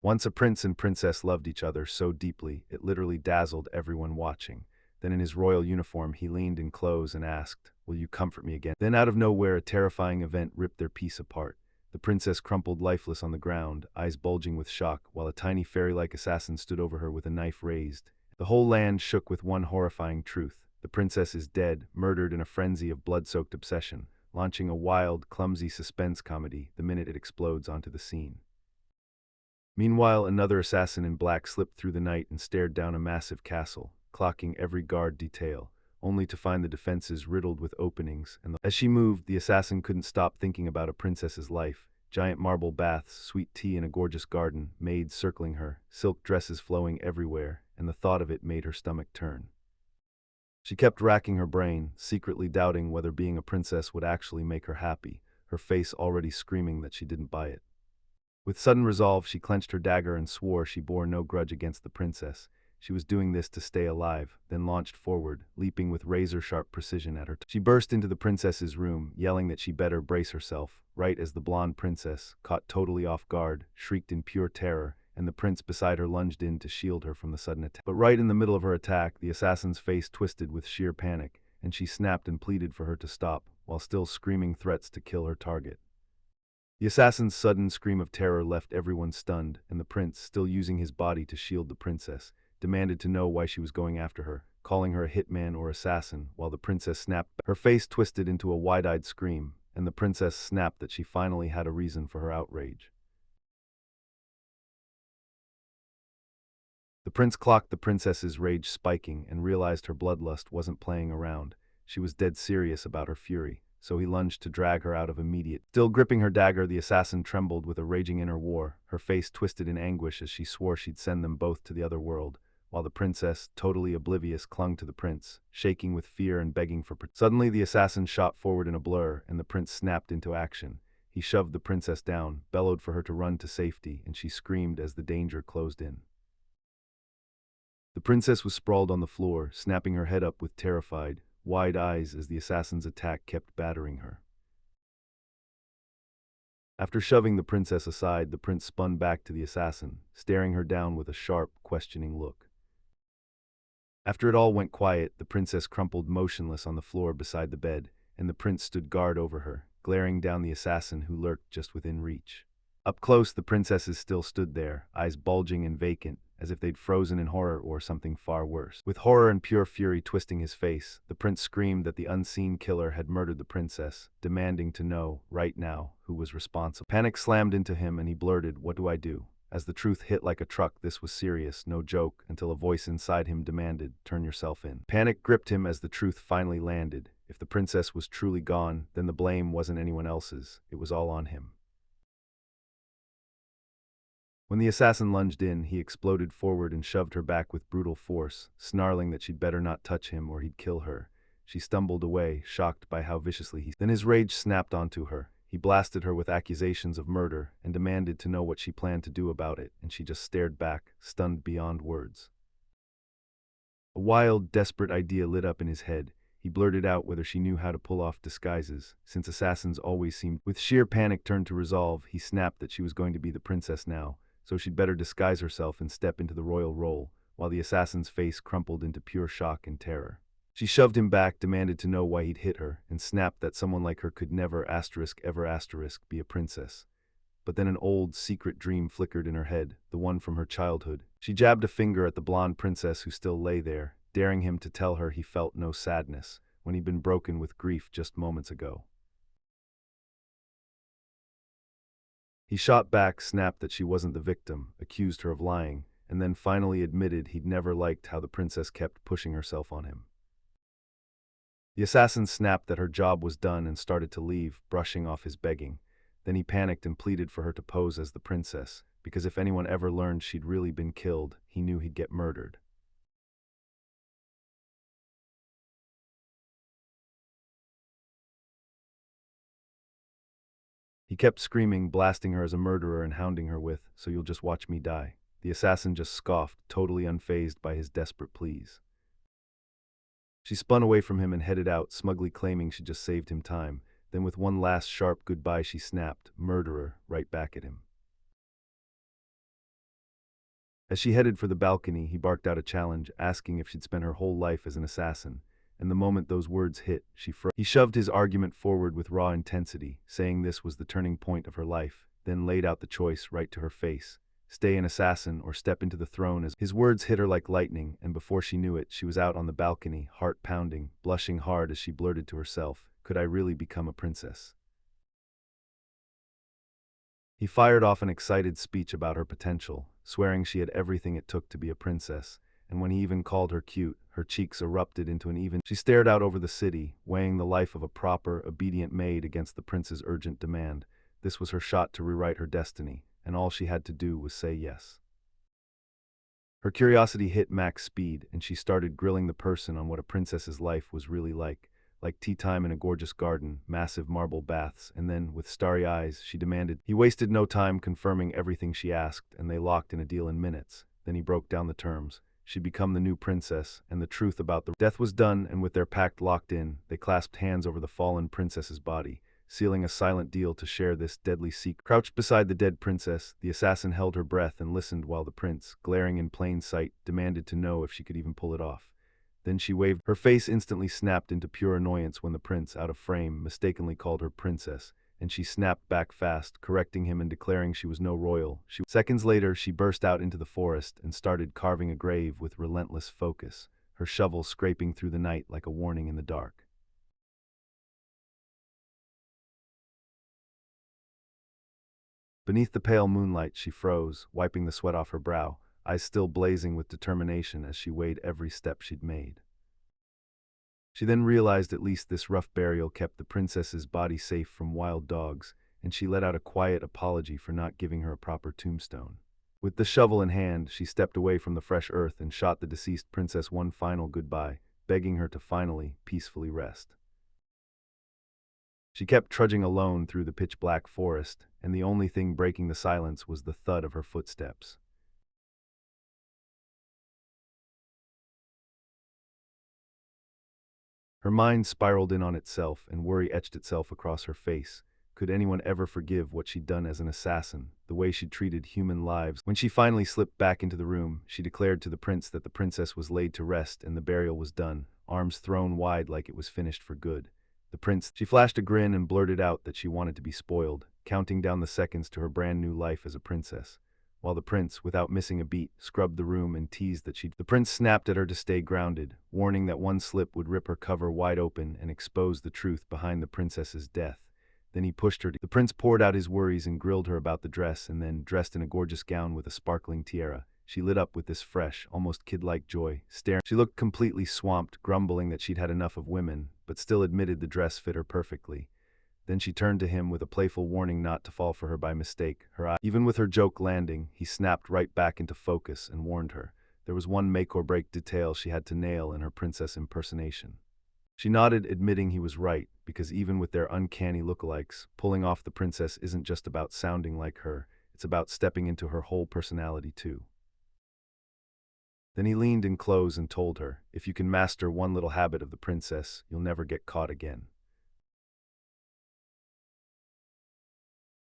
Once a prince and princess loved each other so deeply it literally dazzled everyone watching. Then in his royal uniform he leaned in close and asked, "Will you comfort me again?" Then out of nowhere a terrifying event ripped their peace apart. The princess crumpled lifeless on the ground, eyes bulging with shock, while a tiny fairy-like assassin stood over her with a knife raised. The whole land shook with one horrifying truth. The princess is dead, murdered in a frenzy of blood-soaked obsession, launching a wild, clumsy suspense comedy the minute it explodes onto the scene. Meanwhile, another assassin in black slipped through the night and stared down a massive castle, clocking every guard detail, only to find the defenses riddled with openings. As she moved, the assassin couldn't stop thinking about a princess's life. Giant marble baths, sweet tea in a gorgeous garden, maids circling her, silk dresses flowing everywhere, and the thought of it made her stomach turn. She kept racking her brain, secretly doubting whether being a princess would actually make her happy, her face already screaming that she didn't buy it. With sudden resolve, she clenched her dagger and swore she bore no grudge against the princess. She was doing this to stay alive, then launched forward, leaping with razor-sharp precision at her. She burst into the princess's room, yelling that she better brace herself, right as the blonde princess, caught totally off guard, shrieked in pure terror, and the prince beside her lunged in to shield her from the sudden attack. But right in the middle of her attack, the assassin's face twisted with sheer panic, and she snapped and pleaded for her to stop, while still screaming threats to kill her target. The assassin's sudden scream of terror left everyone stunned, and the prince, still using his body to shield the princess, demanded to know why she was going after her, calling her a hitman or assassin, while the princess snapped back. Her face twisted into a wide-eyed scream, and the princess snapped that she finally had a reason for her outrage. The prince clocked the princess's rage spiking and realized her bloodlust wasn't playing around. She was dead serious about her fury, so he lunged to drag her out of immediate. Still gripping her dagger, the assassin trembled with a raging inner war, her face twisted in anguish as she swore she'd send them both to the other world, while the princess, totally oblivious, clung to the prince, shaking with fear and begging for protection. Suddenly the assassin shot forward in a blur, and the prince snapped into action. He shoved the princess down, bellowed for her to run to safety, and she screamed as the danger closed in. The princess was sprawled on the floor, snapping her head up with terrified, wide eyes as the assassin's attack kept battering her. After shoving the princess aside, the prince spun back to the assassin, staring her down with a sharp, questioning look. After it all went quiet, the princess crumpled motionless on the floor beside the bed, and the prince stood guard over her, glaring down the assassin who lurked just within reach. Up close, the princesses still stood there, eyes bulging and vacant, as if they'd frozen in horror or something far worse. With horror and pure fury twisting his face, the prince screamed that the unseen killer had murdered the princess, demanding to know, right now, who was responsible. Panic slammed into him and he blurted, "What do I do?" As the truth hit like a truck, this was serious, no joke, until a voice inside him demanded, "Turn yourself in." Panic gripped him as the truth finally landed. If the princess was truly gone, then the blame wasn't anyone else's, it was all on him. When the assassin lunged in, he exploded forward and shoved her back with brutal force, snarling that she'd better not touch him or he'd kill her. She stumbled away, shocked by how viciously he... Then his rage snapped onto her. He blasted her with accusations of murder and demanded to know what she planned to do about it, and she just stared back, stunned beyond words. A wild, desperate idea lit up in his head. He blurted out whether she knew how to pull off disguises, since assassins always seemed... With sheer panic turned to resolve, he snapped that she was going to be the princess now, so she'd better disguise herself and step into the royal role, while the assassin's face crumpled into pure shock and terror. She shoved him back, demanded to know why he'd hit her, and snapped that someone like her could never ever be a princess. But then an old, secret dream flickered in her head, the one from her childhood. She jabbed a finger at the blonde princess who still lay there, daring him to tell her he felt no sadness, when he'd been broken with grief just moments ago. He shot back, snapped that she wasn't the victim, accused her of lying, and then finally admitted he'd never liked how the princess kept pushing herself on him. The assassin snapped that her job was done and started to leave, brushing off his begging. Then he panicked and pleaded for her to pose as the princess, because if anyone ever learned she'd really been killed, he knew he'd get murdered. He kept screaming, blasting her as a murderer and hounding her with, "So you'll just watch me die." The assassin just scoffed, totally unfazed by his desperate pleas. She spun away from him and headed out, smugly claiming she just saved him time. Then with one last sharp goodbye she snapped, "Murderer," right back at him. As she headed for the balcony, he barked out a challenge, asking if she'd spent her whole life as an assassin. And the moment those words hit, she froze. He shoved his argument forward with raw intensity, saying this was the turning point of her life, then laid out the choice right to her face. Stay an assassin or step into the throne. As his words hit her like lightning, and before she knew it, she was out on the balcony, heart pounding, blushing hard as she blurted to herself, "Could I really become a princess?" He fired off an excited speech about her potential, swearing she had everything it took to be a princess, and when he even called her cute, her cheeks erupted into an even. She stared out over the city, weighing the life of a proper, obedient maid against the prince's urgent demand. This was her shot to rewrite her destiny, and all she had to do was say yes. Her curiosity hit max speed, and she started grilling the person on what a princess's life was really like tea time in a gorgeous garden, massive marble baths, and then, with starry eyes, she demanded. He wasted no time confirming everything she asked, and they locked in a deal in minutes. Then he broke down the terms. She'd become the new princess, and the truth about the death was done, and with their pact locked in, they clasped hands over the fallen princess's body, sealing a silent deal to share this deadly secret. Crouched beside the dead princess, the assassin held her breath and listened while the prince, glaring in plain sight, demanded to know if she could even pull it off. Then she waved. Her face instantly snapped into pure annoyance when the prince, out of frame, mistakenly called her princess, and she snapped back fast, correcting him and declaring she was no royal. Seconds later, she burst out into the forest and started carving a grave with relentless focus, her shovel scraping through the night like a warning in the dark. Beneath the pale moonlight, she froze, wiping the sweat off her brow, eyes still blazing with determination as she weighed every step she'd made. She then realized at least this rough burial kept the princess's body safe from wild dogs, and she let out a quiet apology for not giving her a proper tombstone. With the shovel in hand, she stepped away from the fresh earth and shot the deceased princess one final goodbye, begging her to finally, peacefully rest. She kept trudging alone through the pitch-black forest, and the only thing breaking the silence was the thud of her footsteps. Her mind spiraled in on itself, and worry etched itself across her face. Could anyone ever forgive what she'd done as an assassin, the way she'd treated human lives? When she finally slipped back into the room, she declared to the prince that the princess was laid to rest and the burial was done, arms thrown wide like it was finished for good. She flashed a grin and blurted out that she wanted to be spoiled, counting down the seconds to her brand new life as a princess. While the prince, without missing a beat, scrubbed the room and teased that she'd. The prince snapped at her to stay grounded, warning that one slip would rip her cover wide open and expose the truth behind the princess's death. Then he pushed her to. The prince poured out his worries and grilled her about the dress, and then, dressed in a gorgeous gown with a sparkling tiara, she lit up with this fresh, almost kid-like joy, staring. She looked completely swamped, grumbling that she'd had enough of women, but still admitted the dress fit her perfectly. Then she turned to him with a playful warning not to fall for her by mistake. Even with her joke landing, he snapped right back into focus and warned her. There was one make-or-break detail she had to nail in her princess impersonation. She nodded, admitting he was right, because even with their uncanny lookalikes, pulling off the princess isn't just about sounding like her, it's about stepping into her whole personality too. Then he leaned in close and told her, if you can master one little habit of the princess, you'll never get caught again.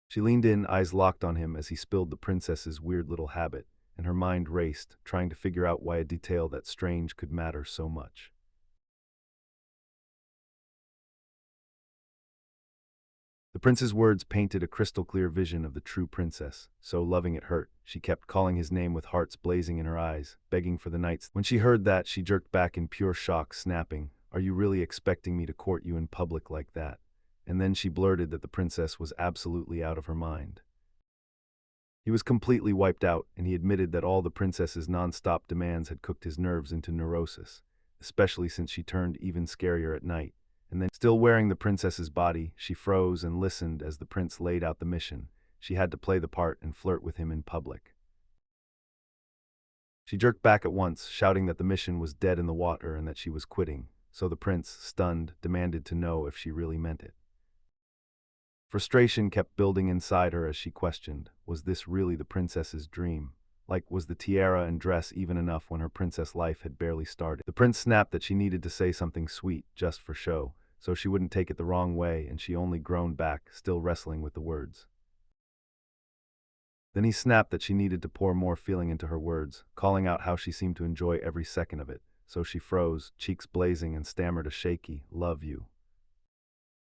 She leaned in, eyes locked on him as he spilled the princess's weird little habit, and her mind raced, trying to figure out why a detail that strange could matter so much. The prince's words painted a crystal-clear vision of the true princess, so loving it hurt. She kept calling his name with hearts blazing in her eyes, begging for the nights. When she heard that, she jerked back in pure shock, snapping, "Are you really expecting me to court you in public like that?" And then she blurted that the princess was absolutely out of her mind. He was completely wiped out, and he admitted that all the princess's non-stop demands had cooked his nerves into neurosis, especially since she turned even scarier at night. And then, still wearing the princess's body, she froze and listened as the prince laid out the mission. She had to play the part and flirt with him in public. She jerked back at once, shouting that the mission was dead in the water and that she was quitting, so the prince, stunned, demanded to know if she really meant it. Frustration kept building inside her as she questioned, was this really the princess's dream? Was the tiara and dress even enough when her princess life had barely started? The prince snapped that she needed to say something sweet, just for show, so she wouldn't take it the wrong way, and she only groaned back, still wrestling with the words. Then he snapped that she needed to pour more feeling into her words, calling out how she seemed to enjoy every second of it. So she froze, cheeks blazing, and stammered a shaky, "Love you."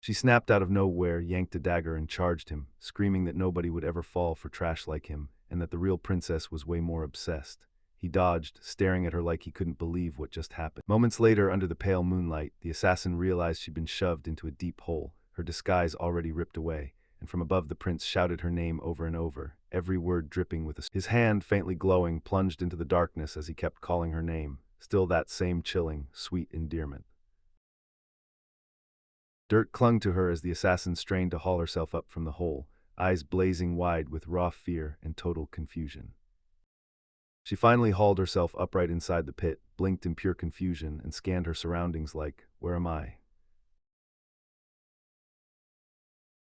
She snapped out of nowhere, yanked a dagger, and charged him, screaming that nobody would ever fall for trash like him, and that the real princess was way more obsessed. He dodged, staring at her like he couldn't believe what just happened. Moments later, under the pale moonlight, the assassin realized she'd been shoved into a deep hole, her disguise already ripped away, and from above the prince shouted her name over and over, every word dripping with his hand, faintly glowing, plunged into the darkness as he kept calling her name, still that same chilling, sweet endearment. Dirt clung to her as the assassin strained to haul herself up from the hole, eyes blazing wide with raw fear and total confusion. She finally hauled herself upright inside the pit, blinked in pure confusion, and scanned her surroundings like, "Where am I?"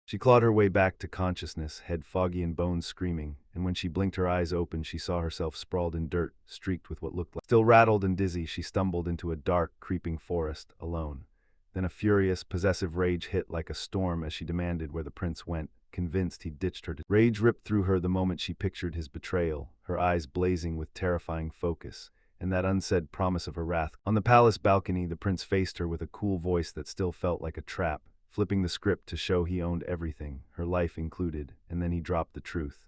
She clawed her way back to consciousness, head foggy and bones screaming, and when she blinked her eyes open, she saw herself sprawled in dirt, streaked with what looked like. Still rattled and dizzy, she stumbled into a dark, creeping forest, alone. Then a furious, possessive rage hit like a storm as she demanded where the prince went, convinced he'd ditched her. Rage ripped through her the moment she pictured his betrayal, her eyes blazing with terrifying focus, and that unsaid promise of her wrath. On the palace balcony, the prince faced her with a cool voice that still felt like a trap, flipping the script to show he owned everything, her life included, and then he dropped the truth.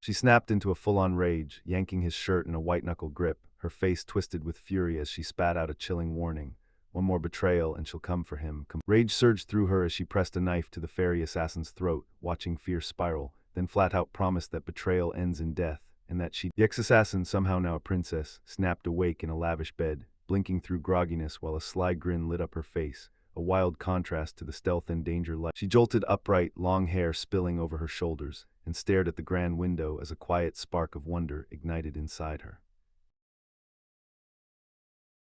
She snapped into a full-on rage, yanking his shirt in a white-knuckle grip, her face twisted with fury as she spat out a chilling warning. One more betrayal and she'll come for him. Rage surged through her as she pressed a knife to the fairy assassin's throat, watching fear spiral, then flat-out promised that betrayal ends in death, and that she— The ex-assassin, somehow now a princess, snapped awake in a lavish bed, blinking through grogginess while a sly grin lit up her face, a wild contrast to the stealth and danger light. She jolted upright, long hair spilling over her shoulders, and stared at the grand window as a quiet spark of wonder ignited inside her.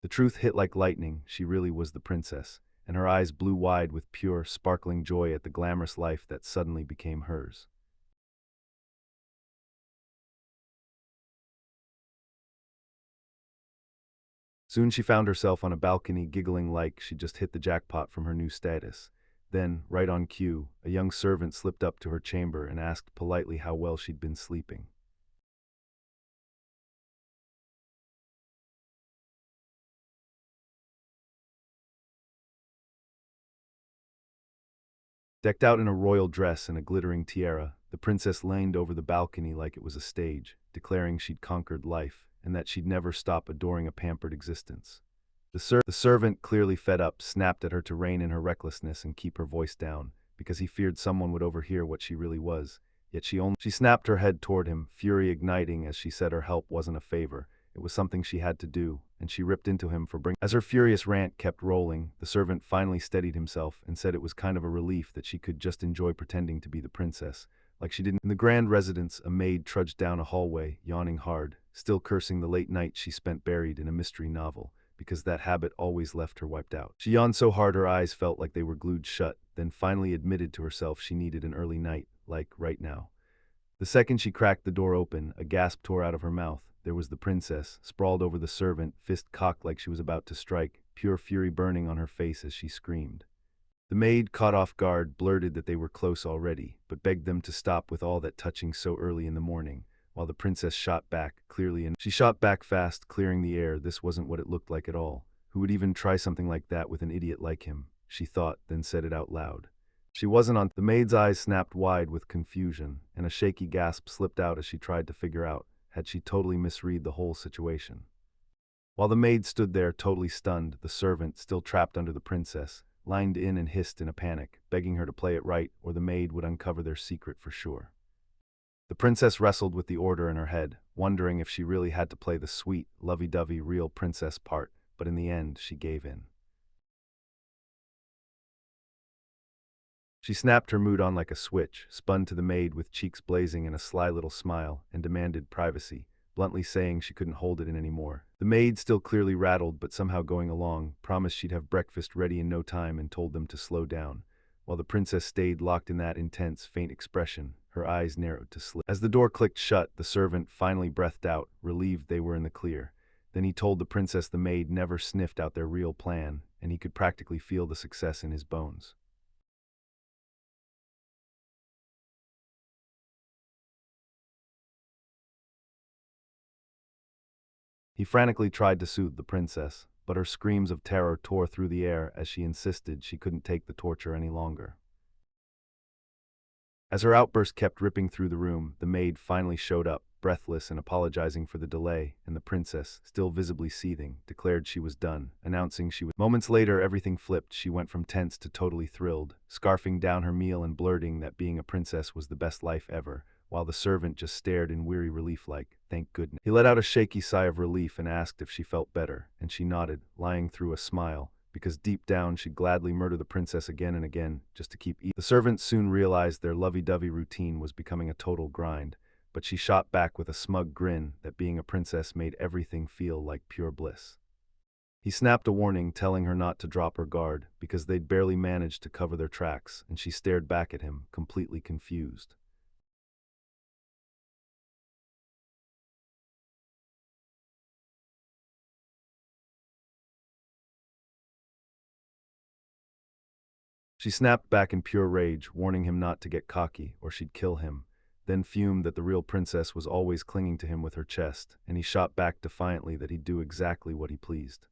The truth hit like lightning, she really was the princess, and her eyes blew wide with pure, sparkling joy at the glamorous life that suddenly became hers. Soon she found herself on a balcony giggling like she'd just hit the jackpot from her new status. Then, right on cue, a young servant slipped up to her chamber and asked politely how well she'd been sleeping. Decked out in a royal dress and a glittering tiara, the princess leaned over the balcony like it was a stage, declaring she'd conquered life, and that she'd never stop adoring a pampered existence. The servant, clearly fed up, snapped at her to rein in her recklessness and keep her voice down, because he feared someone would overhear what she really was. Yet she snapped her head toward him, fury igniting as she said her help wasn't a favor. It was something she had to do, and she ripped into him for bringing— As her furious rant kept rolling, the servant finally steadied himself and said it was kind of a relief that she could just enjoy pretending to be the princess, like she didn't. In the grand residence, a maid trudged down a hallway, yawning hard, still cursing the late night she spent buried in a mystery novel, because that habit always left her wiped out. She yawned so hard her eyes felt like they were glued shut, then finally admitted to herself she needed an early night, like right now. The second she cracked the door open, a gasp tore out of her mouth. There was the princess, sprawled over the servant, fist cocked like she was about to strike, pure fury burning on her face as she screamed. The maid, caught off guard, blurted that they were close already, but begged them to stop with all that touching so early in the morning, while the princess shot back, She shot back fast, clearing the air. This wasn't what it looked like at all. Who would even try something like that with an idiot like him? She thought, then said it out loud. She wasn't on— The maid's eyes snapped wide with confusion, and a shaky gasp slipped out as she tried to figure out, had she totally misread the whole situation? While the maid stood there totally stunned, the servant, still trapped under the princess, lined in and hissed in a panic, begging her to play it right or the maid would uncover their secret for sure. The princess wrestled with the order in her head, wondering if she really had to play the sweet, lovey-dovey real princess part, but in the end she gave in. She snapped her mood on like a switch, spun to the maid with cheeks blazing and a sly little smile, and demanded privacy, bluntly saying she couldn't hold it in anymore. The maid, still clearly rattled but somehow going along, promised she'd have breakfast ready in no time and told them to slow down, while the princess stayed locked in that intense, faint expression, her eyes narrowed to slit. As the door clicked shut, the servant finally breathed out, relieved they were in the clear. Then he told the princess the maid never sniffed out their real plan, and he could practically feel the success in his bones. He frantically tried to soothe the princess, but her screams of terror tore through the air as she insisted she couldn't take the torture any longer. As her outburst kept ripping through the room, the maid finally showed up, breathless and apologizing for the delay, and the princess, still visibly seething, declared she was done, announcing she was. Moments later, everything flipped. She went from tense to totally thrilled, scarfing down her meal and blurting that being a princess was the best life ever, while the servant just stared in weary relief like, thank goodness. He let out a shaky sigh of relief and asked if she felt better, and she nodded, lying through a smile, because deep down she'd gladly murder the princess again and again, just to keep eating. The servant soon realized their lovey-dovey routine was becoming a total grind, but she shot back with a smug grin that being a princess made everything feel like pure bliss. He snapped a warning, telling her not to drop her guard, because they'd barely managed to cover their tracks, and she stared back at him, completely confused. She snapped back in pure rage, warning him not to get cocky, or she'd kill him, then fumed that the real princess was always clinging to him with her chest, and he shot back defiantly that he'd do exactly what he pleased.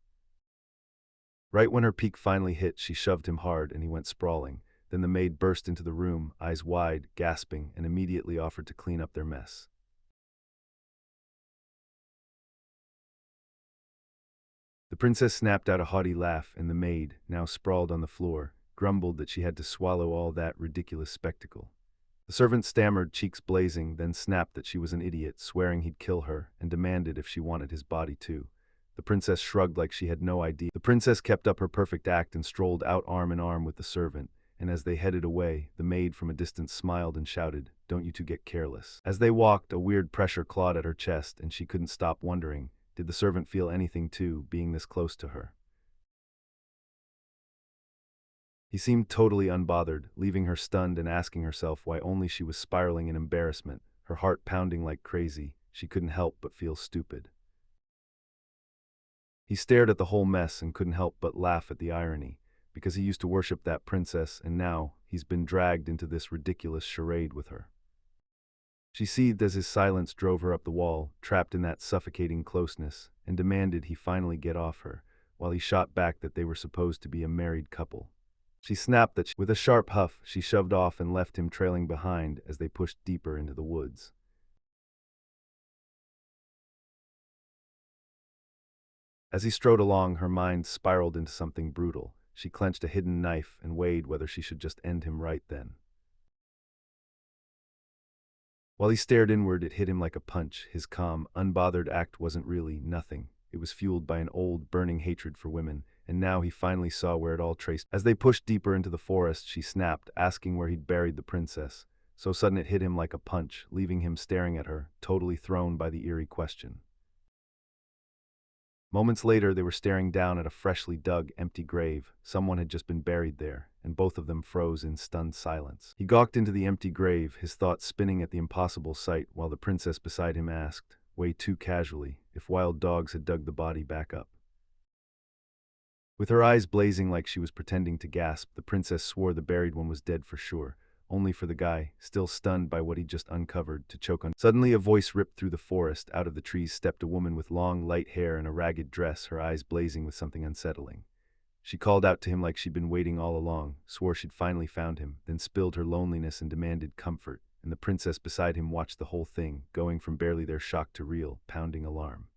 Right when her peak finally hit, she shoved him hard and he went sprawling. Then the maid burst into the room, eyes wide, gasping, and immediately offered to clean up their mess. The princess snapped out a haughty laugh, and the maid, now sprawled on the floor, grumbled that she had to swallow all that ridiculous spectacle. The servant stammered, cheeks blazing, then snapped that she was an idiot, swearing he'd kill her, and demanded if she wanted his body too. The princess shrugged like she had no idea. The princess kept up her perfect act and strolled out arm in arm with the servant, and as they headed away, the maid from a distance smiled and shouted, "Don't you two get careless." As they walked, a weird pressure clawed at her chest, and she couldn't stop wondering, did the servant feel anything too, being this close to her? He seemed totally unbothered, leaving her stunned and asking herself why only she was spiraling in embarrassment, her heart pounding like crazy. She couldn't help but feel stupid. He stared at the whole mess and couldn't help but laugh at the irony, because he used to worship that princess and now he's been dragged into this ridiculous charade with her. She seethed as his silence drove her up the wall, trapped in that suffocating closeness, and demanded he finally get off her, while he shot back that they were supposed to be a married couple. She snapped that with a sharp huff, she shoved off and left him trailing behind as they pushed deeper into the woods. As he strode along, her mind spiraled into something brutal. She clenched a hidden knife and weighed whether she should just end him right then. While he stared inward, it hit him like a punch. His calm, unbothered act wasn't really nothing. It was fueled by an old, burning hatred for women, and now he finally saw where it all traced. As they pushed deeper into the forest, she snapped, asking where he'd buried the princess. So sudden it hit him like a punch, leaving him staring at her, totally thrown by the eerie question. Moments later, they were staring down at a freshly dug, empty grave. Someone had just been buried there, and both of them froze in stunned silence. He gawked into the empty grave, his thoughts spinning at the impossible sight, while the princess beside him asked, way too casually, if wild dogs had dug the body back up. With her eyes blazing like she was pretending to gasp, the princess swore the buried one was dead for sure, only for the guy, still stunned by what he'd just uncovered, to choke on. Suddenly a voice ripped through the forest. Out of the trees stepped a woman with long, light hair and a ragged dress, her eyes blazing with something unsettling. She called out to him like she'd been waiting all along, swore she'd finally found him, then spilled her loneliness and demanded comfort, and the princess beside him watched the whole thing, going from barely there shock to real, pounding alarm.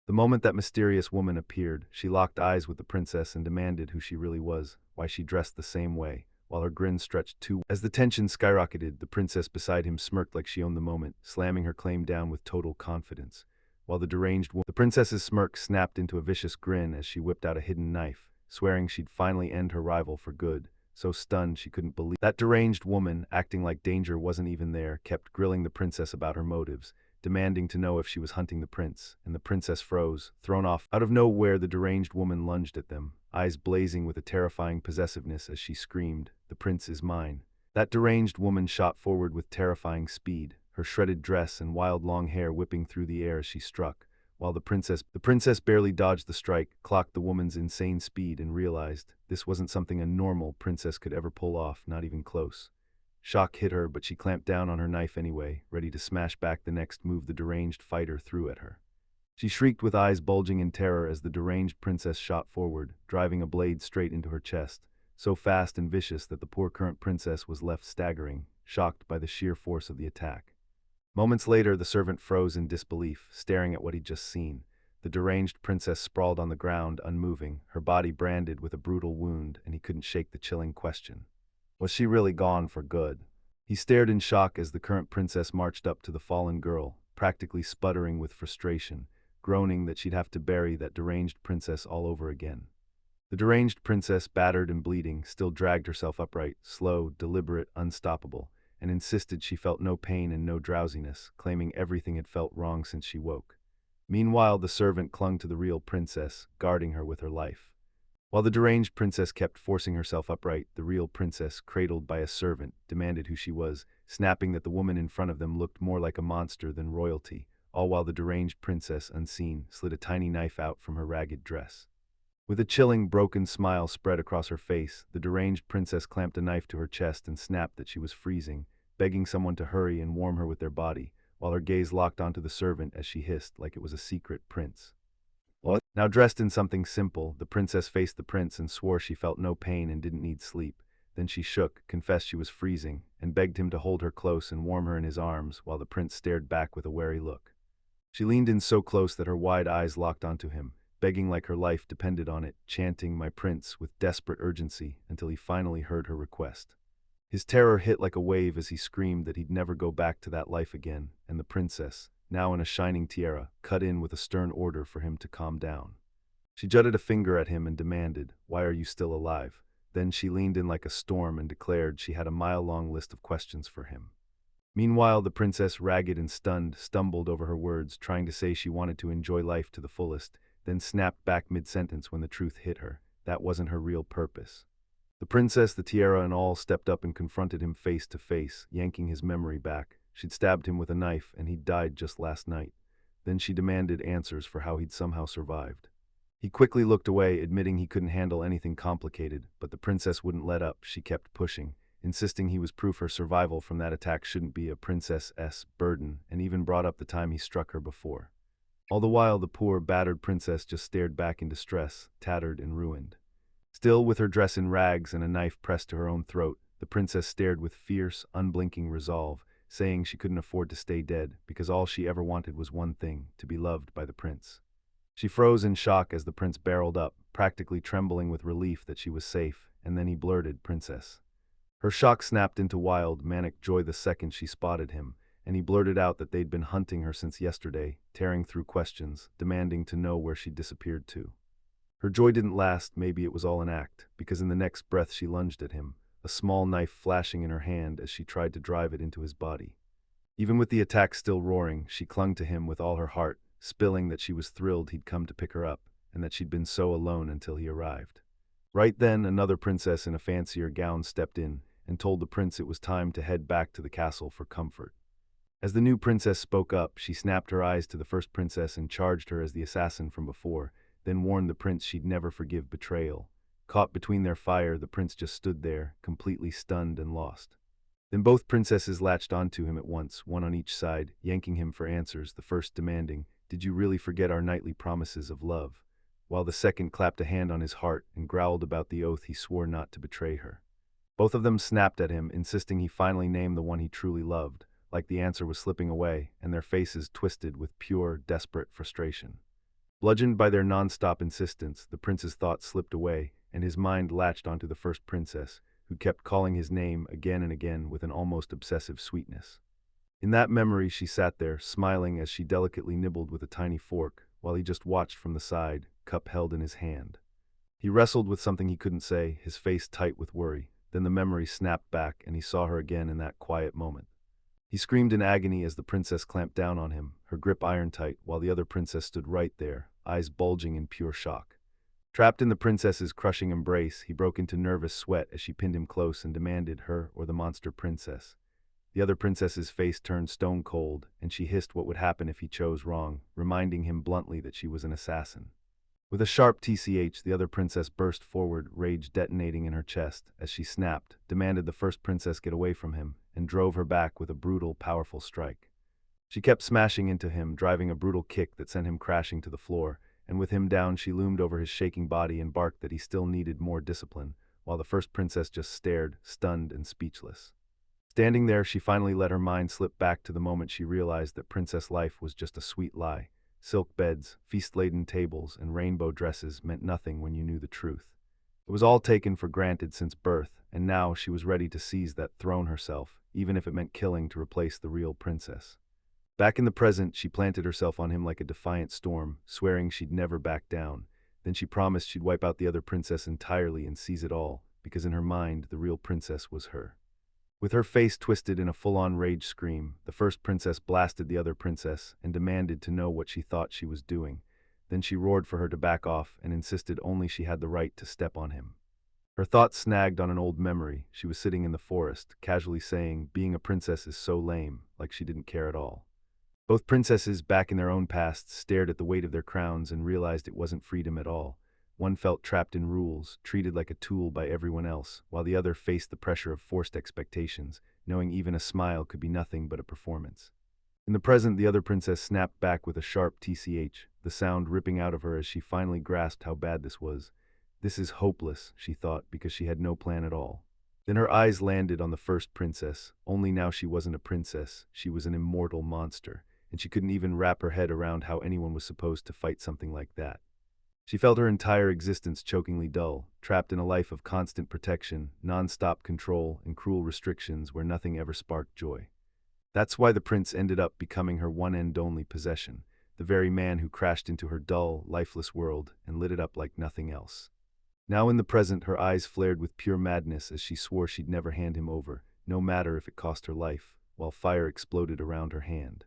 The moment that mysterious woman appeared, she locked eyes with the princess and demanded who she really was, why she dressed the same way, while her grin stretched too. As the tension skyrocketed, the princess beside him smirked like she owned the moment, slamming her claim down with total confidence, while the princess's smirk snapped into a vicious grin as she whipped out a hidden knife, swearing she'd finally end her rival for good. So stunned she couldn't believe. That deranged woman, acting like danger wasn't even there, kept grilling the princess about her motives, demanding to know if she was hunting the prince, and the princess froze, thrown off. Out of nowhere, the deranged woman lunged at them, eyes blazing with a terrifying possessiveness as she screamed, "The prince is mine." That deranged woman shot forward with terrifying speed, her shredded dress and wild long hair whipping through the air as she struck, while the princess barely dodged the strike, clocked the woman's insane speed, and realized this wasn't something a normal princess could ever pull off, not even close. Shock hit her, but she clamped down on her knife anyway, ready to smash back the next move the deranged fighter threw at her. She shrieked with eyes bulging in terror as the deranged princess shot forward, driving a blade straight into her chest, so fast and vicious that the poor current princess was left staggering, shocked by the sheer force of the attack. Moments later, the servant froze in disbelief, staring at what he'd just seen. The deranged princess sprawled on the ground, unmoving, her body branded with a brutal wound, and he couldn't shake the chilling question. Was she really gone for good? He stared in shock as the current princess marched up to the fallen girl, practically sputtering with frustration, groaning that she'd have to bury that deranged princess all over again. The deranged princess, battered and bleeding, still dragged herself upright, slow, deliberate, unstoppable, and insisted she felt no pain and no drowsiness, claiming everything had felt wrong since she woke. Meanwhile, the servant clung to the real princess, guarding her with her life. While the deranged princess kept forcing herself upright, the real princess, cradled by a servant, demanded who she was, snapping that the woman in front of them looked more like a monster than royalty, all while the deranged princess, unseen, slid a tiny knife out from her ragged dress. With a chilling, broken smile spread across her face, the deranged princess clamped a knife to her chest and snapped that she was freezing, begging someone to hurry and warm her with their body, while her gaze locked onto the servant as she hissed like it was a secret prince. What? Now dressed in something simple, the princess faced the prince and swore she felt no pain and didn't need sleep. Then she shook, confessed she was freezing, and begged him to hold her close and warm her in his arms, while the prince stared back with a wary look. She leaned in so close that her wide eyes locked onto him, begging like her life depended on it, chanting "My prince" with desperate urgency until he finally heard her request. His terror hit like a wave as he screamed that he'd never go back to that life again, and the princess, now in a shining tiara, cut in with a stern order for him to calm down. She jutted a finger at him and demanded, "Why are you still alive?" Then she leaned in like a storm and declared she had a mile-long list of questions for him. Meanwhile, the princess, ragged and stunned, stumbled over her words, trying to say she wanted to enjoy life to the fullest, then snapped back mid-sentence when the truth hit her. That wasn't her real purpose. The princess, the tiara and all, stepped up and confronted him face to face, yanking his memory back. She'd stabbed him with a knife, and he'd died just last night. Then she demanded answers for how he'd somehow survived. He quickly looked away, admitting he couldn't handle anything complicated, but the princess wouldn't let up. She kept pushing, insisting he was proof her survival from that attack shouldn't be a princess's burden, and even brought up the time he struck her before. All the while, the poor, battered princess just stared back in distress, tattered and ruined. Still, with her dress in rags and a knife pressed to her own throat, the princess stared with fierce, unblinking resolve, saying she couldn't afford to stay dead because all she ever wanted was one thing: to be loved by the prince. She froze in shock as the prince barreled up, practically trembling with relief that she was safe, and then he blurted, "Princess." Her shock snapped into wild, manic joy the second she spotted him, and he blurted out that they'd been hunting her since yesterday, tearing through questions, demanding to know where she'd disappeared to. Her joy didn't last. Maybe it was all an act, because in the next breath she lunged at him, a small knife flashing in her hand as she tried to drive it into his body. Even with the attack still roaring, she clung to him with all her heart, spilling that she was thrilled he'd come to pick her up, and that she'd been so alone until he arrived. Right then, another princess in a fancier gown stepped in and told the prince it was time to head back to the castle for comfort. As the new princess spoke up, she snapped her eyes to the first princess and charged her as the assassin from before, then warned the prince she'd never forgive betrayal. Caught between their fire, the prince just stood there, completely stunned and lost. Then both princesses latched onto him at once, one on each side, yanking him for answers, the first demanding, "Did you really forget our nightly promises of love?" while the second clapped a hand on his heart and growled about the oath he swore not to betray her. Both of them snapped at him, insisting he finally name the one he truly loved, like the answer was slipping away, and their faces twisted with pure, desperate frustration. Bludgeoned by their non-stop insistence, the prince's thoughts slipped away, and his mind latched onto the first princess, who kept calling his name again and again with an almost obsessive sweetness. In that memory, she sat there, smiling as she delicately nibbled with a tiny fork, while he just watched from the side, cup held in his hand. He wrestled with something he couldn't say, his face tight with worry. Then the memory snapped back, and he saw her again in that quiet moment. He screamed in agony as the princess clamped down on him, her grip iron-tight, while the other princess stood right there, eyes bulging in pure shock. Trapped in the princess's crushing embrace, he broke into nervous sweat as she pinned him close and demanded her or the monster princess. The other princess's face turned stone cold, and she hissed what would happen if he chose wrong, reminding him bluntly that she was an assassin. With a sharp tch, the other princess burst forward, rage detonating in her chest, as she snapped, demanded the first princess get away from him, and drove her back with a brutal, powerful strike. She kept smashing into him, driving a brutal kick that sent him crashing to the floor, and with him down she loomed over his shaking body and barked that he still needed more discipline, while the first princess just stared, stunned and speechless. Standing there, she finally let her mind slip back to the moment she realized that princess life was just a sweet lie. Silk beds, feast-laden tables, and rainbow dresses meant nothing when you knew the truth. It was all taken for granted since birth, and now she was ready to seize that throne herself, even if it meant killing to replace the real princess. Back in the present, she planted herself on him like a defiant storm, swearing she'd never back down. Then she promised she'd wipe out the other princess entirely and seize it all, because in her mind, the real princess was her. With her face twisted in a full-on rage scream, the first princess blasted the other princess and demanded to know what she thought she was doing. Then she roared for her to back off and insisted only she had the right to step on him. Her thoughts snagged on an old memory. She was sitting in the forest, casually saying, "Being a princess is so lame," like she didn't care at all. Both princesses, back in their own pasts, stared at the weight of their crowns and realized it wasn't freedom at all. One felt trapped in rules, treated like a tool by everyone else, while the other faced the pressure of forced expectations, knowing even a smile could be nothing but a performance. In the present, the other princess snapped back with a sharp tch, the sound ripping out of her as she finally grasped how bad this was. This is hopeless, she thought, because she had no plan at all. Then her eyes landed on the first princess, only now she wasn't a princess, she was an immortal monster, and she couldn't even wrap her head around how anyone was supposed to fight something like that. She felt her entire existence chokingly dull, trapped in a life of constant protection, non-stop control, and cruel restrictions where nothing ever sparked joy. That's why the prince ended up becoming her one and only possession, the very man who crashed into her dull, lifeless world and lit it up like nothing else. Now in the present, her eyes flared with pure madness as she swore she'd never hand him over, no matter if it cost her life, while fire exploded around her hand.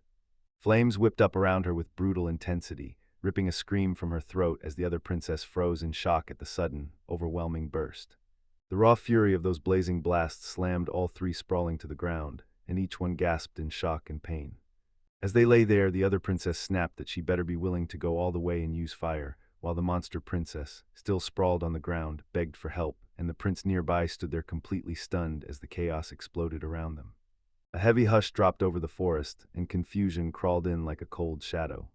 Flames whipped up around her with brutal intensity, ripping a scream from her throat as the other princess froze in shock at the sudden, overwhelming burst. The raw fury of those blazing blasts slammed all three sprawling to the ground, and each one gasped in shock and pain. As they lay there, the other princess snapped that she better be willing to go all the way and use fire, while the monster princess, still sprawled on the ground, begged for help, and the prince nearby stood there completely stunned as the chaos exploded around them. A heavy hush dropped over the forest, and confusion crawled in like a cold shadow.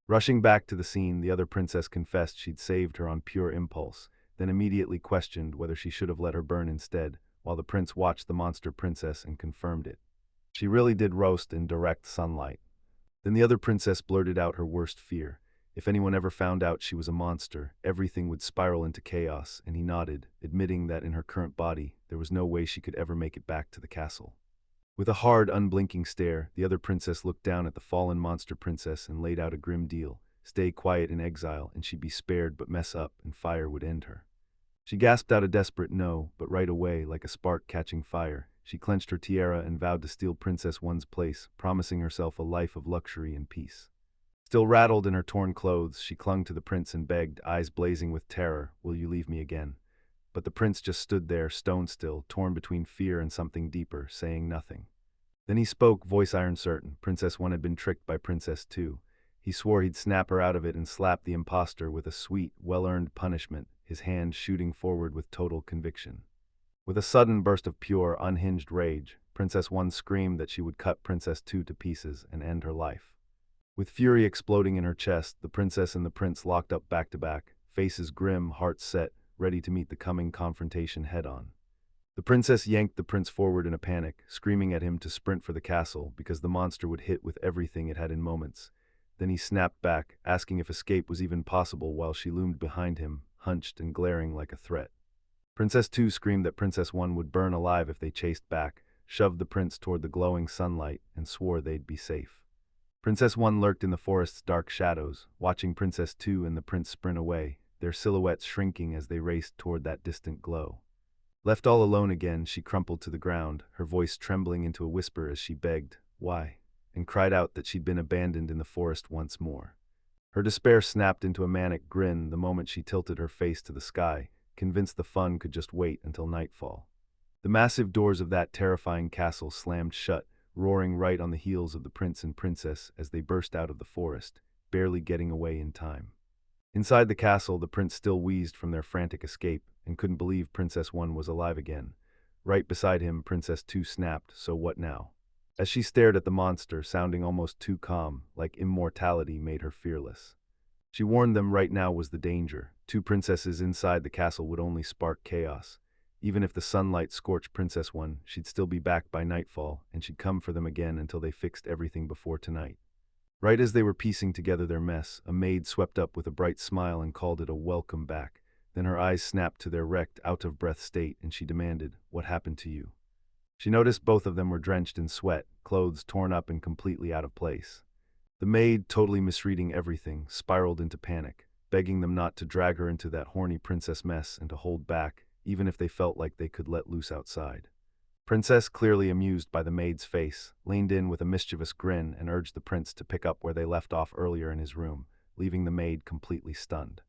Rushing back to the scene, the other princess confessed she'd saved her on pure impulse, then immediately questioned whether she should have let her burn instead, while the prince watched the monster princess and confirmed it. She really did roast in direct sunlight. Then the other princess blurted out her worst fear. If anyone ever found out she was a monster, everything would spiral into chaos, and he nodded, admitting that in her current body, there was no way she could ever make it back to the castle. With a hard, unblinking stare, the other princess looked down at the fallen monster princess and laid out a grim deal. Stay quiet in exile, and she'd be spared, but mess up, and fire would end her. She gasped out a desperate no, but right away, like a spark catching fire, she clenched her tiara and vowed to steal Princess One's place, promising herself a life of luxury and peace. Still rattled in her torn clothes, she clung to the prince and begged, eyes blazing with terror, "Will you leave me again?" But the prince just stood there, stone still, torn between fear and something deeper, saying nothing. Then he spoke, voice iron certain. Princess One had been tricked by Princess Two. He swore he'd snap her out of it and slap the impostor with a sweet, well-earned punishment, his hand shooting forward with total conviction. With a sudden burst of pure, unhinged rage, Princess One screamed that she would cut Princess Two to pieces and end her life. With fury exploding in her chest, the princess and the prince locked up back to back, faces grim, hearts set, ready to meet the coming confrontation head-on. The princess yanked the prince forward in a panic, screaming at him to sprint for the castle because the monster would hit with everything it had in moments. Then he snapped back, asking if escape was even possible while she loomed behind him, hunched and glaring like a threat. Princess Two screamed that Princess One would burn alive if they chased back, shoved the prince toward the glowing sunlight, and swore they'd be safe. Princess One lurked in the forest's dark shadows, watching Princess Two and the prince sprint away, their silhouettes shrinking as they raced toward that distant glow. Left all alone again, she crumpled to the ground, her voice trembling into a whisper as she begged, "Why?" and cried out that she'd been abandoned in the forest once more. Her despair snapped into a manic grin the moment she tilted her face to the sky, convinced the fun could just wait until nightfall. The massive doors of that terrifying castle slammed shut, roaring right on the heels of the prince and princess as they burst out of the forest, barely getting away in time. Inside the castle, the prince still wheezed from their frantic escape and couldn't believe Princess One was alive again. Right beside him, Princess Two snapped, "So what now?" As she stared at the monster, sounding almost too calm, like immortality made her fearless. She warned them right now was the danger. Two princesses inside the castle would only spark chaos. Even if the sunlight scorched Princess One, she'd still be back by nightfall, and she'd come for them again until they fixed everything before tonight. Right as they were piecing together their mess, a maid swept up with a bright smile and called it a welcome back. Then her eyes snapped to their wrecked, out-of-breath state, and she demanded, "What happened to you?" She noticed both of them were drenched in sweat, clothes torn up and completely out of place. The maid, totally misreading everything, spiraled into panic, begging them not to drag her into that horny princess mess and to hold back, even if they felt like they could let loose outside. Princess, clearly amused by the maid's face, leaned in with a mischievous grin and urged the prince to pick up where they left off earlier in his room, leaving the maid completely stunned.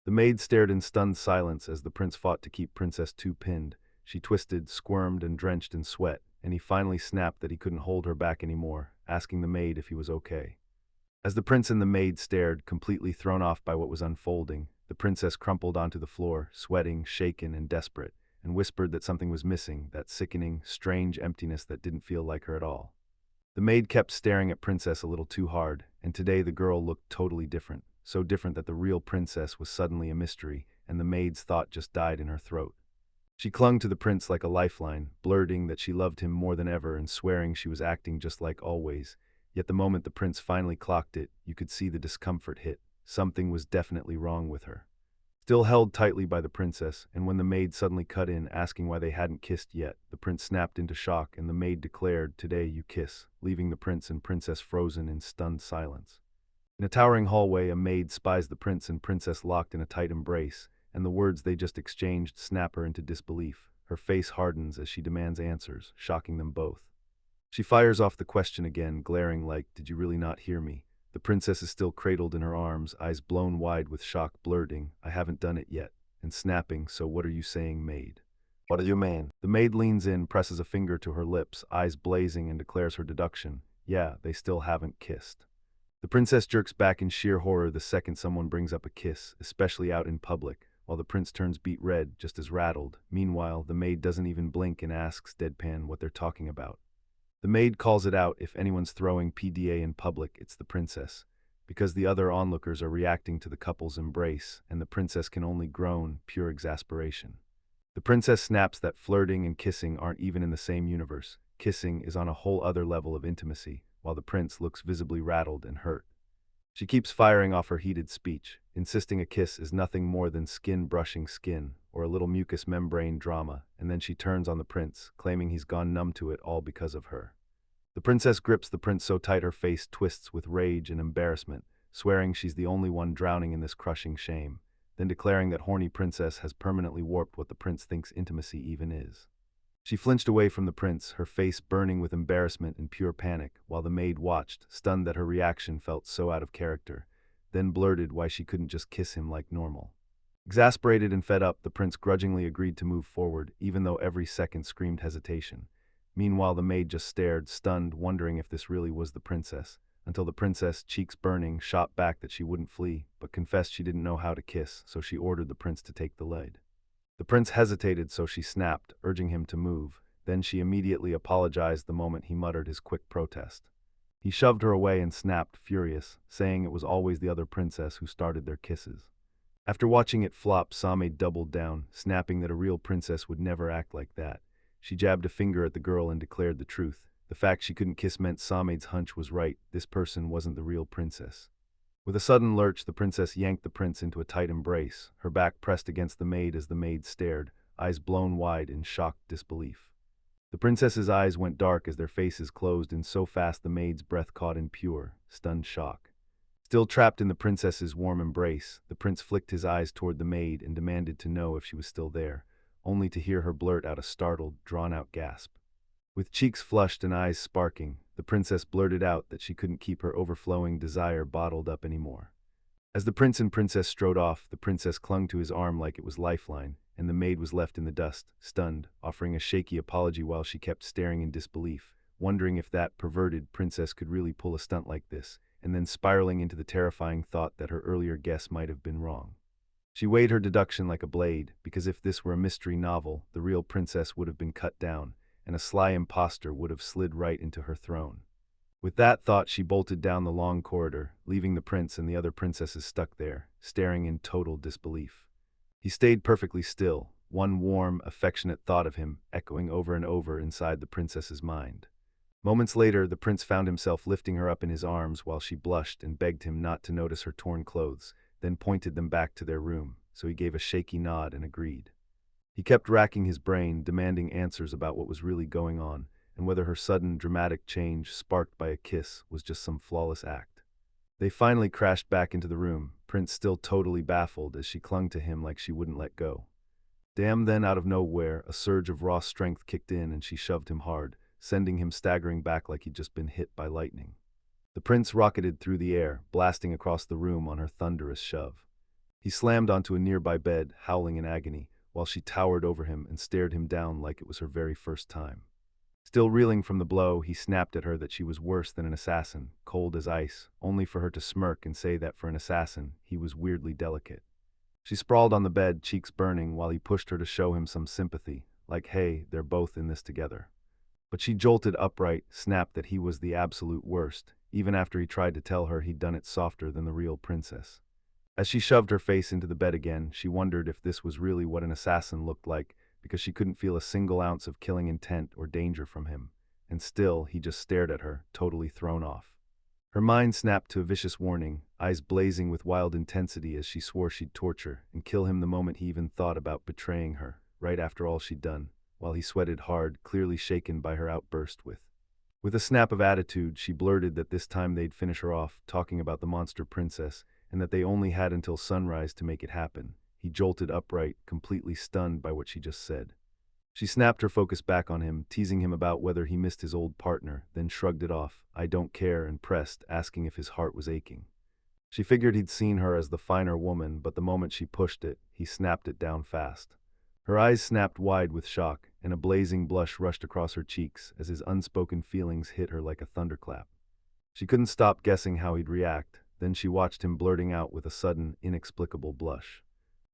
The maid stared in stunned silence as the prince fought to keep Princess Two pinned. She twisted, squirmed, and drenched in sweat, and he finally snapped that he couldn't hold her back anymore, asking the maid if he was okay. As the prince and the maid stared, completely thrown off by what was unfolding, the princess crumpled onto the floor, sweating, shaken, and desperate, and whispered that something was missing, that sickening, strange emptiness that didn't feel like her at all. The maid kept staring at Princess a little too hard, and today the girl looked totally different, so different that the real princess was suddenly a mystery, and the maid's thought just died in her throat. She clung to the prince like a lifeline, blurting that she loved him more than ever and swearing she was acting just like always. Yet the moment the prince finally clocked it, you could see the discomfort hit. Something was definitely wrong with her. Still held tightly by the princess, and when the maid suddenly cut in, asking why they hadn't kissed yet, the prince snapped into shock and the maid declared, "Today you kiss," leaving the prince and princess frozen in stunned silence. In a towering hallway, a maid spies the prince and princess locked in a tight embrace, and the words they just exchanged snap her into disbelief. Her face hardens as she demands answers, shocking them both. She fires off the question again, glaring like, "Did you really not hear me?" The princess is still cradled in her arms, eyes blown wide with shock, blurting, "I haven't done it yet," and snapping, "So what are you saying, maid?" "What do you mean?" The maid leans in, presses a finger to her lips, eyes blazing, and declares her deduction. "Yeah, they still haven't kissed." The princess jerks back in sheer horror the second someone brings up a kiss, especially out in public, while the prince turns beet red, just as rattled. Meanwhile, the maid doesn't even blink and asks deadpan what they're talking about. The maid calls it out, if anyone's throwing PDA in public, it's the princess, because the other onlookers are reacting to the couple's embrace, and the princess can only groan, pure exasperation. The princess snaps that flirting and kissing aren't even in the same universe. Kissing is on a whole other level of intimacy, while the prince looks visibly rattled and hurt. She keeps firing off her heated speech, insisting a kiss is nothing more than skin brushing skin, or a little mucous membrane drama, and then she turns on the prince, claiming he's gone numb to it all because of her. The princess grips the prince so tight her face twists with rage and embarrassment, swearing she's the only one drowning in this crushing shame, then declaring that horny princess has permanently warped what the prince thinks intimacy even is. She flinched away from the prince, her face burning with embarrassment and pure panic, while the maid watched, stunned that her reaction felt so out of character, then blurted why she couldn't just kiss him like normal. Exasperated and fed up, the prince grudgingly agreed to move forward, even though every second screamed hesitation. Meanwhile, the maid just stared, stunned, wondering if this really was the princess, until the princess, cheeks burning, shot back that she wouldn't flee, but confessed she didn't know how to kiss, so she ordered the prince to take the lead. The prince hesitated, so she snapped, urging him to move. Then she immediately apologized the moment he muttered his quick protest. He shoved her away and snapped, furious, saying it was always the other princess who started their kisses. After watching it flop, Same doubled down, snapping that a real princess would never act like that. She jabbed a finger at the girl and declared the truth. The fact she couldn't kiss meant Same's hunch was right. This person wasn't the real princess. With a sudden lurch, the princess yanked the prince into a tight embrace, her back pressed against the maid as the maid stared, eyes blown wide in shocked disbelief. The princess's eyes went dark as their faces closed in so fast the maid's breath caught in pure, stunned shock. Still trapped in the princess's warm embrace, the prince flicked his eyes toward the maid and demanded to know if she was still there, only to hear her blurt out a startled, drawn-out gasp. With cheeks flushed and eyes sparking, the princess blurted out that she couldn't keep her overflowing desire bottled up anymore. As the prince and princess strode off, the princess clung to his arm like it was lifeline, and the maid was left in the dust, stunned, offering a shaky apology while she kept staring in disbelief, wondering if that perverted princess could really pull a stunt like this, and then spiraling into the terrifying thought that her earlier guess might have been wrong. She weighed her deduction like a blade, because if this were a mystery novel, the real princess would have been cut down, and a sly impostor would have slid right into her throne. With that thought, she bolted down the long corridor, leaving the prince and the other princesses stuck there, staring in total disbelief. He stayed perfectly still, one warm, affectionate thought of him echoing over and over inside the princess's mind. Moments later, the prince found himself lifting her up in his arms while she blushed and begged him not to notice her torn clothes, then pointed them back to their room, so he gave a shaky nod and agreed. He kept racking his brain, demanding answers about what was really going on, and whether her sudden, dramatic change, sparked by a kiss, was just some flawless act. They finally crashed back into the room, Prince still totally baffled as she clung to him like she wouldn't let go. Damn, then out of nowhere, a surge of raw strength kicked in and she shoved him hard, sending him staggering back like he'd just been hit by lightning. The prince rocketed through the air, blasting across the room on her thunderous shove. He slammed onto a nearby bed, howling in agony, while she towered over him and stared him down like it was her very first time. Still reeling from the blow, he snapped at her that she was worse than an assassin, cold as ice, only for her to smirk and say that for an assassin, he was weirdly delicate. She sprawled on the bed, cheeks burning, while he pushed her to show him some sympathy, like, hey, they're both in this together. But she jolted upright, snapped that he was the absolute worst, even after he tried to tell her he'd done it softer than the real princess. As she shoved her face into the bed again, she wondered if this was really what an assassin looked like, because she couldn't feel a single ounce of killing intent or danger from him, and still he just stared at her, totally thrown off. Her mind snapped to a vicious warning, eyes blazing with wild intensity as she swore she'd torture and kill him the moment he even thought about betraying her, right after all she'd done, while he sweated hard, clearly shaken by her outburst with a snap of attitude, she blurted that this time they'd finish her off, talking about the monster princess, and that they only had until sunrise to make it happen. He jolted upright, completely stunned by what she just said. She snapped her focus back on him, teasing him about whether he missed his old partner, then shrugged it off, I don't care, and pressed, asking if his heart was aching. She figured he'd seen her as the finer woman, but the moment she pushed it, he snapped it down fast. Her eyes snapped wide with shock, and a blazing blush rushed across her cheeks as his unspoken feelings hit her like a thunderclap. She couldn't stop guessing how he'd react, then she watched him blurting out with a sudden, inexplicable blush.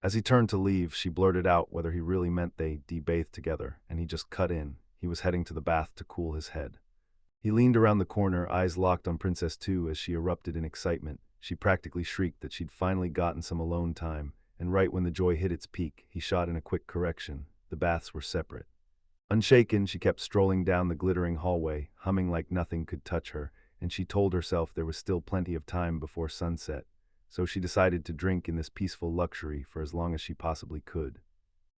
As he turned to leave, she blurted out whether he really meant they de-bathed together, and he just cut in. He was heading to the bath to cool his head. He leaned around the corner, eyes locked on Princess Tu as she erupted in excitement. She practically shrieked that she'd finally gotten some alone time, and right when the joy hit its peak, he shot in a quick correction. The baths were separate. Unshaken, she kept strolling down the glittering hallway, humming like nothing could touch her, and she told herself there was still plenty of time before sunset, so she decided to drink in this peaceful luxury for as long as she possibly could.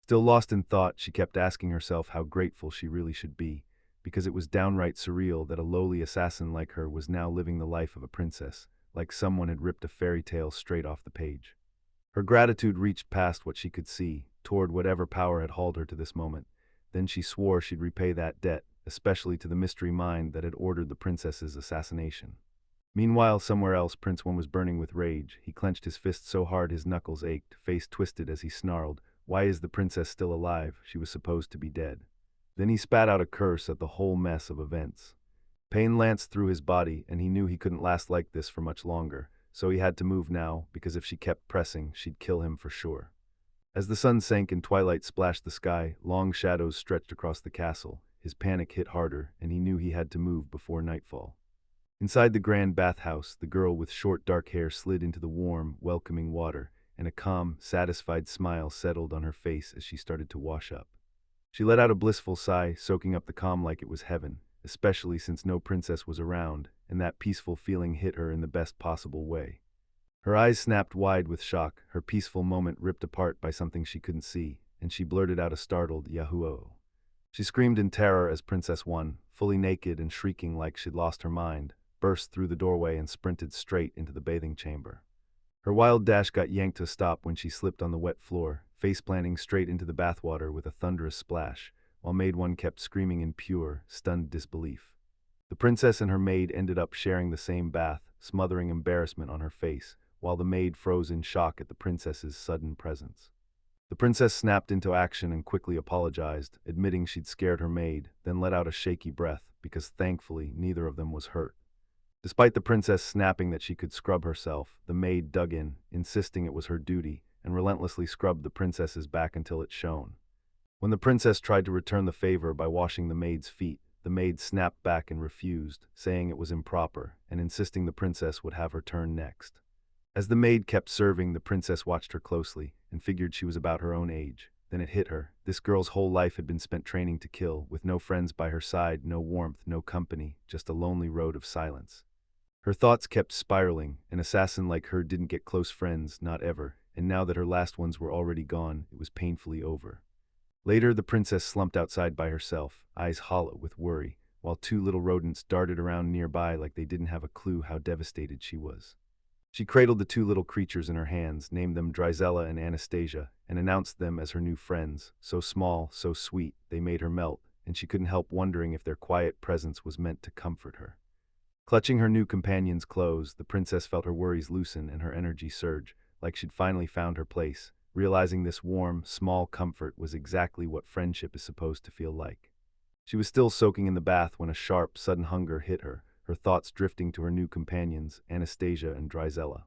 Still lost in thought, she kept asking herself how grateful she really should be, because it was downright surreal that a lowly assassin like her was now living the life of a princess, like someone had ripped a fairy tale straight off the page. Her gratitude reached past what she could see, toward whatever power had hauled her to this moment. Then she swore she'd repay that debt, especially to the mystery mind that had ordered the princess's assassination. Meanwhile, somewhere else, Prince One was burning with rage. He clenched his fist so hard his knuckles ached, face twisted as he snarled, "Why is the princess still alive? She was supposed to be dead." Then he spat out a curse at the whole mess of events. Pain lanced through his body, and he knew he couldn't last like this for much longer, so he had to move now, because if she kept pressing, she'd kill him for sure. As the sun sank and twilight splashed the sky, long shadows stretched across the castle. His panic hit harder, and he knew he had to move before nightfall. Inside the grand bathhouse, the girl with short dark hair slid into the warm, welcoming water, and a calm, satisfied smile settled on her face as she started to wash up. She let out a blissful sigh, soaking up the calm like it was heaven, especially since no princess was around, and that peaceful feeling hit her in the best possible way. Her eyes snapped wide with shock, her peaceful moment ripped apart by something she couldn't see, and she blurted out a startled "Yahoo!" She screamed in terror as Princess One, fully naked and shrieking like she'd lost her mind, burst through the doorway and sprinted straight into the bathing chamber. Her wild dash got yanked to a stop when she slipped on the wet floor, face-planting straight into the bathwater with a thunderous splash, while Maid One kept screaming in pure, stunned disbelief. The princess and her maid ended up sharing the same bath, smothering embarrassment on her face, while the maid froze in shock at the princess's sudden presence. The princess snapped into action and quickly apologized, admitting she'd scared her maid, then let out a shaky breath, because thankfully neither of them was hurt. Despite the princess snapping that she could scrub herself, the maid dug in, insisting it was her duty, and relentlessly scrubbed the princess's back until it shone. When the princess tried to return the favor by washing the maid's feet, the maid snapped back and refused, saying it was improper, and insisting the princess would have her turn next. As the maid kept serving, the princess watched her closely and figured she was about her own age. Then it hit her. This girl's whole life had been spent training to kill, with no friends by her side, no warmth, no company, just a lonely road of silence. Her thoughts kept spiraling. An assassin like her didn't get close friends, not ever, and now that her last ones were already gone, it was painfully over. Later, the princess slumped outside by herself, eyes hollow with worry, while two little rodents darted around nearby like they didn't have a clue how devastated she was. She cradled the two little creatures in her hands, named them Drizella and Anastasia, and announced them as her new friends. So small, so sweet, they made her melt, and she couldn't help wondering if their quiet presence was meant to comfort her. Clutching her new companion's clothes, the princess felt her worries loosen and her energy surge, like she'd finally found her place, realizing this warm, small comfort was exactly what friendship is supposed to feel like. She was still soaking in the bath when a sharp, sudden hunger hit her, her thoughts drifting to her new companions, Anastasia and Drizella.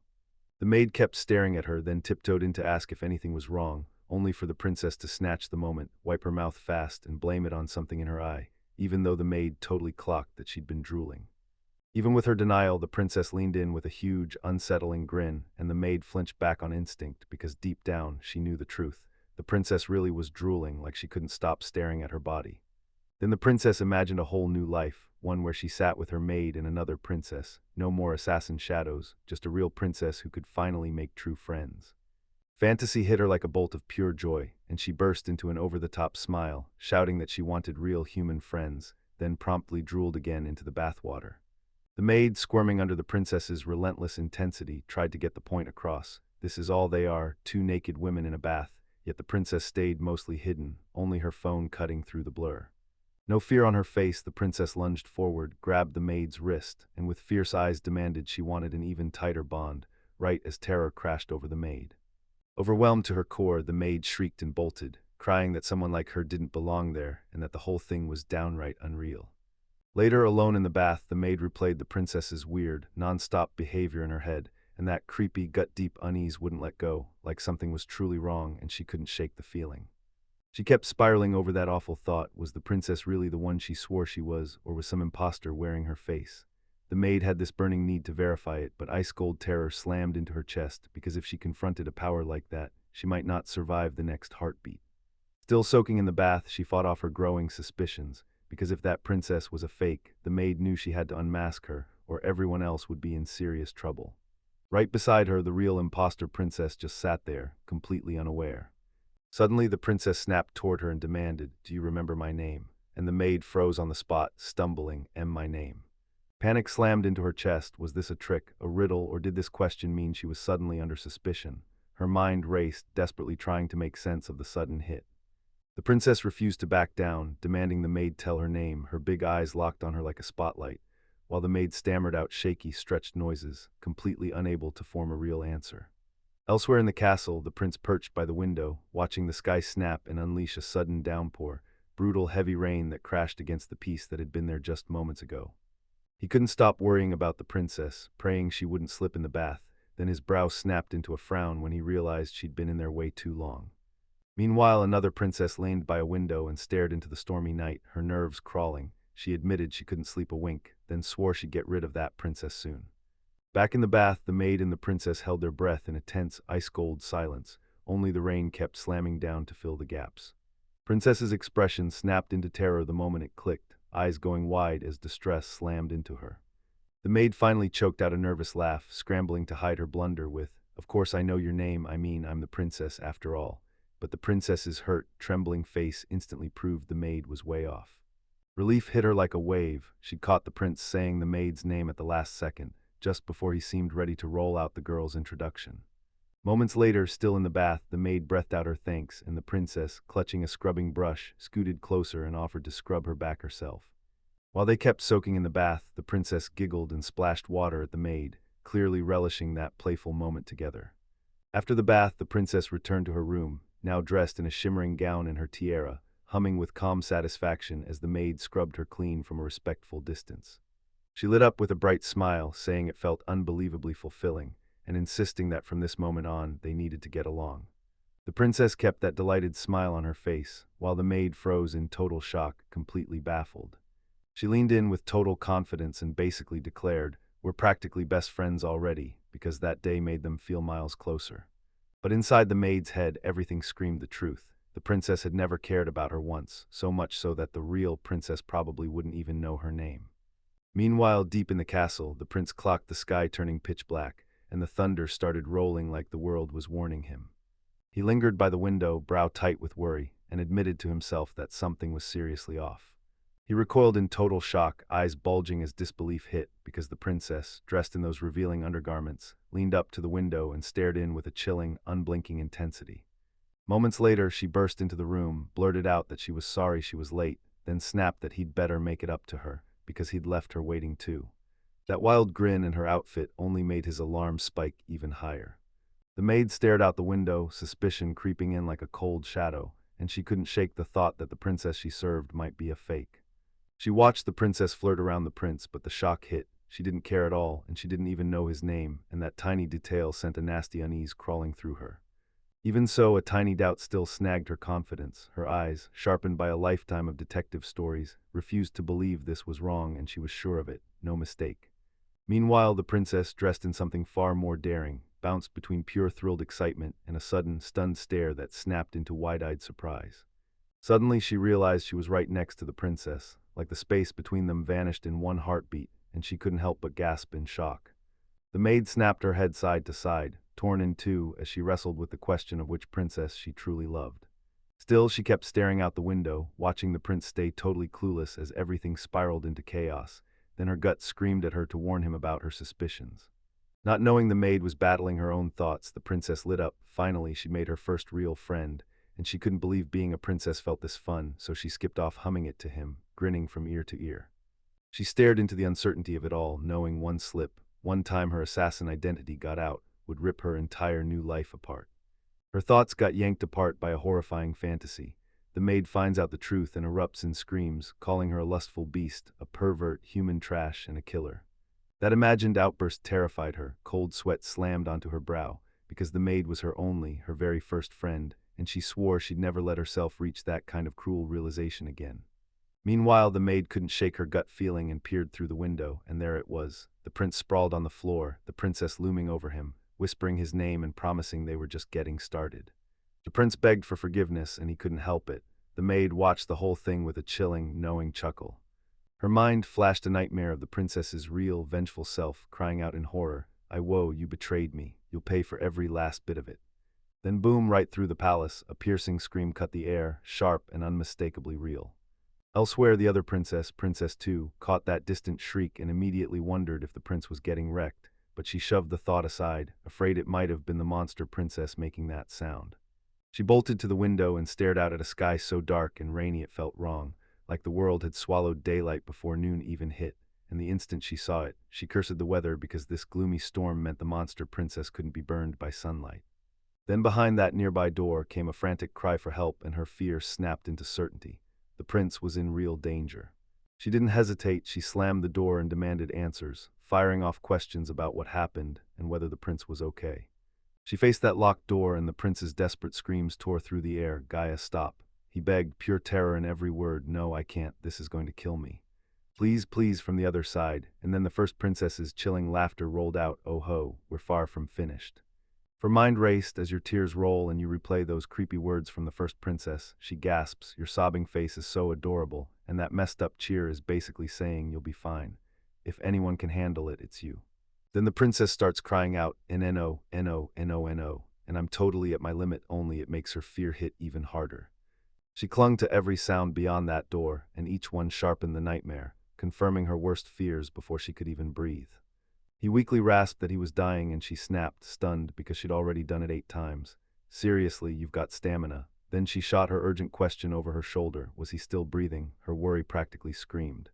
The maid kept staring at her, then tiptoed in to ask if anything was wrong, only for the princess to snatch the moment, wipe her mouth fast, and blame it on something in her eye, even though the maid totally clocked that she'd been drooling. Even with her denial, the princess leaned in with a huge, unsettling grin, and the maid flinched back on instinct because deep down she knew the truth. The princess really was drooling like she couldn't stop staring at her body. Then the princess imagined a whole new life, one where she sat with her maid and another princess. No more assassin shadows, just a real princess who could finally make true friends. Fantasy hit her like a bolt of pure joy, and she burst into an over-the-top smile, shouting that she wanted real human friends, then promptly drooled again into the bathwater. The maid, squirming under the princess's relentless intensity, tried to get the point across. This is all they are, two naked women in a bath, yet the princess stayed mostly hidden, only her phone cutting through the blur. No fear on her face, the princess lunged forward, grabbed the maid's wrist, and with fierce eyes demanded she wanted an even tighter bond, right as terror crashed over the maid. Overwhelmed to her core, the maid shrieked and bolted, crying that someone like her didn't belong there and that the whole thing was downright unreal. Later, alone in the bath, the maid replayed the princess's weird, non-stop behavior in her head, and that creepy, gut-deep unease wouldn't let go, like something was truly wrong and she couldn't shake the feeling. She kept spiraling over that awful thought. Was the princess really the one she swore she was, or was some imposter wearing her face? The maid had this burning need to verify it, but ice-cold terror slammed into her chest, because if she confronted a power like that, she might not survive the next heartbeat. Still soaking in the bath, she fought off her growing suspicions, because if that princess was a fake, the maid knew she had to unmask her, or everyone else would be in serious trouble. Right beside her, the real imposter princess just sat there, completely unaware. Suddenly, the princess snapped toward her and demanded, "Do you remember my name?" And the maid froze on the spot, stumbling, "My name." Panic slammed into her chest. Was this a trick, a riddle, or did this question mean she was suddenly under suspicion? Her mind raced, desperately trying to make sense of the sudden hit. The princess refused to back down, demanding the maid tell her name, her big eyes locked on her like a spotlight, while the maid stammered out shaky, stretched noises, completely unable to form a real answer. Elsewhere in the castle, the prince perched by the window, watching the sky snap and unleash a sudden downpour, brutal heavy rain that crashed against the peace that had been there just moments ago. He couldn't stop worrying about the princess, praying she wouldn't slip in the bath, then his brow snapped into a frown when he realized she'd been in there way too long. Meanwhile, another princess leaned by a window and stared into the stormy night, her nerves crawling. She admitted she couldn't sleep a wink, then swore she'd get rid of that princess soon. Back in the bath, the maid and the princess held their breath in a tense, ice-cold silence. Only the rain kept slamming down to fill the gaps. Princess's expression snapped into terror the moment it clicked, eyes going wide as distress slammed into her. The maid finally choked out a nervous laugh, scrambling to hide her blunder with, "Of course I know your name, I mean I'm the princess after all." But the princess's hurt, trembling face instantly proved the maid was way off. Relief hit her like a wave. She'd caught the prince saying the maid's name at the last second, just before he seemed ready to roll out the girl's introduction. Moments later, still in the bath, the maid breathed out her thanks, and the princess, clutching a scrubbing brush, scooted closer and offered to scrub her back herself. While they kept soaking in the bath, the princess giggled and splashed water at the maid, clearly relishing that playful moment together. After the bath, the princess returned to her room, now dressed in a shimmering gown and her tiara, humming with calm satisfaction as the maid scrubbed her clean from a respectful distance. She lit up with a bright smile, saying it felt unbelievably fulfilling, and insisting that from this moment on, they needed to get along. The princess kept that delighted smile on her face, while the maid froze in total shock, completely baffled. She leaned in with total confidence and basically declared, "We're practically best friends already," because that day made them feel miles closer. But inside the maid's head, everything screamed the truth. The princess had never cared about her once, so much so that the real princess probably wouldn't even know her name. Meanwhile, deep in the castle, the prince clocked the sky turning pitch black, and the thunder started rolling like the world was warning him. He lingered by the window, brow tight with worry, and admitted to himself that something was seriously off. He recoiled in total shock, eyes bulging as disbelief hit, because the princess, dressed in those revealing undergarments, leaned up to the window and stared in with a chilling, unblinking intensity. Moments later, she burst into the room, blurted out that she was sorry she was late, then snapped that he'd better make it up to her, because he'd left her waiting too. That wild grin in her outfit only made his alarm spike even higher. The maid stared out the window, suspicion creeping in like a cold shadow, and she couldn't shake the thought that the princess she served might be a fake. She watched the princess flirt around the prince, but the shock hit. She didn't care at all, and she didn't even know his name, and that tiny detail sent a nasty unease crawling through her. Even so, a tiny doubt still snagged her confidence. Her eyes, sharpened by a lifetime of detective stories, refused to believe this was wrong, and she was sure of it, no mistake. Meanwhile, the princess, dressed in something far more daring, bounced between pure thrilled excitement and a sudden, stunned stare that snapped into wide-eyed surprise. Suddenly, she realized she was right next to the princess, like the space between them vanished in one heartbeat, and she couldn't help but gasp in shock. The maid snapped her head side to side, torn in two, as she wrestled with the question of which princess she truly loved. Still, she kept staring out the window, watching the prince stay totally clueless as everything spiraled into chaos. Then her gut screamed at her to warn him about her suspicions. Not knowing the maid was battling her own thoughts, the princess lit up. Finally, she made her first real friend, and she couldn't believe being a princess felt this fun, so she skipped off humming it to him, grinning from ear to ear. She stared into the uncertainty of it all, knowing one slip, one time her assassin identity got out, would rip her entire new life apart. Her thoughts got yanked apart by a horrifying fantasy. The maid finds out the truth and erupts in screams, calling her a lustful beast, a pervert, human trash, and a killer. That imagined outburst terrified her. Cold sweat slammed onto her brow, because the maid was her only, her very first friend, and she swore she'd never let herself reach that kind of cruel realization again. Meanwhile, the maid couldn't shake her gut feeling and peered through the window, and there it was. The prince sprawled on the floor, the princess looming over him, whispering his name and promising they were just getting started. The prince begged for forgiveness, and he couldn't help it. The maid watched the whole thing with a chilling, knowing chuckle. Her mind flashed a nightmare of the princess's real, vengeful self, crying out in horror, "I woe, you betrayed me. You'll pay for every last bit of it." Then boom, right through the palace, a piercing scream cut the air, sharp and unmistakably real. Elsewhere, the other princess, Princess 2, caught that distant shriek and immediately wondered if the prince was getting wrecked, but she shoved the thought aside, afraid it might have been the monster princess making that sound. She bolted to the window and stared out at a sky so dark and rainy it felt wrong, like the world had swallowed daylight before noon even hit, and the instant she saw it, she cursed the weather because this gloomy storm meant the monster princess couldn't be burned by sunlight. Then behind that nearby door came a frantic cry for help, and her fear snapped into certainty. The prince was in real danger. She didn't hesitate, she slammed the door and demanded answers, firing off questions about what happened and whether the prince was okay. She faced that locked door and the prince's desperate screams tore through the air. "Gaia, stop." He begged, pure terror in every word. "No, I can't. This is going to kill me." "Please, please," from the other side, and then the first princess's chilling laughter rolled out. "Oh ho, we're far from finished." Her mind raced as your tears roll and you replay those creepy words from the first princess. She gasps, "Your sobbing face is so adorable, and that messed up cheer is basically saying you'll be fine. If anyone can handle it, it's you." Then the princess starts crying out, "N-N-O, N-O, N-O, N-O," and I'm totally at my limit, only it makes her fear hit even harder. She clung to every sound beyond that door, and each one sharpened the nightmare, confirming her worst fears before she could even breathe. He weakly rasped that he was dying, and she snapped, stunned because she'd already done it 8 times. "Seriously, you've got stamina." Then she shot her urgent question over her shoulder. Was he still breathing? Her worry practically screamed.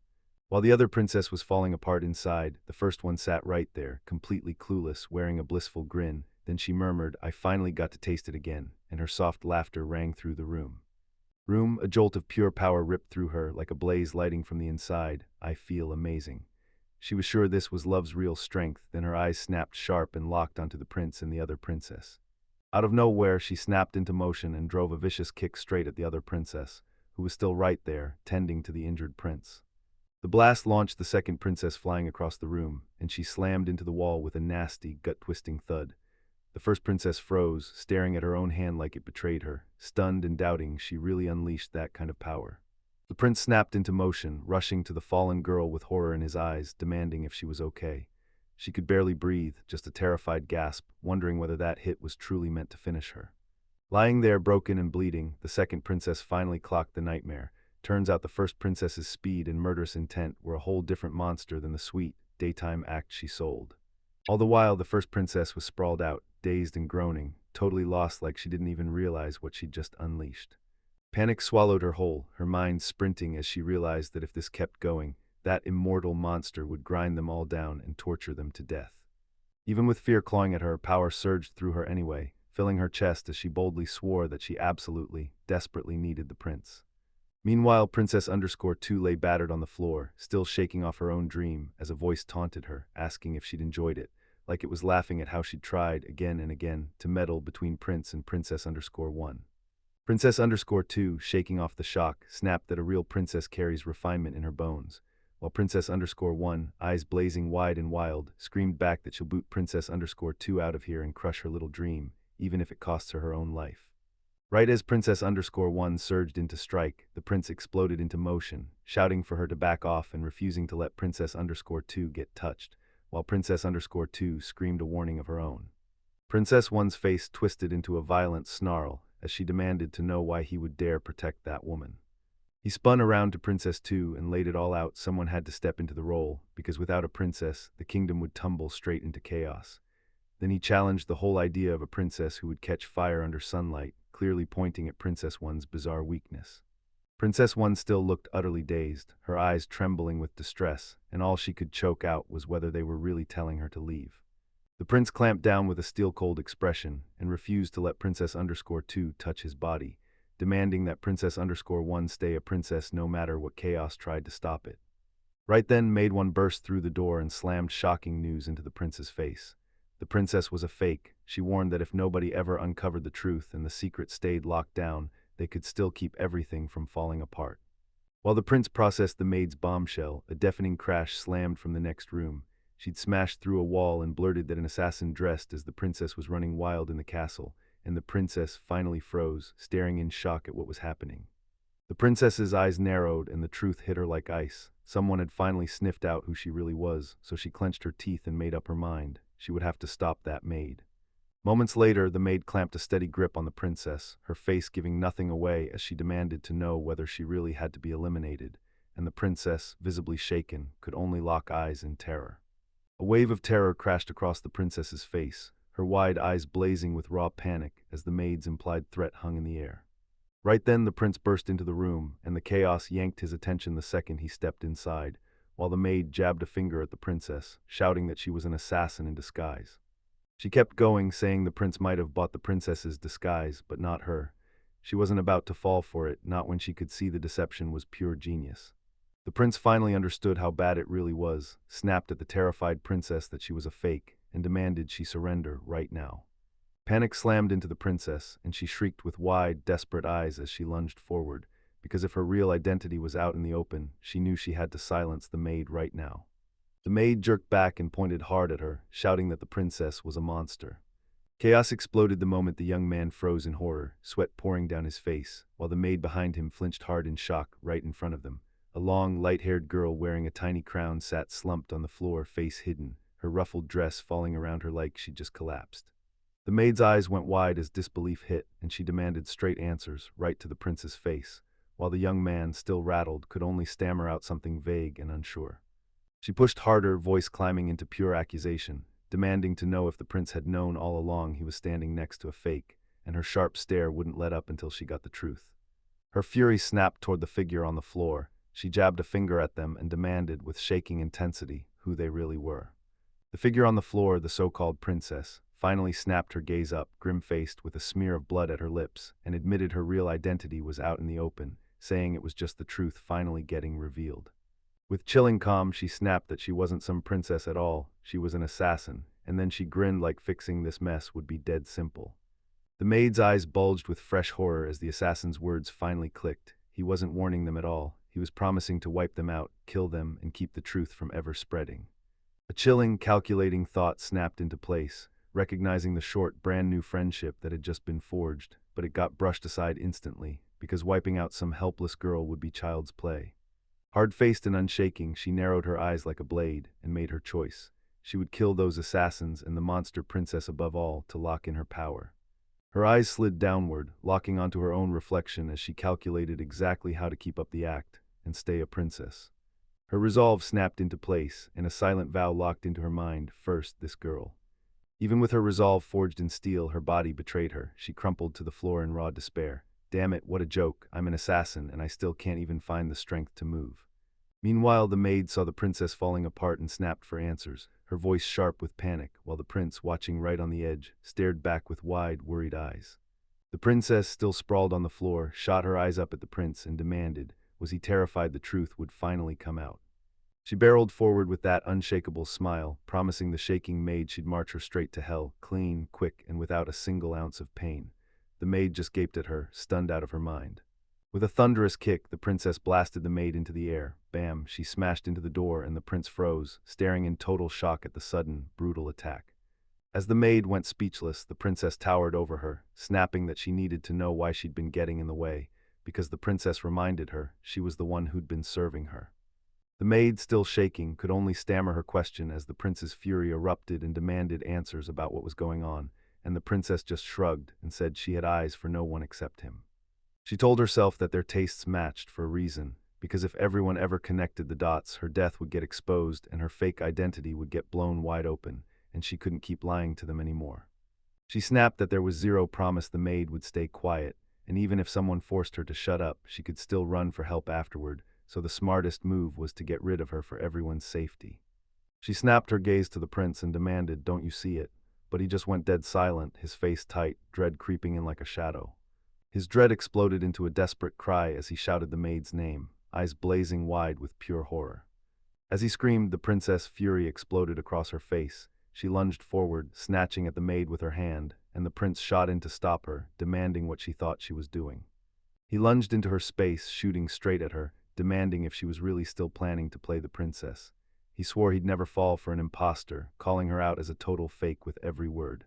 While the other princess was falling apart inside, the first one sat right there, completely clueless, wearing a blissful grin. Then she murmured, "I finally got to taste it again," and her soft laughter rang through the room. A jolt of pure power ripped through her, like a blaze lighting from the inside. "I feel amazing." She was sure this was love's real strength, then her eyes snapped sharp and locked onto the prince and the other princess. Out of nowhere, she snapped into motion and drove a vicious kick straight at the other princess, who was still right there, tending to the injured prince. The blast launched the second princess flying across the room, and she slammed into the wall with a nasty, gut-twisting thud. The first princess froze, staring at her own hand like it betrayed her, stunned and doubting she really unleashed that kind of power. The prince snapped into motion, rushing to the fallen girl with horror in his eyes, demanding if she was okay. She could barely breathe, just a terrified gasp, wondering whether that hit was truly meant to finish her. Lying there broken and bleeding, the second princess finally clocked the nightmare. Turns out the first princess's speed and murderous intent were a whole different monster than the sweet, daytime act she sold. All the while, the first princess was sprawled out, dazed and groaning, totally lost like she didn't even realize what she'd just unleashed. Panic swallowed her whole, her mind sprinting as she realized that if this kept going, that immortal monster would grind them all down and torture them to death. Even with fear clawing at her, power surged through her anyway, filling her chest as she boldly swore that she absolutely, desperately needed the prince. Meanwhile, Princess Underscore 2 lay battered on the floor, still shaking off her own dream, as a voice taunted her, asking if she'd enjoyed it, like it was laughing at how she'd tried, again and again, to meddle between Prince and Princess Underscore 1. Princess Underscore 2, shaking off the shock, snapped that a real princess carries refinement in her bones, while Princess Underscore 1, eyes blazing wide and wild, screamed back that she'll boot Princess Underscore 2 out of here and crush her little dream, even if it costs her her own life. Right as Princess Underscore 1 surged into strike, the prince exploded into motion, shouting for her to back off and refusing to let Princess Underscore 2 get touched, while Princess Underscore 2 screamed a warning of her own. Princess 1's face twisted into a violent snarl as she demanded to know why he would dare protect that woman. He spun around to Princess 2 and laid it all out. Someone had to step into the role, because without a princess, the kingdom would tumble straight into chaos. Then he challenged the whole idea of a princess who would catch fire under sunlight, clearly pointing at Princess 1's bizarre weakness. Princess 1 still looked utterly dazed, her eyes trembling with distress, and all she could choke out was whether they were really telling her to leave. The prince clamped down with a steel-cold expression and refused to let Princess Underscore 2 touch his body, demanding that Princess Underscore 1 stay a princess no matter what chaos tried to stop it. Right then, Maid 1 burst through the door and slammed shocking news into the prince's face. The princess was a fake. She warned that if nobody ever uncovered the truth and the secret stayed locked down, they could still keep everything from falling apart. While the prince processed the maid's bombshell, a deafening crash slammed from the next room. She'd smashed through a wall and blurted that an assassin dressed as the princess was running wild in the castle, and the princess finally froze, staring in shock at what was happening. The princess's eyes narrowed and the truth hit her like ice. Someone had finally sniffed out who she really was, so she clenched her teeth and made up her mind. She would have to stop that maid. Moments later, the maid clamped a steady grip on the princess, her face giving nothing away as she demanded to know whether she really had to be eliminated, and the princess, visibly shaken, could only lock eyes in terror. A wave of terror crashed across the princess's face, her wide eyes blazing with raw panic as the maid's implied threat hung in the air. Right then, the prince burst into the room, and the chaos yanked his attention the second he stepped inside, while the maid jabbed a finger at the princess, shouting that she was an assassin in disguise. She kept going, saying the prince might have bought the princess's disguise, but not her. She wasn't about to fall for it, not when she could see the deception was pure genius. The prince finally understood how bad it really was, snapped at the terrified princess that she was a fake, and demanded she surrender right now. Panic slammed into the princess, and she shrieked with wide, desperate eyes as she lunged forward, because if her real identity was out in the open, she knew she had to silence the maid right now. The maid jerked back and pointed hard at her, shouting that the princess was a monster. Chaos exploded the moment the young man froze in horror, sweat pouring down his face, while the maid behind him flinched hard in shock right in front of them. A long, light-haired girl wearing a tiny crown sat slumped on the floor, face hidden, her ruffled dress falling around her like she'd just collapsed. The maid's eyes went wide as disbelief hit, and she demanded straight answers, right to the prince's face, while the young man, still rattled, could only stammer out something vague and unsure. She pushed harder, voice climbing into pure accusation, demanding to know if the prince had known all along he was standing next to a fake, and her sharp stare wouldn't let up until she got the truth. Her fury snapped toward the figure on the floor. She jabbed a finger at them and demanded, with shaking intensity, who they really were. The figure on the floor, the so-called princess, finally snapped her gaze up, grim-faced with a smear of blood at her lips, and admitted her real identity was out in the open, saying it was just the truth finally getting revealed. With chilling calm, she snapped that she wasn't some princess at all, she was an assassin, and then she grinned like fixing this mess would be dead simple. The maid's eyes bulged with fresh horror as the assassin's words finally clicked. He wasn't warning them at all. He was promising to wipe them out, kill them, and keep the truth from ever spreading. A chilling, calculating thought snapped into place, recognizing the short, brand-new friendship that had just been forged, but it got brushed aside instantly, because wiping out some helpless girl would be child's play. Hard-faced and unshaking, she narrowed her eyes like a blade and made her choice. She would kill those assassins and the monster princess above all to lock in her power. Her eyes slid downward, locking onto her own reflection as she calculated exactly how to keep up the act and stay a princess. Her resolve snapped into place, and a silent vow locked into her mind: first, this girl. Even with her resolve forged in steel, her body betrayed her. She crumpled to the floor in raw despair. Damn it, what a joke. I'm an assassin, and I still can't even find the strength to move. Meanwhile, the maid saw the princess falling apart and snapped for answers, her voice sharp with panic, while the prince, watching right on the edge, stared back with wide, worried eyes. The princess, still sprawled on the floor, shot her eyes up at the prince and demanded, was he terrified the truth would finally come out? She barreled forward with that unshakable smile, promising the shaking maid she'd march her straight to hell, clean, quick, and without a single ounce of pain. The maid just gaped at her, stunned out of her mind. With a thunderous kick, the princess blasted the maid into the air. Bam, she smashed into the door and the prince froze, staring in total shock at the sudden, brutal attack. As the maid went speechless, the princess towered over her, snapping that she needed to know why she'd been getting in the way, because the princess reminded her she was the one who'd been serving her. The maid, still shaking, could only stammer her question as the prince's fury erupted and demanded answers about what was going on, and the princess just shrugged and said she had eyes for no one except him. She told herself that their tastes matched for a reason, because if everyone ever connected the dots, her death would get exposed and her fake identity would get blown wide open, and she couldn't keep lying to them anymore. She snapped that there was zero promise the maid would stay quiet, and even if someone forced her to shut up, she could still run for help afterward, so the smartest move was to get rid of her for everyone's safety. She snapped her gaze to the prince and demanded, "Don't you see it?" But he just went dead silent, his face tight, dread creeping in like a shadow. His dread exploded into a desperate cry as he shouted the maid's name, eyes blazing wide with pure horror. As he screamed, the princess' fury exploded across her face. She lunged forward, snatching at the maid with her hand, and the prince shot in to stop her, demanding what she thought she was doing. He lunged into her space, shooting straight at her, demanding if she was really still planning to play the princess. He swore he'd never fall for an imposter, calling her out as a total fake with every word.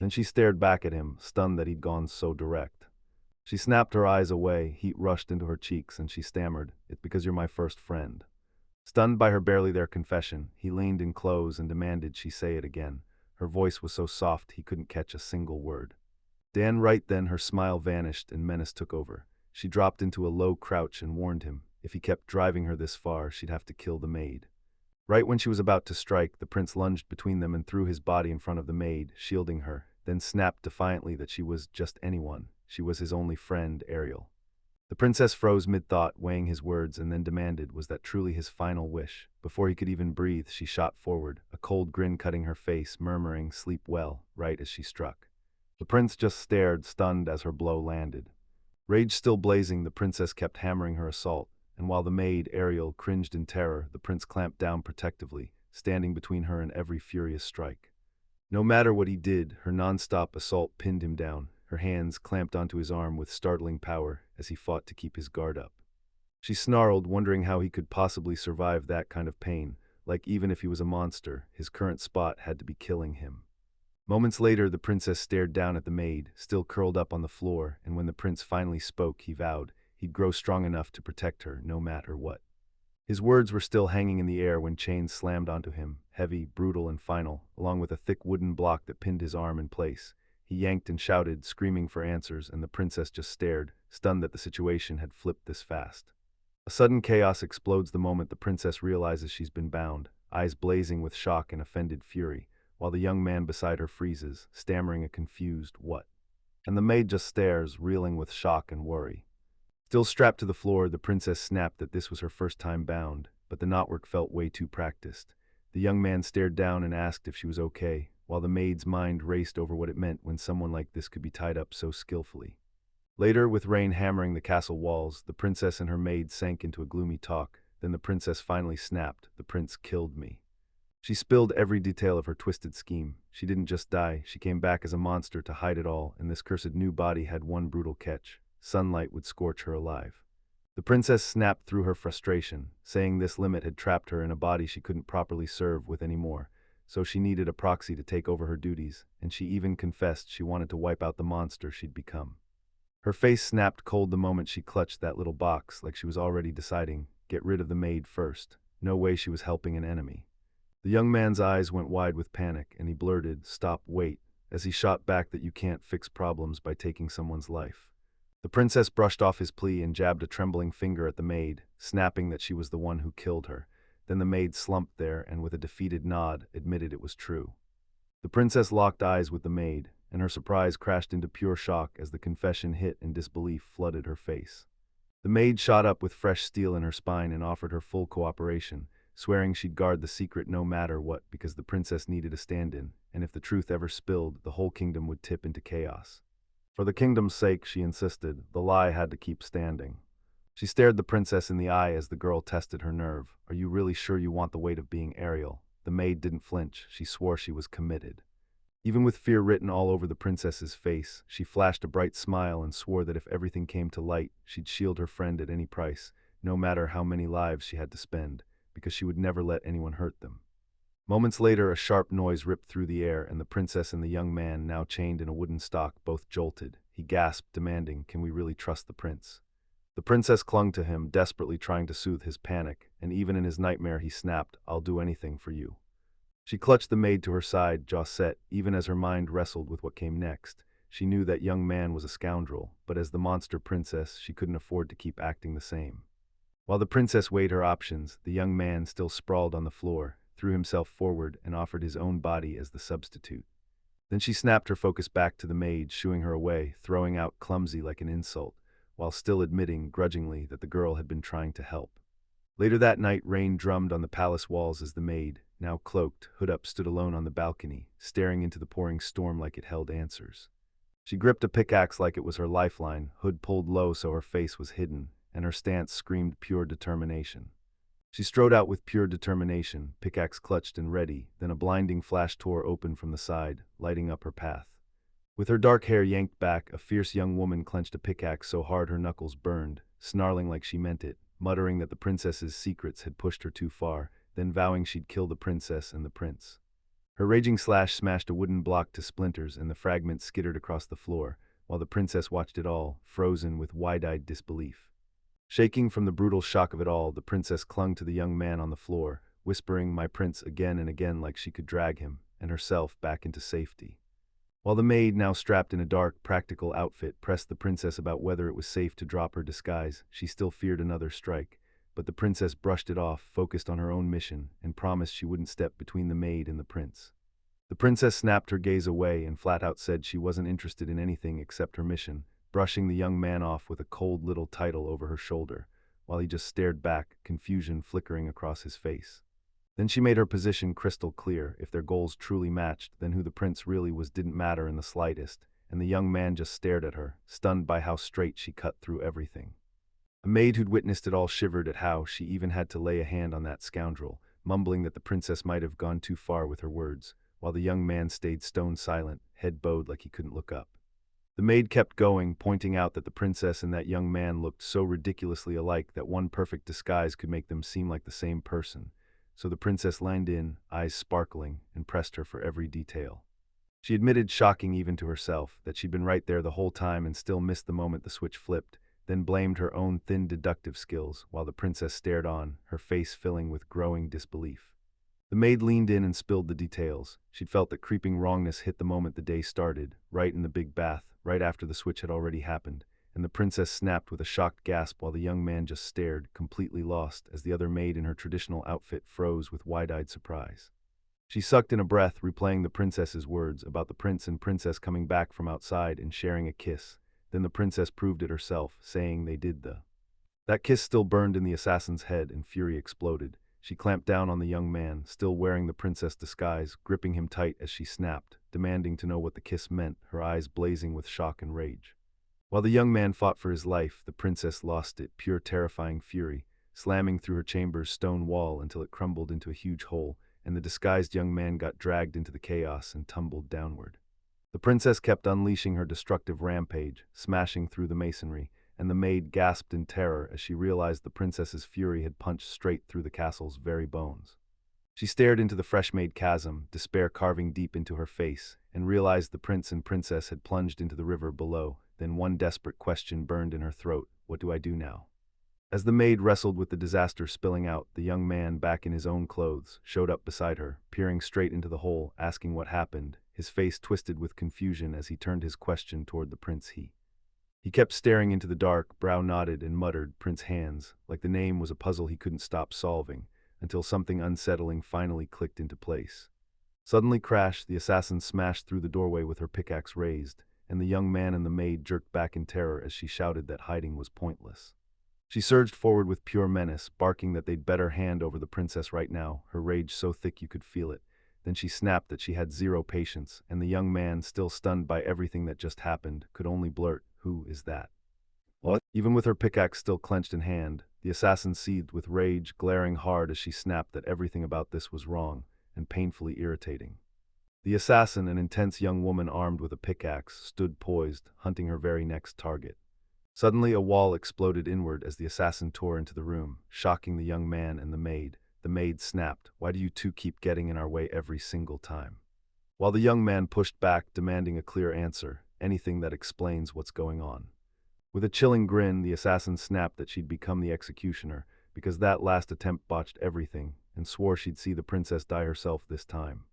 Then she stared back at him, stunned that he'd gone so direct. She snapped her eyes away, heat rushed into her cheeks, and she stammered, "It's because you're my first friend." Stunned by her barely there confession, he leaned in close and demanded she say it again. Her voice was so soft he couldn't catch a single word. Right then her smile vanished and menace took over. She dropped into a low crouch and warned him, if he kept driving her this far, she'd have to kill the maid. Right when she was about to strike, the prince lunged between them and threw his body in front of the maid, shielding her, then snapped defiantly that she was just anyone. She was his only friend, Ariel. The princess froze mid-thought, weighing his words, and then demanded, was that truly his final wish? Before he could even breathe, she shot forward, a cold grin cutting her face, murmuring, "Sleep well," right as she struck. The prince just stared, stunned as her blow landed. Rage still blazing, the princess kept hammering her assault, and while the maid, Ariel, cringed in terror, the prince clamped down protectively, standing between her and every furious strike. No matter what he did, her non-stop assault pinned him down, her hands clamped onto his arm with startling power as he fought to keep his guard up. She snarled, wondering how he could possibly survive that kind of pain, like even if he was a monster, his current spot had to be killing him. Moments later, the princess stared down at the maid, still curled up on the floor, and when the prince finally spoke, he vowed he'd grow strong enough to protect her, no matter what. His words were still hanging in the air when chains slammed onto him, heavy, brutal, and final, along with a thick wooden block that pinned his arm in place. He yanked and shouted, screaming for answers, and the princess just stared, stunned that the situation had flipped this fast. A sudden chaos explodes the moment the princess realizes she's been bound, eyes blazing with shock and offended fury, while the young man beside her freezes, stammering a confused, "What?" And the maid just stares, reeling with shock and worry. Still strapped to the floor, the princess snapped that this was her first time bound, but the knotwork felt way too practiced. The young man stared down and asked if she was okay, while the maid's mind raced over what it meant when someone like this could be tied up so skillfully. Later, with rain hammering the castle walls, the princess and her maid sank into a gloomy talk. Then the princess finally snapped, "The prince killed me." She spilled every detail of her twisted scheme. She didn't just die, she came back as a monster to hide it all, and this cursed new body had one brutal catch. Sunlight would scorch her alive. The princess snapped through her frustration, saying this limit had trapped her in a body she couldn't properly serve with anymore, so she needed a proxy to take over her duties, and she even confessed she wanted to wipe out the monster she'd become. Her face snapped cold the moment she clutched that little box, like she was already deciding, get rid of the maid first. No way she was helping an enemy. The young man's eyes went wide with panic, and he blurted, "Stop, wait," as he shot back that you can't fix problems by taking someone's life. The princess brushed off his plea and jabbed a trembling finger at the maid, snapping that she was the one who killed her. Then the maid slumped there and with a defeated nod admitted it was true. The princess locked eyes with the maid, and her surprise crashed into pure shock as the confession hit and disbelief flooded her face. The maid shot up with fresh steel in her spine and offered her full cooperation, swearing she'd guard the secret no matter what because the princess needed a stand-in, and if the truth ever spilled, the whole kingdom would tip into chaos. For the kingdom's sake, she insisted, the lie had to keep standing. She stared the princess in the eye as the girl tested her nerve. "Are you really sure you want the weight of being Ariel?" The maid didn't flinch. She swore she was committed. Even with fear written all over the princess's face, she flashed a bright smile and swore that if everything came to light, she'd shield her friend at any price, no matter how many lives she had to spend, because she would never let anyone hurt them. Moments later, a sharp noise ripped through the air, and the princess and the young man, now chained in a wooden stock, both jolted. He gasped, demanding, "Can we really trust the prince?" The princess clung to him, desperately trying to soothe his panic, and even in his nightmare he snapped, "I'll do anything for you." She clutched the maid to her side, jaw set, even as her mind wrestled with what came next. She knew that young man was a scoundrel, but as the monster princess, she couldn't afford to keep acting the same. While the princess weighed her options, the young man, still sprawled on the floor, threw himself forward and offered his own body as the substitute. Then she snapped her focus back to the maid, shooing her away, throwing out clumsy like an insult, while still admitting, grudgingly, that the girl had been trying to help. Later that night, rain drummed on the palace walls as the maid, now cloaked, hood up, stood alone on the balcony, staring into the pouring storm like it held answers. She gripped a pickaxe like it was her lifeline, hood pulled low so her face was hidden, and her stance screamed pure determination. She strode out with pure determination, pickaxe clutched and ready, then a blinding flash tore open from the side, lighting up her path. With her dark hair yanked back, a fierce young woman clenched a pickaxe so hard her knuckles burned, snarling like she meant it, muttering that the princess's secrets had pushed her too far, then vowing she'd kill the princess and the prince. Her raging slash smashed a wooden block to splinters and the fragments skittered across the floor, while the princess watched it all, frozen with wide-eyed disbelief. Shaking from the brutal shock of it all, the princess clung to the young man on the floor, whispering, "My prince," again and again like she could drag him, and herself back into safety. While the maid, now strapped in a dark, practical outfit, pressed the princess about whether it was safe to drop her disguise, she still feared another strike. But the princess brushed it off, focused on her own mission, and promised she wouldn't step between the maid and the prince. The princess snapped her gaze away and flat out said she wasn't interested in anything except her mission, brushing the young man off with a cold little title over her shoulder, while he just stared back, confusion flickering across his face. Then she made her position crystal clear. If their goals truly matched, then who the prince really was didn't matter in the slightest, and the young man just stared at her, stunned by how straight she cut through everything. A maid who'd witnessed it all shivered at how she even had to lay a hand on that scoundrel, mumbling that the princess might have gone too far with her words, while the young man stayed stone silent, head bowed like he couldn't look up. The maid kept going, pointing out that the princess and that young man looked so ridiculously alike that one perfect disguise could make them seem like the same person. So the princess leaned in, eyes sparkling, and pressed her for every detail. She admitted, shocking even to herself, that she'd been right there the whole time and still missed the moment the switch flipped, then blamed her own thin deductive skills, while the princess stared on, her face filling with growing disbelief. The maid leaned in and spilled the details. She'd felt that creeping wrongness hit the moment the day started, right in the big bath, right after the switch had already happened, and the princess snapped with a shocked gasp while the young man just stared, completely lost, as the other maid in her traditional outfit froze with wide-eyed surprise. She sucked in a breath, replaying the princess's words about the prince and princess coming back from outside and sharing a kiss. Then the princess proved it herself, saying they did the. That kiss still burned in the assassin's head, and fury exploded. She clamped down on the young man, still wearing the princess disguise, gripping him tight as she snapped, demanding to know what the kiss meant, her eyes blazing with shock and rage. While the young man fought for his life, the princess lost it, pure terrifying fury, slamming through her chamber's stone wall until it crumbled into a huge hole, and the disguised young man got dragged into the chaos and tumbled downward. The princess kept unleashing her destructive rampage, smashing through the masonry, and the maid gasped in terror as she realized the princess's fury had punched straight through the castle's very bones. She stared into the fresh-made chasm, despair carving deep into her face, and realized the prince and princess had plunged into the river below. Then one desperate question burned in her throat: what do I do now? As the maid wrestled with the disaster spilling out, the young man, back in his own clothes, showed up beside her, peering straight into the hole, asking what happened, his face twisted with confusion as he turned his question toward the prince. He kept staring into the dark, brow knotted, and muttered, "Prince Hands," like the name was a puzzle he couldn't stop solving, until something unsettling finally clicked into place. Suddenly crash, the assassin smashed through the doorway with her pickaxe raised, and the young man and the maid jerked back in terror as she shouted that hiding was pointless. She surged forward with pure menace, barking that they'd better hand over the princess right now, her rage so thick you could feel it. Then she snapped that she had zero patience, and the young man, still stunned by everything that just happened, could only blurt, "Who is that?" What? Even with her pickaxe still clenched in hand, the assassin seethed with rage, glaring hard as she snapped that everything about this was wrong and painfully irritating. The assassin, an intense young woman armed with a pickaxe, stood poised, hunting her very next target. Suddenly a wall exploded inward as the assassin tore into the room, shocking the young man and the maid. The maid snapped, "Why do you two keep getting in our way every single time?" While the young man pushed back, demanding a clear answer, anything that explains what's going on. With a chilling grin, the assassin snapped that she'd become the executioner, because that last attempt botched everything, and swore she'd see the princess die herself this time.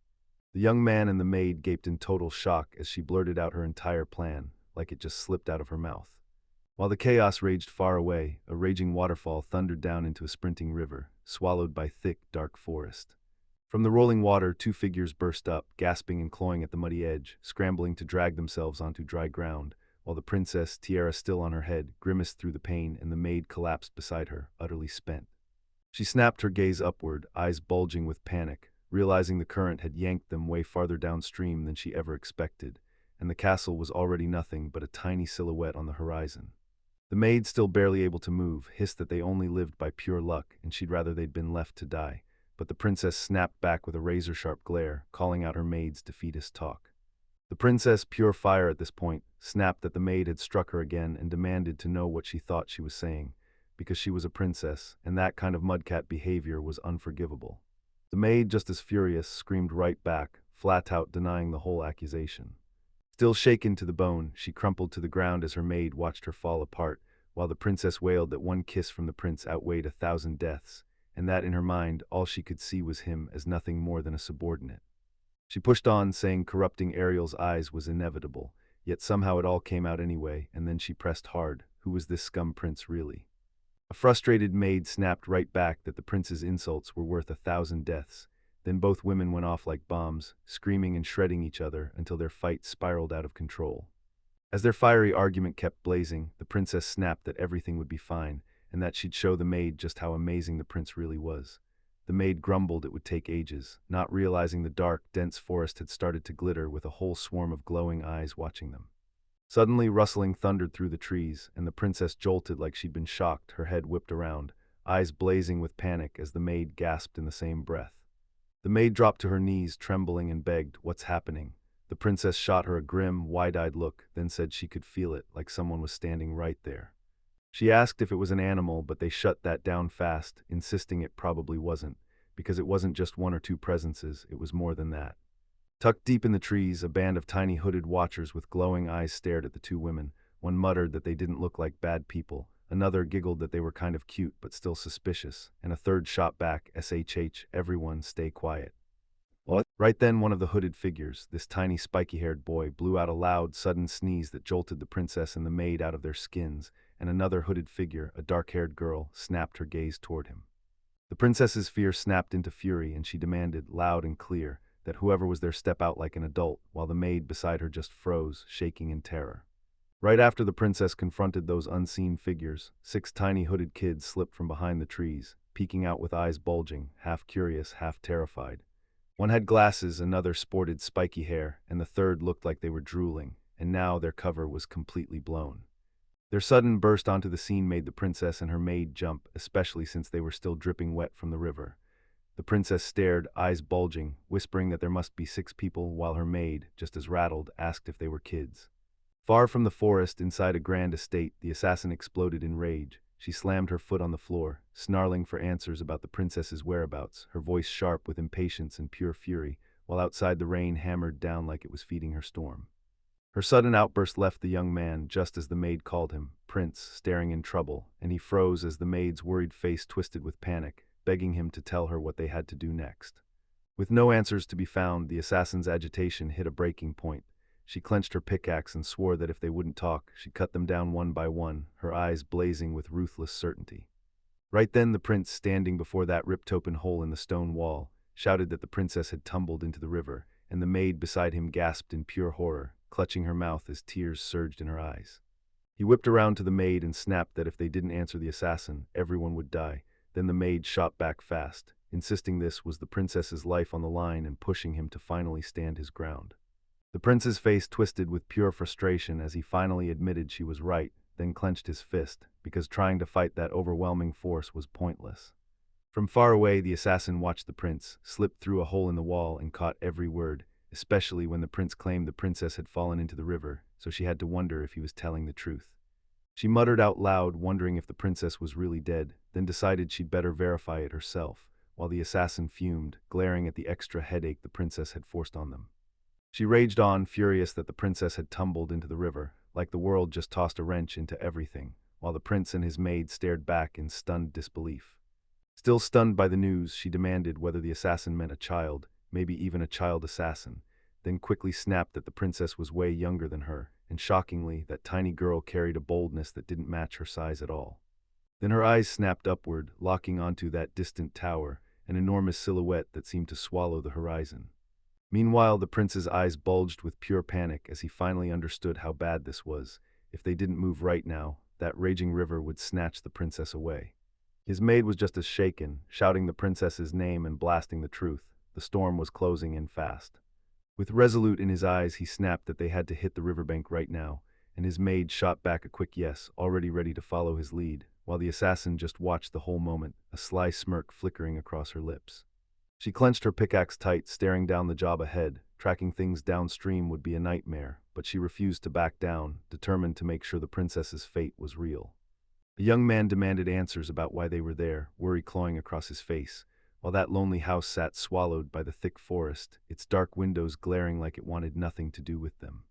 The young man and the maid gaped in total shock as she blurted out her entire plan, like it just slipped out of her mouth. While the chaos raged far away, a raging waterfall thundered down into a sprinting river, swallowed by thick, dark forest. From the rolling water, two figures burst up, gasping and clawing at the muddy edge, scrambling to drag themselves onto dry ground, while the princess, tiara still on her head, grimaced through the pain, and the maid collapsed beside her, utterly spent. She snapped her gaze upward, eyes bulging with panic, realizing the current had yanked them way farther downstream than she ever expected, and the castle was already nothing but a tiny silhouette on the horizon. The maid, still barely able to move, hissed that they only lived by pure luck, and she'd rather they'd been left to die. But the princess snapped back with a razor-sharp glare, calling out her maid's defeatist talk. The princess, pure fire at this point, snapped that the maid had struck her again and demanded to know what she thought she was saying, because she was a princess, and that kind of mudcat behavior was unforgivable. The maid, just as furious, screamed right back, flat out denying the whole accusation. Still shaken to the bone, she crumpled to the ground as her maid watched her fall apart, while the princess wailed that one kiss from the prince outweighed 1,000 deaths, and that in her mind all she could see was him as nothing more than a subordinate. She pushed on, saying corrupting Ariel's eyes was inevitable, yet somehow it all came out anyway, and then she pressed hard. Who was this scum prince really? A frustrated maid snapped right back that the prince's insults were worth 1,000 deaths. Then both women went off like bombs, screaming and shredding each other until their fight spiraled out of control. As their fiery argument kept blazing, the princess snapped that everything would be fine, and that she'd show the maid just how amazing the prince really was. The maid grumbled it would take ages, not realizing the dark, dense forest had started to glitter with a whole swarm of glowing eyes watching them. Suddenly, rustling thundered through the trees, and the princess jolted like she'd been shocked, her head whipped around, eyes blazing with panic as the maid gasped in the same breath. The maid dropped to her knees, trembling, and begged, "What's happening?" The princess shot her a grim, wide-eyed look, then said she could feel it, like someone was standing right there. She asked if it was an animal, but they shut that down fast, insisting it probably wasn't, because it wasn't just one or two presences, it was more than that. Tucked deep in the trees, a band of tiny hooded watchers with glowing eyes stared at the two women. One muttered that they didn't look like bad people, another giggled that they were kind of cute but still suspicious, and a third shot back, "SHH, everyone stay quiet." What? Right then, one of the hooded figures, this tiny spiky-haired boy, blew out a loud, sudden sneeze that jolted the princess and the maid out of their skins, and another hooded figure, a dark-haired girl, snapped her gaze toward him. The princess's fear snapped into fury, and she demanded, loud and clear, that whoever was there step out like an adult, while the maid beside her just froze, shaking in terror. Right after the princess confronted those unseen figures, 6 tiny hooded kids slipped from behind the trees, peeking out with eyes bulging, half curious, half terrified. One had glasses, another sported spiky hair, and the third looked like they were drooling, and now their cover was completely blown. Their sudden burst onto the scene made the princess and her maid jump, especially since they were still dripping wet from the river. The princess stared, eyes bulging, whispering that there must be 6 people, while her maid, just as rattled, asked if they were kids. Far from the forest, inside a grand estate, the assassin exploded in rage. She slammed her foot on the floor, snarling for answers about the princess's whereabouts, her voice sharp with impatience and pure fury, while outside the rain hammered down like it was feeding her storm. Her sudden outburst left the young man just as the maid called him, Prince, staring in trouble, and he froze as the maid's worried face twisted with panic, begging him to tell her what they had to do next. With no answers to be found, the assassin's agitation hit a breaking point. She clenched her pickaxe and swore that if they wouldn't talk, she'd cut them down one by one, her eyes blazing with ruthless certainty. Right then, the prince, standing before that ripped-open hole in the stone wall, shouted that the princess had tumbled into the river, and the maid beside him gasped in pure horror, clutching her mouth as tears surged in her eyes. He whipped around to the maid and snapped that if they didn't answer the assassin, everyone would die. Then the maid shot back fast, insisting this was the princess's life on the line and pushing him to finally stand his ground. The prince's face twisted with pure frustration as he finally admitted she was right, then clenched his fist, because trying to fight that overwhelming force was pointless. From far away, the assassin watched the prince, slip through a hole in the wall and caught every word, especially when the prince claimed the princess had fallen into the river, so she had to wonder if he was telling the truth. She muttered out loud, wondering if the princess was really dead, then decided she'd better verify it herself, while the assassin fumed, glaring at the extra headache the princess had forced on them. She raged on, furious that the princess had tumbled into the river, like the world just tossed a wrench into everything, while the prince and his maid stared back in stunned disbelief. Still stunned by the news, she demanded whether the assassin meant a child, maybe even a child assassin, then quickly snapped that the princess was way younger than her, and shockingly, that tiny girl carried a boldness that didn't match her size at all. Then her eyes snapped upward, locking onto that distant tower, an enormous silhouette that seemed to swallow the horizon. Meanwhile, the prince's eyes bulged with pure panic as he finally understood how bad this was. If they didn't move right now, that raging river would snatch the princess away. His maid was just as shaken, shouting the princess's name and blasting the truth. The storm was closing in fast. With resolute in his eyes, he snapped that they had to hit the riverbank right now, and his maid shot back a quick yes, already ready to follow his lead, while the assassin just watched the whole moment, a sly smirk flickering across her lips. She clenched her pickaxe tight, staring down the job ahead. Tracking things downstream would be a nightmare, but she refused to back down, determined to make sure the princess's fate was real. The young man demanded answers about why they were there, worry clawing across his face, while that lonely house sat swallowed by the thick forest, its dark windows glaring like it wanted nothing to do with them.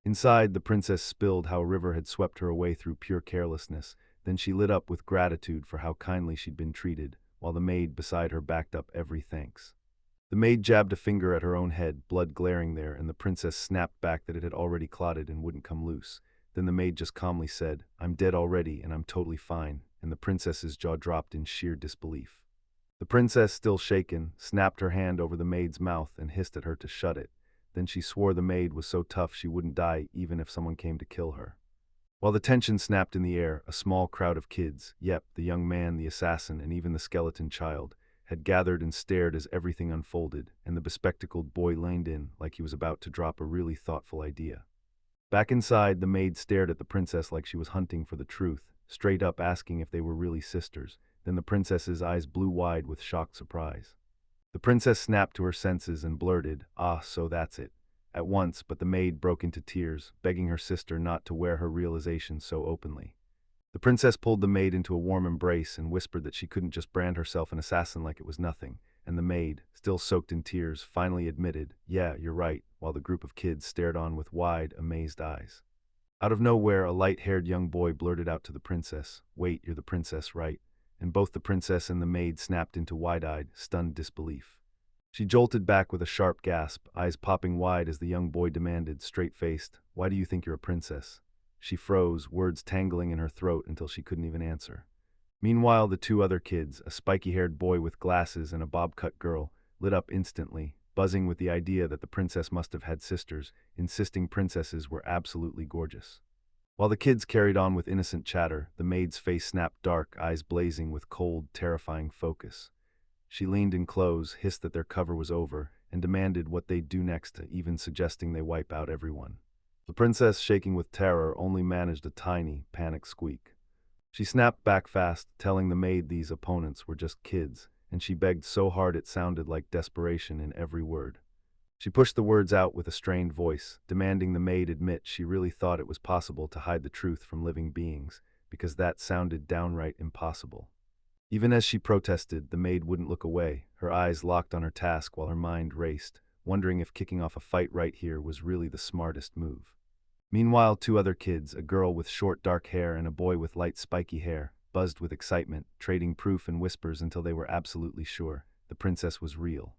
Inside, the princess spilled how a river had swept her away through pure carelessness, then she lit up with gratitude for how kindly she'd been treated, while the maid beside her backed up every thanks. The maid jabbed a finger at her own head, blood glaring there, and the princess snapped back that it had already clotted and wouldn't come loose. Then the maid just calmly said, "I'm dead already, and I'm totally fine," and the princess's jaw dropped in sheer disbelief. The princess, still shaken, snapped her hand over the maid's mouth and hissed at her to shut it. Then she swore the maid was so tough she wouldn't die even if someone came to kill her. While the tension snapped in the air, a small crowd of kids, yep, the young man, the assassin, and even the skeleton child, had gathered and stared as everything unfolded, and the bespectacled boy leaned in like he was about to drop a really thoughtful idea. Back inside, the maid stared at the princess like she was hunting for the truth, straight up asking if they were really sisters. Then the princess's eyes blew wide with shocked surprise. The princess snapped to her senses and blurted, "Ah, so that's it," at once, but the maid broke into tears, begging her sister not to wear her realization so openly. The princess pulled the maid into a warm embrace and whispered that she couldn't just brand herself an assassin like it was nothing, and the maid, still soaked in tears, finally admitted, "Yeah, you're right," while the group of kids stared on with wide, amazed eyes. Out of nowhere, a light-haired young boy blurted out to the princess, "Wait, you're the princess, right?" And both the princess and the maid snapped into wide-eyed, stunned disbelief. She jolted back with a sharp gasp, eyes popping wide as the young boy demanded, straight-faced, "Why do you think you're a princess?" She froze, words tangling in her throat until she couldn't even answer. Meanwhile, the 2 other kids, a spiky-haired boy with glasses and a bob-cut girl, lit up instantly, buzzing with the idea that the princess must have had sisters, insisting princesses were absolutely gorgeous. While the kids carried on with innocent chatter, the maid's face snapped dark, eyes blazing with cold, terrifying focus. She leaned in close, hissed that their cover was over, and demanded what they'd do next, even suggesting they wipe out everyone. The princess, shaking with terror, only managed a tiny, panicked squeak. She snapped back fast, telling the maid these opponents were just kids, and she begged so hard it sounded like desperation in every word. She pushed the words out with a strained voice, demanding the maid admit she really thought it was possible to hide the truth from living beings, because that sounded downright impossible. Even as she protested, the maid wouldn't look away, her eyes locked on her task while her mind raced, wondering if kicking off a fight right here was really the smartest move. Meanwhile, two other kids, a girl with short dark hair and a boy with light spiky hair, buzzed with excitement, trading proof and whispers until they were absolutely sure the princess was real.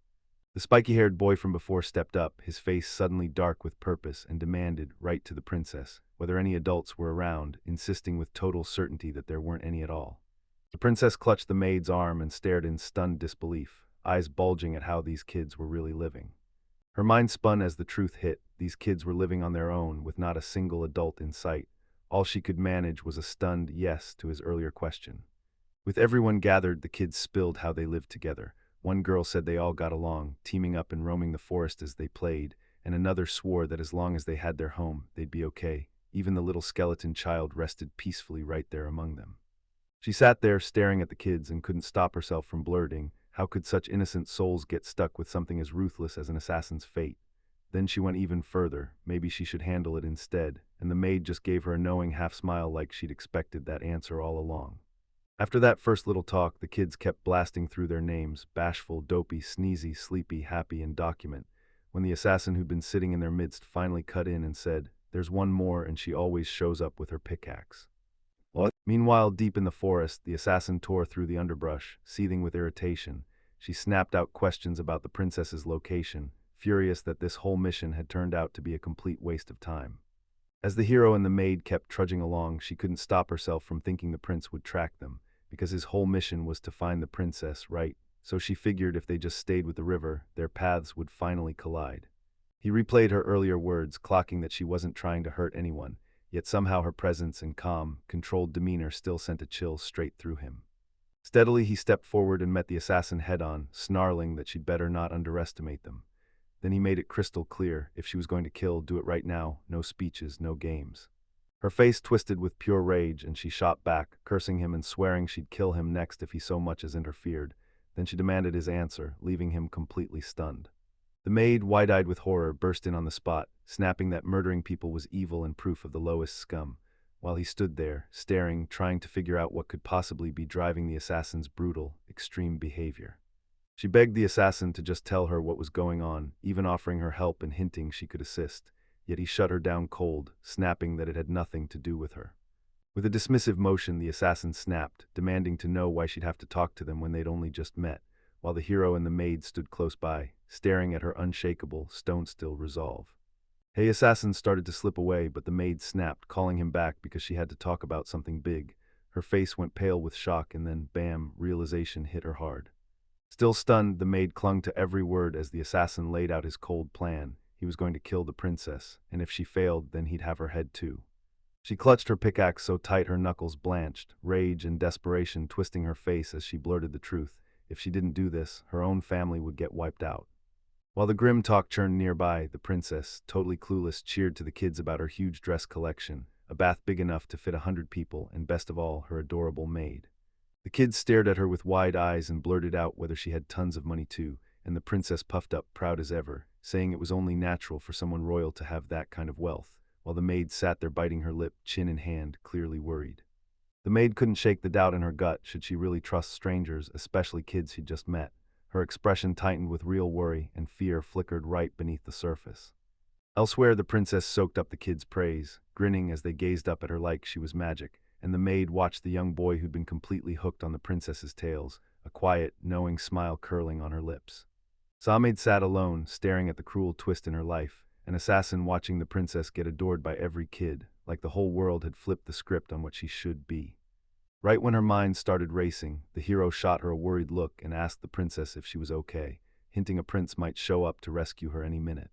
The spiky-haired boy from before stepped up, his face suddenly dark with purpose, and demanded, right to the princess, whether any adults were around, insisting with total certainty that there weren't any at all. The princess clutched the maid's arm and stared in stunned disbelief, eyes bulging at how these kids were really living. Her mind spun as the truth hit. These kids were living on their own, with not a single adult in sight. All she could manage was a stunned yes to his earlier question. With everyone gathered, the kids spilled how they lived together. One girl said they all got along, teaming up and roaming the forest as they played, and another swore that as long as they had their home, they'd be okay. Even the little skeleton child rested peacefully right there among them. She sat there staring at the kids and couldn't stop herself from blurting, how could such innocent souls get stuck with something as ruthless as an assassin's fate? Then she went even further, maybe she should handle it instead, and the maid just gave her a knowing half-smile like she'd expected that answer all along. After that first little talk, the kids kept blasting through their names, bashful, dopey, sneezy, sleepy, happy, and document, when the assassin who'd been sitting in their midst finally cut in and said, "There's one more, and she always shows up with her pickaxe." What? Meanwhile, deep in the forest, the assassin tore through the underbrush, seething with irritation. She snapped out questions about the princess's location, furious that this whole mission had turned out to be a complete waste of time. As the hero and the maid kept trudging along, she couldn't stop herself from thinking the prince would track them, because his whole mission was to find the princess, right? So she figured if they just stayed with the river, their paths would finally collide. He replayed her earlier words, clocking that she wasn't trying to hurt anyone, yet somehow her presence and calm, controlled demeanor still sent a chill straight through him. Steadily he stepped forward and met the assassin head-on, snarling that she'd better not underestimate them. Then he made it crystal clear, if she was going to kill, do it right now, no speeches, no games. Her face twisted with pure rage, and she shot back, cursing him and swearing she'd kill him next if he so much as interfered. Then she demanded his answer, leaving him completely stunned. The maid, wide-eyed with horror, burst in on the spot, snapping that murdering people was evil and proof of the lowest scum, while he stood there, staring, trying to figure out what could possibly be driving the assassin's brutal, extreme behavior. She begged the assassin to just tell her what was going on, even offering her help and hinting she could assist, yet he shut her down cold, snapping that it had nothing to do with her. With a dismissive motion, the assassin snapped, demanding to know why she'd have to talk to them when they'd only just met, while the hero and the maid stood close by, staring at her unshakable, stone-still resolve. Hey, assassin started to slip away, but the maid snapped, calling him back because she had to talk about something big. Her face went pale with shock, and then, bam, realization hit her hard. Still stunned, the maid clung to every word as the assassin laid out his cold plan. He was going to kill the princess, and if she failed, then he'd have her head too. She clutched her pickaxe so tight her knuckles blanched, rage and desperation twisting her face as she blurted the truth. If she didn't do this, her own family would get wiped out. While the grim talk churned nearby, the princess, totally clueless, cheered to the kids about her huge dress collection, a bath big enough to fit 100 people, and best of all, her adorable maid. The kids stared at her with wide eyes and blurted out whether she had tons of money too, and the princess puffed up, proud as ever, saying it was only natural for someone royal to have that kind of wealth, while the maid sat there biting her lip, chin in hand, clearly worried. The maid couldn't shake the doubt in her gut, should she really trust strangers, especially kids she'd just met. Her expression tightened with real worry, and fear flickered right beneath the surface. Elsewhere, the princess soaked up the kids' praise, grinning as they gazed up at her like she was magic, and the maid watched the young boy who'd been completely hooked on the princess's tales, a quiet, knowing smile curling on her lips. Samed sat alone, staring at the cruel twist in her life, an assassin watching the princess get adored by every kid, like the whole world had flipped the script on what she should be. Right when her mind started racing, the hero shot her a worried look and asked the princess if she was okay, hinting a prince might show up to rescue her any minute.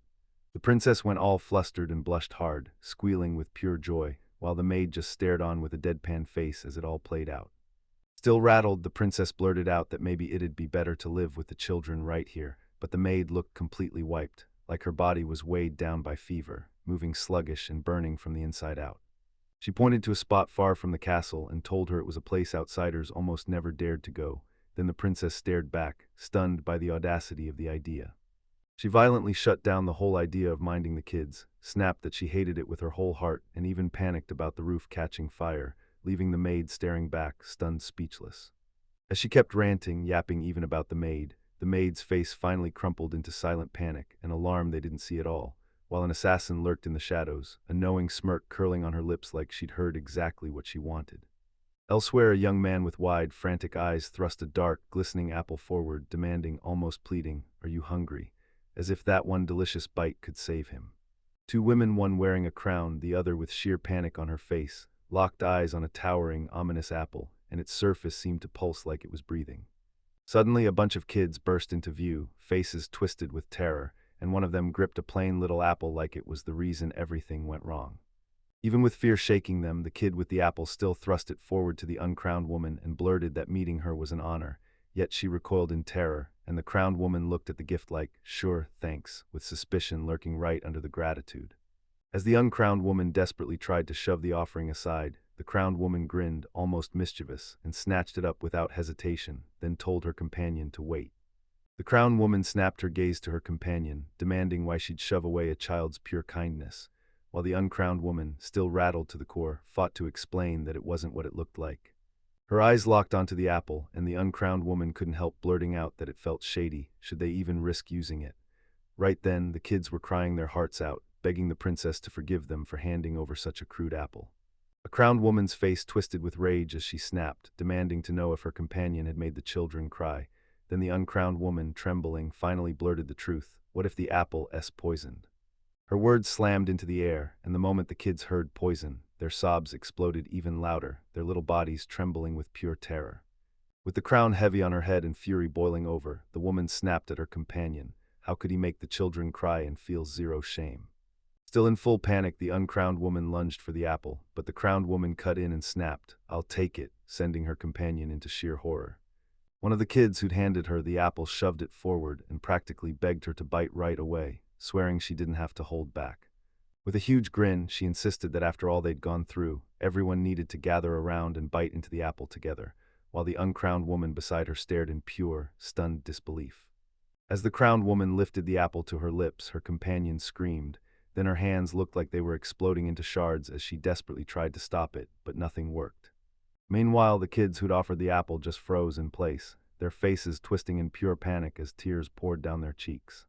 The princess went all flustered and blushed hard, squealing with pure joy, while the maid just stared on with a deadpan face as it all played out. Still rattled, the princess blurted out that maybe it'd be better to live with the children right here, but the maid looked completely wiped, like her body was weighed down by fever, moving sluggish and burning from the inside out. She pointed to a spot far from the castle and told her it was a place outsiders almost never dared to go, Then the princess stared back, stunned by the audacity of the idea. She violently shut down the whole idea of minding the kids, snapped that she hated it with her whole heart, and even panicked about the roof catching fire, leaving the maid staring back, stunned speechless. As she kept ranting, yapping even about the maid's face finally crumpled into silent panic, an alarm they didn't see at all, while an assassin lurked in the shadows, a knowing smirk curling on her lips like she'd heard exactly what she wanted. Elsewhere, a young man with wide, frantic eyes thrust a dark, glistening apple forward, demanding, almost pleading, "Are you hungry?" As if that one delicious bite could save him. Two women, one wearing a crown, the other with sheer panic on her face, locked eyes on a towering, ominous apple, and its surface seemed to pulse like it was breathing. Suddenly, a bunch of kids burst into view, faces twisted with terror, and one of them gripped a plain little apple like it was the reason everything went wrong. Even with fear shaking them, the kid with the apple still thrust it forward to the uncrowned woman and blurted that meeting her was an honor, yet she recoiled in terror, and the crowned woman looked at the gift like, "Sure, thanks," with suspicion lurking right under the gratitude. As the uncrowned woman desperately tried to shove the offering aside, the crowned woman grinned, almost mischievous, and snatched it up without hesitation, then told her companion to wait. The crowned woman snapped her gaze to her companion, demanding why she'd shove away a child's pure kindness, while the uncrowned woman, still rattled to the core, fought to explain that it wasn't what it looked like. Her eyes locked onto the apple, and the uncrowned woman couldn't help blurting out that it felt shady, should they even risk using it. Right then, the kids were crying their hearts out, begging the princess to forgive them for handing over such a crude apple. A crowned woman's face twisted with rage as she snapped, demanding to know if her companion had made the children cry. Then the uncrowned woman, trembling, finally blurted the truth. What if the apple's poisoned? Her words slammed into the air, and the moment the kids heard poison, their sobs exploded even louder, their little bodies trembling with pure terror. With the crown heavy on her head and fury boiling over, the woman snapped at her companion. How could he make the children cry and feel zero shame? Still in full panic, the uncrowned woman lunged for the apple, but the crowned woman cut in and snapped, "I'll take it," sending her companion into sheer horror. One of the kids who'd handed her the apple shoved it forward and practically begged her to bite right away, swearing she didn't have to hold back. With a huge grin, she insisted that after all they'd gone through, everyone needed to gather around and bite into the apple together, while the uncrowned woman beside her stared in pure, stunned disbelief. As the crowned woman lifted the apple to her lips, her companion screamed. Then her hands looked like they were exploding into shards as she desperately tried to stop it, but nothing worked. Meanwhile, the kids who'd offered the apple just froze in place, their faces twisting in pure panic as tears poured down their cheeks.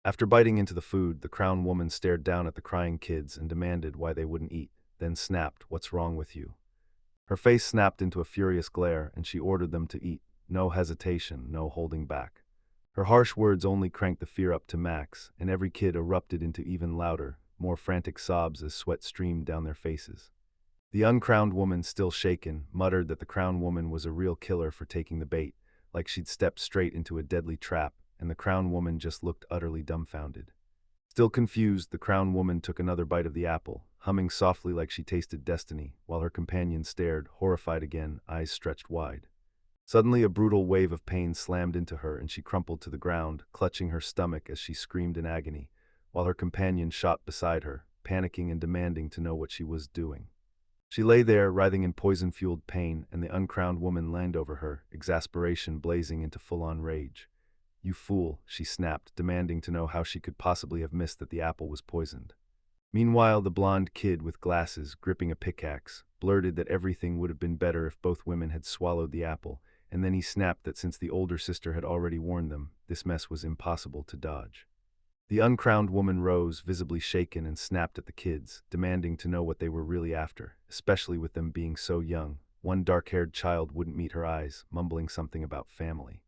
After biting into the food, the crowned woman stared down at the crying kids and demanded why they wouldn't eat, then snapped, "What's wrong with you?" Her face snapped into a furious glare, and she ordered them to eat. No hesitation, no holding back. Her harsh words only cranked the fear up to max, and every kid erupted into even louder, more frantic sobs as sweat streamed down their faces. The uncrowned woman, still shaken, muttered that the crowned woman was a real killer for taking the bait, like she'd stepped straight into a deadly trap, and the crowned woman just looked utterly dumbfounded. Still confused, the crowned woman took another bite of the apple, humming softly like she tasted destiny, while her companion stared, horrified again, eyes stretched wide. Suddenly, a brutal wave of pain slammed into her, and she crumpled to the ground, clutching her stomach as she screamed in agony, while her companion shot beside her, panicking and demanding to know what she was doing. She lay there, writhing in poison-fueled pain, and the uncrowned woman leaned over her, exasperation blazing into full-on rage. "You fool," she snapped, demanding to know how she could possibly have missed that the apple was poisoned. Meanwhile, the blonde kid with glasses, gripping a pickaxe, blurted that everything would have been better if both women had swallowed the apple, and then he snapped that since the older sister had already warned them, this mess was impossible to dodge. The uncrowned woman rose, visibly shaken, and snapped at the kids, demanding to know what they were really after, especially with them being so young. One dark-haired child wouldn't meet her eyes, mumbling something about family.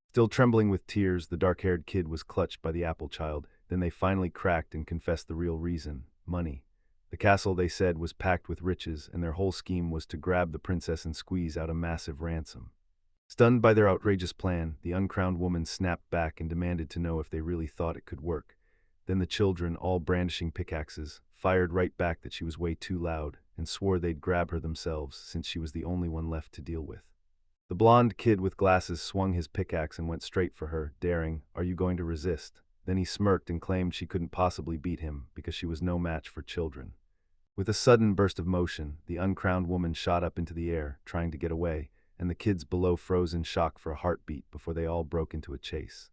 Still trembling with tears, the dark-haired kid was clutched by the apple child. Then they finally cracked and confessed the real reason: money. The castle, they said, was packed with riches, and their whole scheme was to grab the princess and squeeze out a massive ransom. Stunned by their outrageous plan, the uncrowned woman snapped back and demanded to know if they really thought it could work. Then the children, all brandishing pickaxes, fired right back that she was way too loud, and swore they'd grab her themselves since she was the only one left to deal with. The blonde kid with glasses swung his pickaxe and went straight for her, daring, "Are you going to resist?" Then he smirked and claimed she couldn't possibly beat him because she was no match for children. With a sudden burst of motion, the uncrowned woman shot up into the air, trying to get away, and the kids below froze in shock for a heartbeat before they all broke into a chase.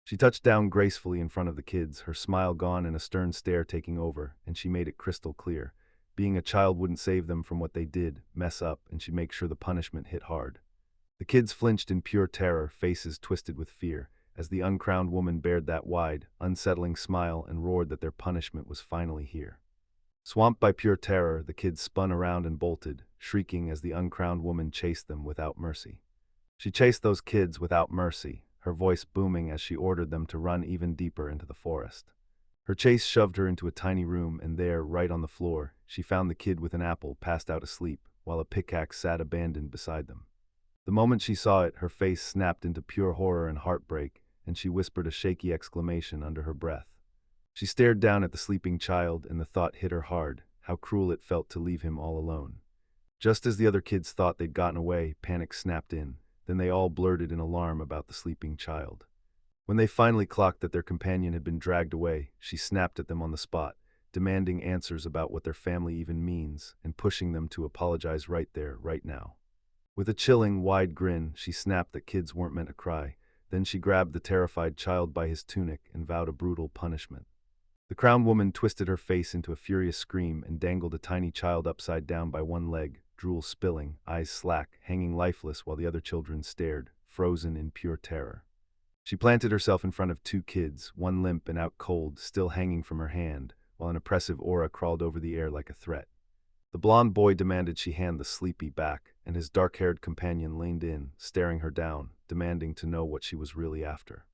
She touched down gracefully in front of the kids, her smile gone and a stern stare taking over, and she made it crystal clear. Being a child wouldn't save them from what they did, mess up, and she'd make sure the punishment hit hard. The kids flinched in pure terror, faces twisted with fear, as the uncrowned woman bared that wide, unsettling smile and roared that their punishment was finally here. Swamped by pure terror, the kids spun around and bolted, shrieking as the uncrowned woman chased them without mercy. She chased those kids without mercy, her voice booming as she ordered them to run even deeper into the forest. Her chase shoved her into a tiny room, and there, right on the floor, she found the kid with an apple passed out asleep, while a pickaxe sat abandoned beside them. The moment she saw it, her face snapped into pure horror and heartbreak, and she whispered a shaky exclamation under her breath. She stared down at the sleeping child, and the thought hit her hard, how cruel it felt to leave him all alone. Just as the other kids thought they'd gotten away, panic snapped in. Then they all blurted in alarm about the sleeping child. When they finally clocked that their companion had been dragged away, she snapped at them on the spot, demanding answers about what their family even means, and pushing them to apologize right there, right now. With a chilling, wide grin, she snapped that kids weren't meant to cry. Then she grabbed the terrified child by his tunic and vowed a brutal punishment. The crowned woman twisted her face into a furious scream and dangled a tiny child upside down by one leg, drool spilling, eyes slack, hanging lifeless while the other children stared, frozen in pure terror. She planted herself in front of two kids, one limp and out cold, still hanging from her hand, while an oppressive aura crawled over the air like a threat. The blonde boy demanded she hand the sleepy back, and his dark-haired companion leaned in, staring her down, demanding to know what she was really after.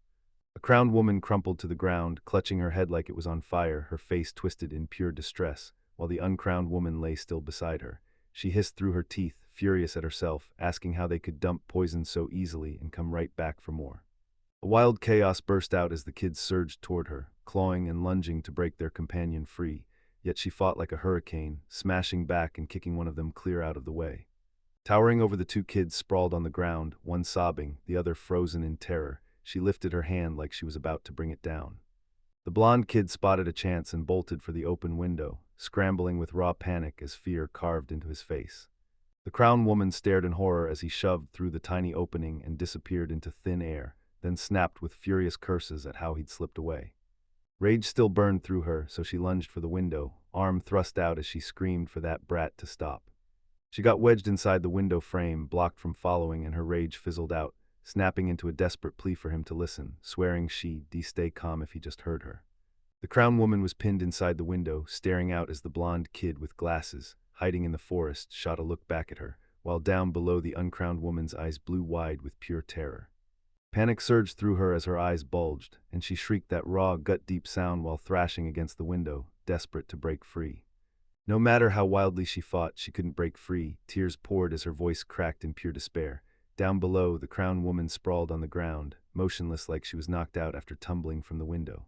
A crowned woman crumpled to the ground, clutching her head like it was on fire, her face twisted in pure distress, while the uncrowned woman lay still beside her. She hissed through her teeth, furious at herself, asking how they could dump poison so easily and come right back for more. A wild chaos burst out as the kids surged toward her, clawing and lunging to break their companion free, yet she fought like a hurricane, smashing back and kicking one of them clear out of the way. Towering over the two kids sprawled on the ground, one sobbing, the other frozen in terror, she lifted her hand like she was about to bring it down. The blonde kid spotted a chance and bolted for the open window, scrambling with raw panic as fear carved into his face. The crowned woman stared in horror as he shoved through the tiny opening and disappeared into thin air, then snapped with furious curses at how he'd slipped away. Rage still burned through her, so she lunged for the window, arm thrust out as she screamed for that brat to stop. She got wedged inside the window frame, blocked from following, and her rage fizzled out, snapping into a desperate plea for him to listen, swearing she'd stay calm if he just heard her. The crowned woman was pinned inside the window, staring out as the blonde kid with glasses, hiding in the forest, shot a look back at her, while down below the uncrowned woman's eyes blew wide with pure terror. Panic surged through her as her eyes bulged, and she shrieked that raw, gut-deep sound while thrashing against the window, desperate to break free. No matter how wildly she fought, she couldn't break free. Tears poured as her voice cracked in pure despair. Down below, the crowned woman sprawled on the ground, motionless like she was knocked out after tumbling from the window.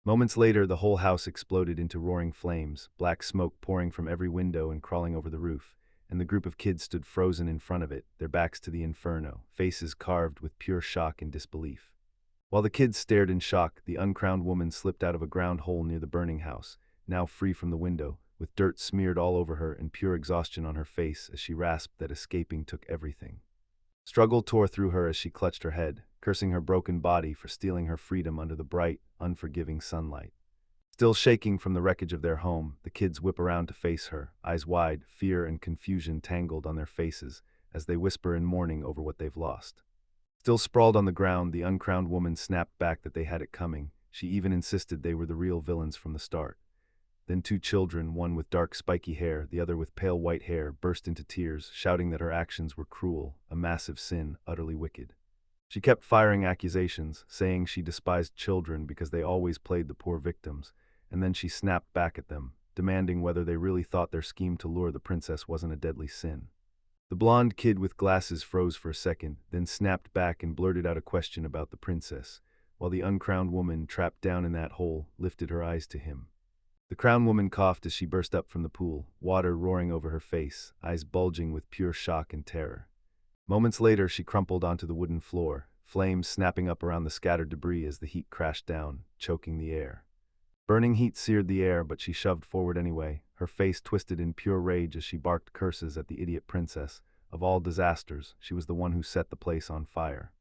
Moments later, the whole house exploded into roaring flames, black smoke pouring from every window and crawling over the roof, and the group of kids stood frozen in front of it, their backs to the inferno, faces carved with pure shock and disbelief. While the kids stared in shock, the uncrowned woman slipped out of a ground hole near the burning house, now free from the window, with dirt smeared all over her and pure exhaustion on her face as she rasped that escaping took everything. Struggle tore through her as she clutched her head, cursing her broken body for stealing her freedom under the bright, unforgiving sunlight. Still shaking from the wreckage of their home, the kids whip around to face her, eyes wide, fear and confusion tangled on their faces as they whisper in mourning over what they've lost. Still sprawled on the ground, the uncrowned woman snapped back that they had it coming. She even insisted they were the real villains from the start. Then two children, one with dark spiky hair, the other with pale white hair, burst into tears, shouting that her actions were cruel, a massive sin, utterly wicked. She kept firing accusations, saying she despised children because they always played the poor victims, and then she snapped back at them, demanding whether they really thought their scheme to lure the princess wasn't a deadly sin. The blonde kid with glasses froze for a second, then snapped back and blurted out a question about the princess, while the uncrowned woman, trapped down in that hole, lifted her eyes to him. The crowned woman coughed as she burst up from the pool, water roaring over her face, eyes bulging with pure shock and terror. Moments later, she crumpled onto the wooden floor, flames snapping up around the scattered debris as the heat crashed down, choking the air. Burning heat seared the air, but she shoved forward anyway, her face twisted in pure rage as she barked curses at the idiot princess, Of all disasters, she was the one who set the place on fire.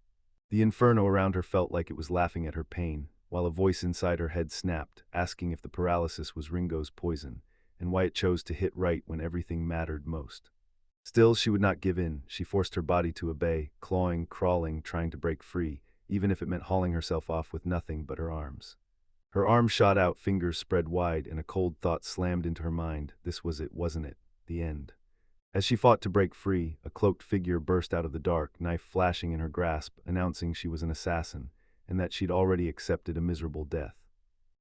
The inferno around her felt like it was laughing at her pain, while a voice inside her head snapped, asking if the paralysis was Ringo's poison, and why it chose to hit right when everything mattered most. Still, she would not give in. She forced her body to obey, clawing, crawling, trying to break free, even if it meant hauling herself off with nothing but her arms. Her arms shot out, fingers spread wide, and a cold thought slammed into her mind. This was it, wasn't it? The end. As she fought to break free, a cloaked figure burst out of the dark, knife flashing in her grasp, announcing she was an assassin, and that she'd already accepted a miserable death.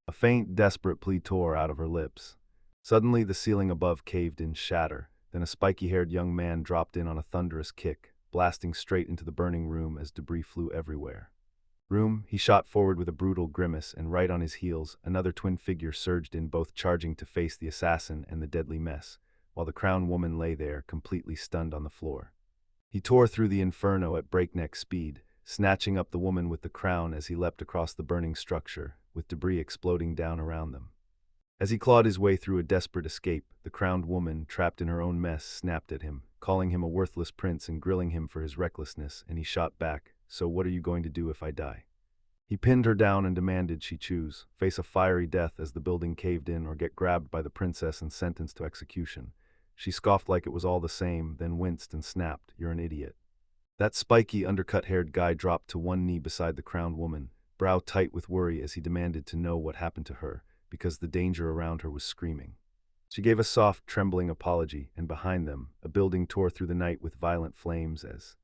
A faint, desperate plea tore out of her lips. Suddenly, the ceiling above caved in shatter. Then a spiky-haired young man dropped in on a thunderous kick, blasting straight into the burning room as debris flew everywhere. He shot forward with a brutal grimace, and right on his heels, another twin figure surged in, both charging to face the assassin and the deadly mess, while the crowned woman lay there, completely stunned on the floor. He tore through the inferno at breakneck speed, snatching up the woman with the crown as he leapt across the burning structure, with debris exploding down around them. As he clawed his way through a desperate escape, the crowned woman, trapped in her own mess, snapped at him, calling him a worthless prince and grilling him for his recklessness, and he shot back, "So what are you going to do if I die?" He pinned her down and demanded she choose, face a fiery death as the building caved in, or get grabbed by the princess and sentenced to execution. She scoffed like it was all the same, then winced and snapped, "You're an idiot." That spiky, undercut-haired guy dropped to one knee beside the crowned woman, brow tight with worry as he demanded to know what happened to her, because the danger around her was screaming. She gave a soft, trembling apology, and behind them, a building tore through the night with violent flames as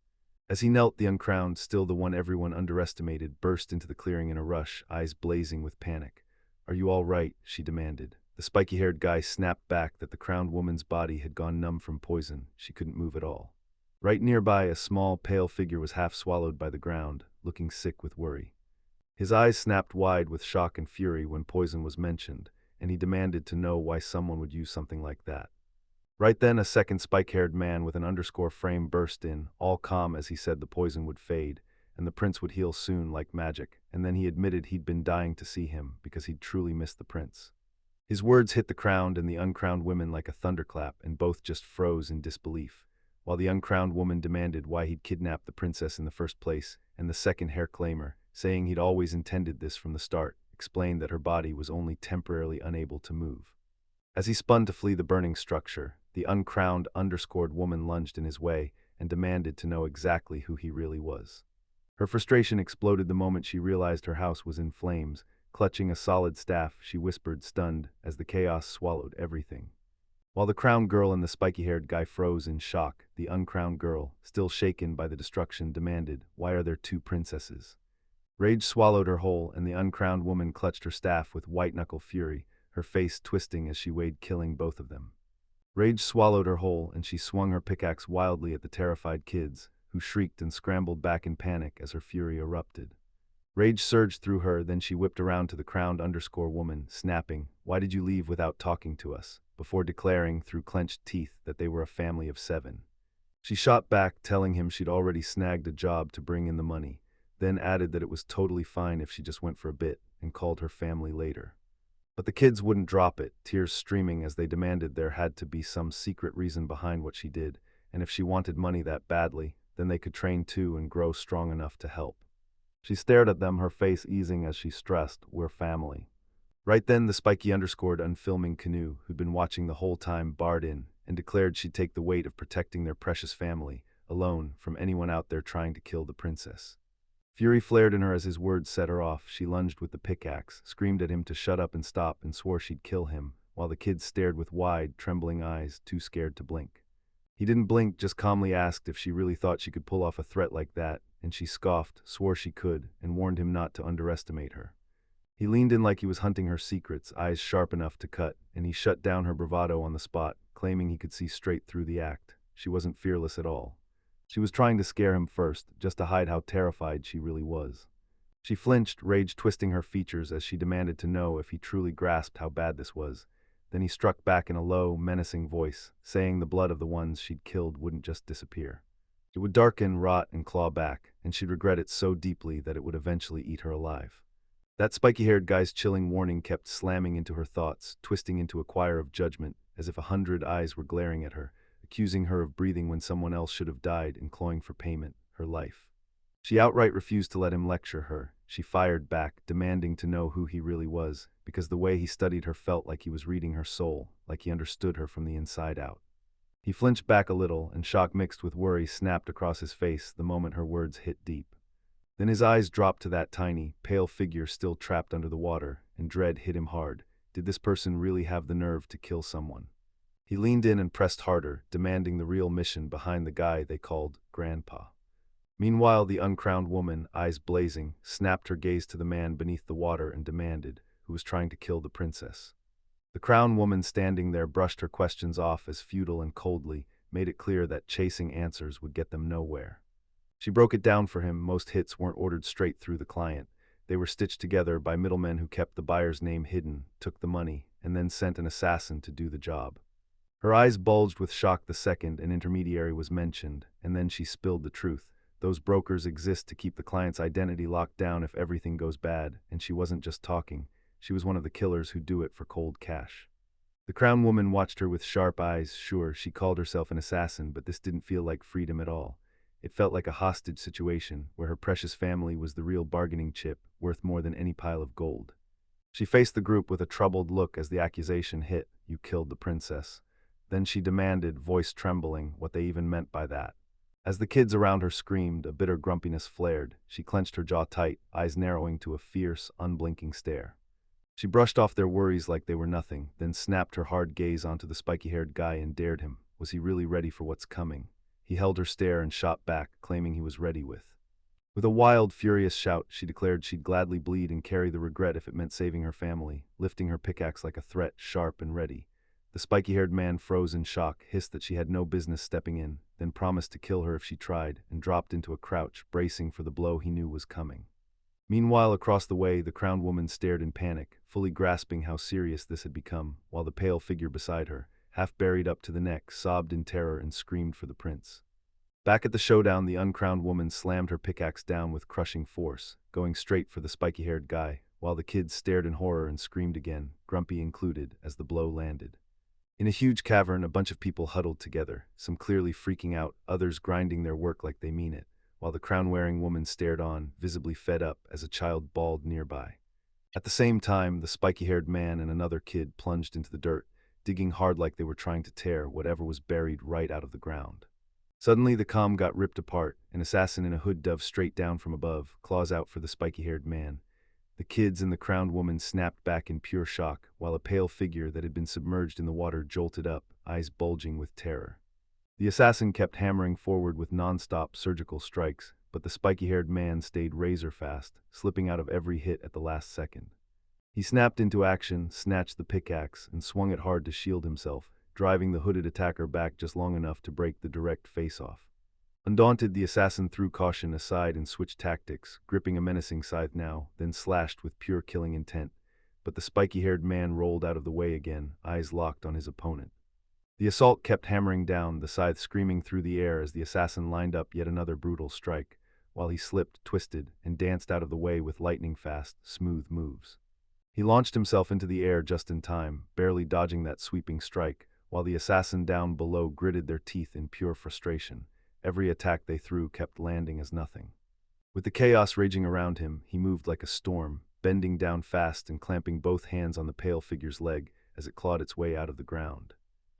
he knelt, the uncrowned, still the one everyone underestimated, burst into the clearing in a rush, eyes blazing with panic. "Are you all right?" she demanded. The spiky-haired guy snapped back that the crowned woman's body had gone numb from poison. She couldn't move at all. Right nearby, a small, pale figure was half swallowed by the ground, looking sick with worry. His eyes snapped wide with shock and fury when poison was mentioned, and he demanded to know why someone would use something like that. Right then, a second spike-haired man with an underscore frame burst in, all calm as he said the poison would fade, and the prince would heal soon like magic, and then he admitted he'd been dying to see him because he'd truly missed the prince. His words hit the crowned and the uncrowned women like a thunderclap, and both just froze in disbelief, while the uncrowned woman demanded why he'd kidnapped the princess in the first place, and the second hair claimer, saying he'd always intended this from the start, explained that her body was only temporarily unable to move. As he spun to flee the burning structure, the uncrowned, underscored woman lunged in his way and demanded to know exactly who he really was. Her frustration exploded the moment she realized her house was in flames. Clutching a solid staff, she whispered, stunned, as the chaos swallowed everything. While the crowned girl and the spiky-haired guy froze in shock, the uncrowned girl, still shaken by the destruction, demanded, "Why are there two princesses?" Rage swallowed her whole, and the uncrowned woman clutched her staff with white-knuckle fury, her face twisting as she weighed killing both of them. Rage swallowed her whole, and she swung her pickaxe wildly at the terrified kids, who shrieked and scrambled back in panic as her fury erupted. Rage surged through her, then she whipped around to the crowned underscore woman, snapping, "Why did you leave without talking to us?" before declaring through clenched teeth that they were a family of 7. She shot back, telling him she'd already snagged a job to bring in the money, then added that it was totally fine if she just went for a bit, and called her family later. But the kids wouldn't drop it, tears streaming as they demanded there had to be some secret reason behind what she did, and if she wanted money that badly, then they could train too and grow strong enough to help. She stared at them, her face easing as she stressed, "We're family." Right then, the spiky underscored unfilming canoe, who'd been watching the whole time, barred in, and declared she'd take the weight of protecting their precious family, alone, from anyone out there trying to kill the princess. Fury flared in her as his words set her off. She lunged with the pickaxe, screamed at him to shut up and stop, and swore she'd kill him, while the kids stared with wide, trembling eyes, too scared to blink. He didn't blink, just calmly asked if she really thought she could pull off a threat like that, and she scoffed, swore she could, and warned him not to underestimate her. He leaned in like he was hunting her secrets, eyes sharp enough to cut, and he shut down her bravado on the spot, claiming he could see straight through the act. She wasn't fearless at all. She was trying to scare him first, just to hide how terrified she really was. She flinched, rage twisting her features as she demanded to know if he truly grasped how bad this was. Then he struck back in a low, menacing voice, saying the blood of the ones she'd killed wouldn't just disappear. It would darken, rot, and claw back, and she'd regret it so deeply that it would eventually eat her alive. That spiky-haired guy's chilling warning kept slamming into her thoughts, twisting into a choir of judgment, as if 100 eyes were glaring at her, accusing her of breathing when someone else should have died and clawing for payment, her life. She outright refused to let him lecture her. She fired back, demanding to know who he really was, because the way he studied her felt like he was reading her soul, like he understood her from the inside out. He flinched back a little, and shock mixed with worry snapped across his face the moment her words hit deep. Then his eyes dropped to that tiny, pale figure still trapped under the water, and dread hit him hard. Did this person really have the nerve to kill someone? He leaned in and pressed harder, demanding the real mission behind the guy they called Grandpa. Meanwhile, the uncrowned woman, eyes blazing, snapped her gaze to the man beneath the water and demanded, who was trying to kill the princess. The crowned woman standing there brushed her questions off as futile and coldly, made it clear that chasing answers would get them nowhere. She broke it down for him. Most hits weren't ordered straight through the client. They were stitched together by middlemen who kept the buyer's name hidden, took the money, and then sent an assassin to do the job. Her eyes bulged with shock the second an intermediary was mentioned, and then she spilled the truth. Those brokers exist to keep the client's identity locked down if everything goes bad, and she wasn't just talking. She was one of the killers who do it for cold cash. The crowned woman watched her with sharp eyes. Sure, she called herself an assassin, but this didn't feel like freedom at all. It felt like a hostage situation, where her precious family was the real bargaining chip, worth more than any pile of gold. She faced the group with a troubled look as the accusation hit, "You killed the princess." Then she demanded, voice trembling, what they even meant by that. As the kids around her screamed, a bitter grumpiness flared. She clenched her jaw tight, eyes narrowing to a fierce, unblinking stare. She brushed off their worries like they were nothing, then snapped her hard gaze onto the spiky-haired guy and dared him. Was he really ready for what's coming? He held her stare and shot back, claiming he was ready with. With a wild, furious shout, she declared she'd gladly bleed and carry the regret if it meant saving her family, lifting her pickaxe like a threat, sharp and ready. The spiky-haired man froze in shock, hissed that she had no business stepping in, then promised to kill her if she tried, and dropped into a crouch, bracing for the blow he knew was coming. Meanwhile, across the way, the crowned woman stared in panic, fully grasping how serious this had become, while the pale figure beside her, half buried up to the neck, sobbed in terror and screamed for the prince. Back at the showdown, the uncrowned woman slammed her pickaxe down with crushing force, going straight for the spiky-haired guy, while the kids stared in horror and screamed again, Grumpy included, as the blow landed. In a huge cavern, a bunch of people huddled together, some clearly freaking out, others grinding their work like they mean it, while the crown-wearing woman stared on, visibly fed up, as a child bawled nearby. At the same time, the spiky-haired man and another kid plunged into the dirt, digging hard like they were trying to tear whatever was buried right out of the ground. Suddenly, the comm got ripped apart. An assassin in a hood dove straight down from above, claws out for the spiky-haired man. The kids and the crowned woman snapped back in pure shock, while a pale figure that had been submerged in the water jolted up, eyes bulging with terror. The assassin kept hammering forward with non-stop surgical strikes, but the spiky-haired man stayed razor-fast, slipping out of every hit at the last second. He snapped into action, snatched the pickaxe, and swung it hard to shield himself, driving the hooded attacker back just long enough to break the direct face-off. Undaunted, the assassin threw caution aside and switched tactics, gripping a menacing scythe now, then slashed with pure killing intent. But the spiky-haired man rolled out of the way again, eyes locked on his opponent. The assault kept hammering down, the scythe screaming through the air as the assassin lined up yet another brutal strike, while he slipped, twisted, and danced out of the way with lightning-fast, smooth moves. He launched himself into the air just in time, barely dodging that sweeping strike, while the assassin down below gritted their teeth in pure frustration. Every attack they threw kept landing as nothing. With the chaos raging around him, he moved like a storm, bending down fast and clamping both hands on the pale figure's leg as it clawed its way out of the ground.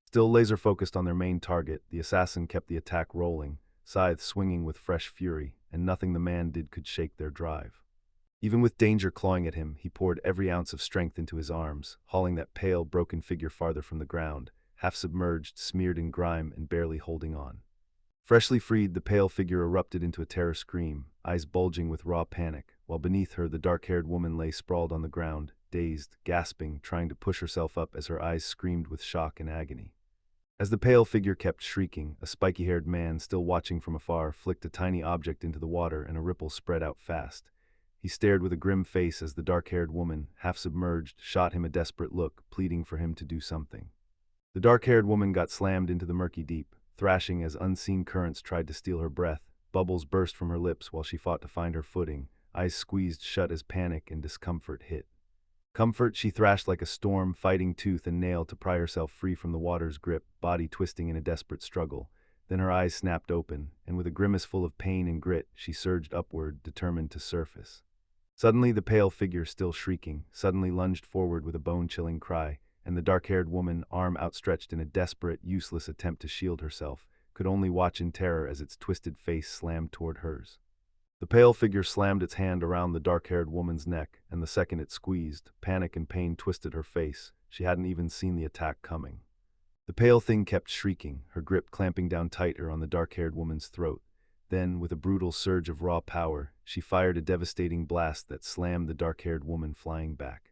Still laser-focused on their main target, the assassin kept the attack rolling, scythe swinging with fresh fury, and nothing the man did could shake their drive. Even with danger clawing at him, he poured every ounce of strength into his arms, hauling that pale, broken figure farther from the ground, half submerged, smeared in grime, and barely holding on. Freshly freed, the pale figure erupted into a terror scream, eyes bulging with raw panic, while beneath her the dark-haired woman lay sprawled on the ground, dazed, gasping, trying to push herself up as her eyes screamed with shock and agony. As the pale figure kept shrieking, a spiky-haired man, still watching from afar, flicked a tiny object into the water and a ripple spread out fast. He stared with a grim face as the dark-haired woman, half submerged, shot him a desperate look, pleading for him to do something. The dark-haired woman got slammed into the murky deep, thrashing as unseen currents tried to steal her breath. Bubbles burst from her lips while she fought to find her footing, eyes squeezed shut as panic and discomfort hit. Comfort, she thrashed like a storm, fighting tooth and nail to pry herself free from the water's grip, body twisting in a desperate struggle. Then her eyes snapped open, and with a grimace full of pain and grit, she surged upward, determined to surface. Suddenly, the pale figure, still shrieking, suddenly lunged forward with a bone-chilling cry, and the dark-haired woman, arm outstretched in a desperate, useless attempt to shield herself, could only watch in terror as its twisted face slammed toward hers. The pale figure slammed its hand around the dark-haired woman's neck, and the second it squeezed, panic and pain twisted her face. She hadn't even seen the attack coming. The pale thing kept shrieking, her grip clamping down tighter on the dark-haired woman's throat. Then, with a brutal surge of raw power, she fired a devastating blast that slammed the dark-haired woman flying back.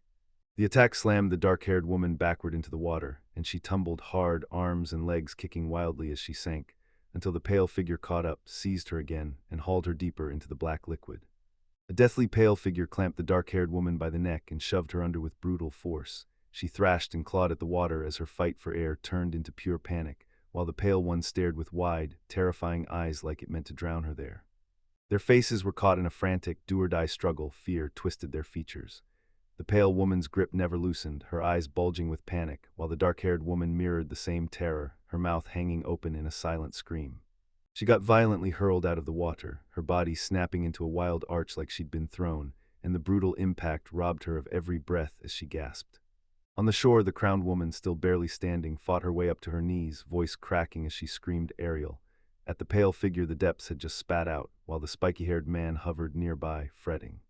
The attack slammed the dark-haired woman backward into the water, and she tumbled hard, arms and legs kicking wildly as she sank, until the pale figure caught up, seized her again, and hauled her deeper into the black liquid. A deathly pale figure clamped the dark-haired woman by the neck and shoved her under with brutal force. She thrashed and clawed at the water as her fight for air turned into pure panic, while the pale one stared with wide, terrifying eyes like it meant to drown her there. Their faces were caught in a frantic, do-or-die struggle. Fear twisted their features. The pale woman's grip never loosened, her eyes bulging with panic, while the dark-haired woman mirrored the same terror, her mouth hanging open in a silent scream. She got violently hurled out of the water, her body snapping into a wild arch like she'd been thrown, and the brutal impact robbed her of every breath as she gasped. On the shore, the crowned woman, still barely standing, fought her way up to her knees, voice cracking as she screamed Ariel. At the pale figure the depths had just spat out, while the spiky-haired man hovered nearby, fretting.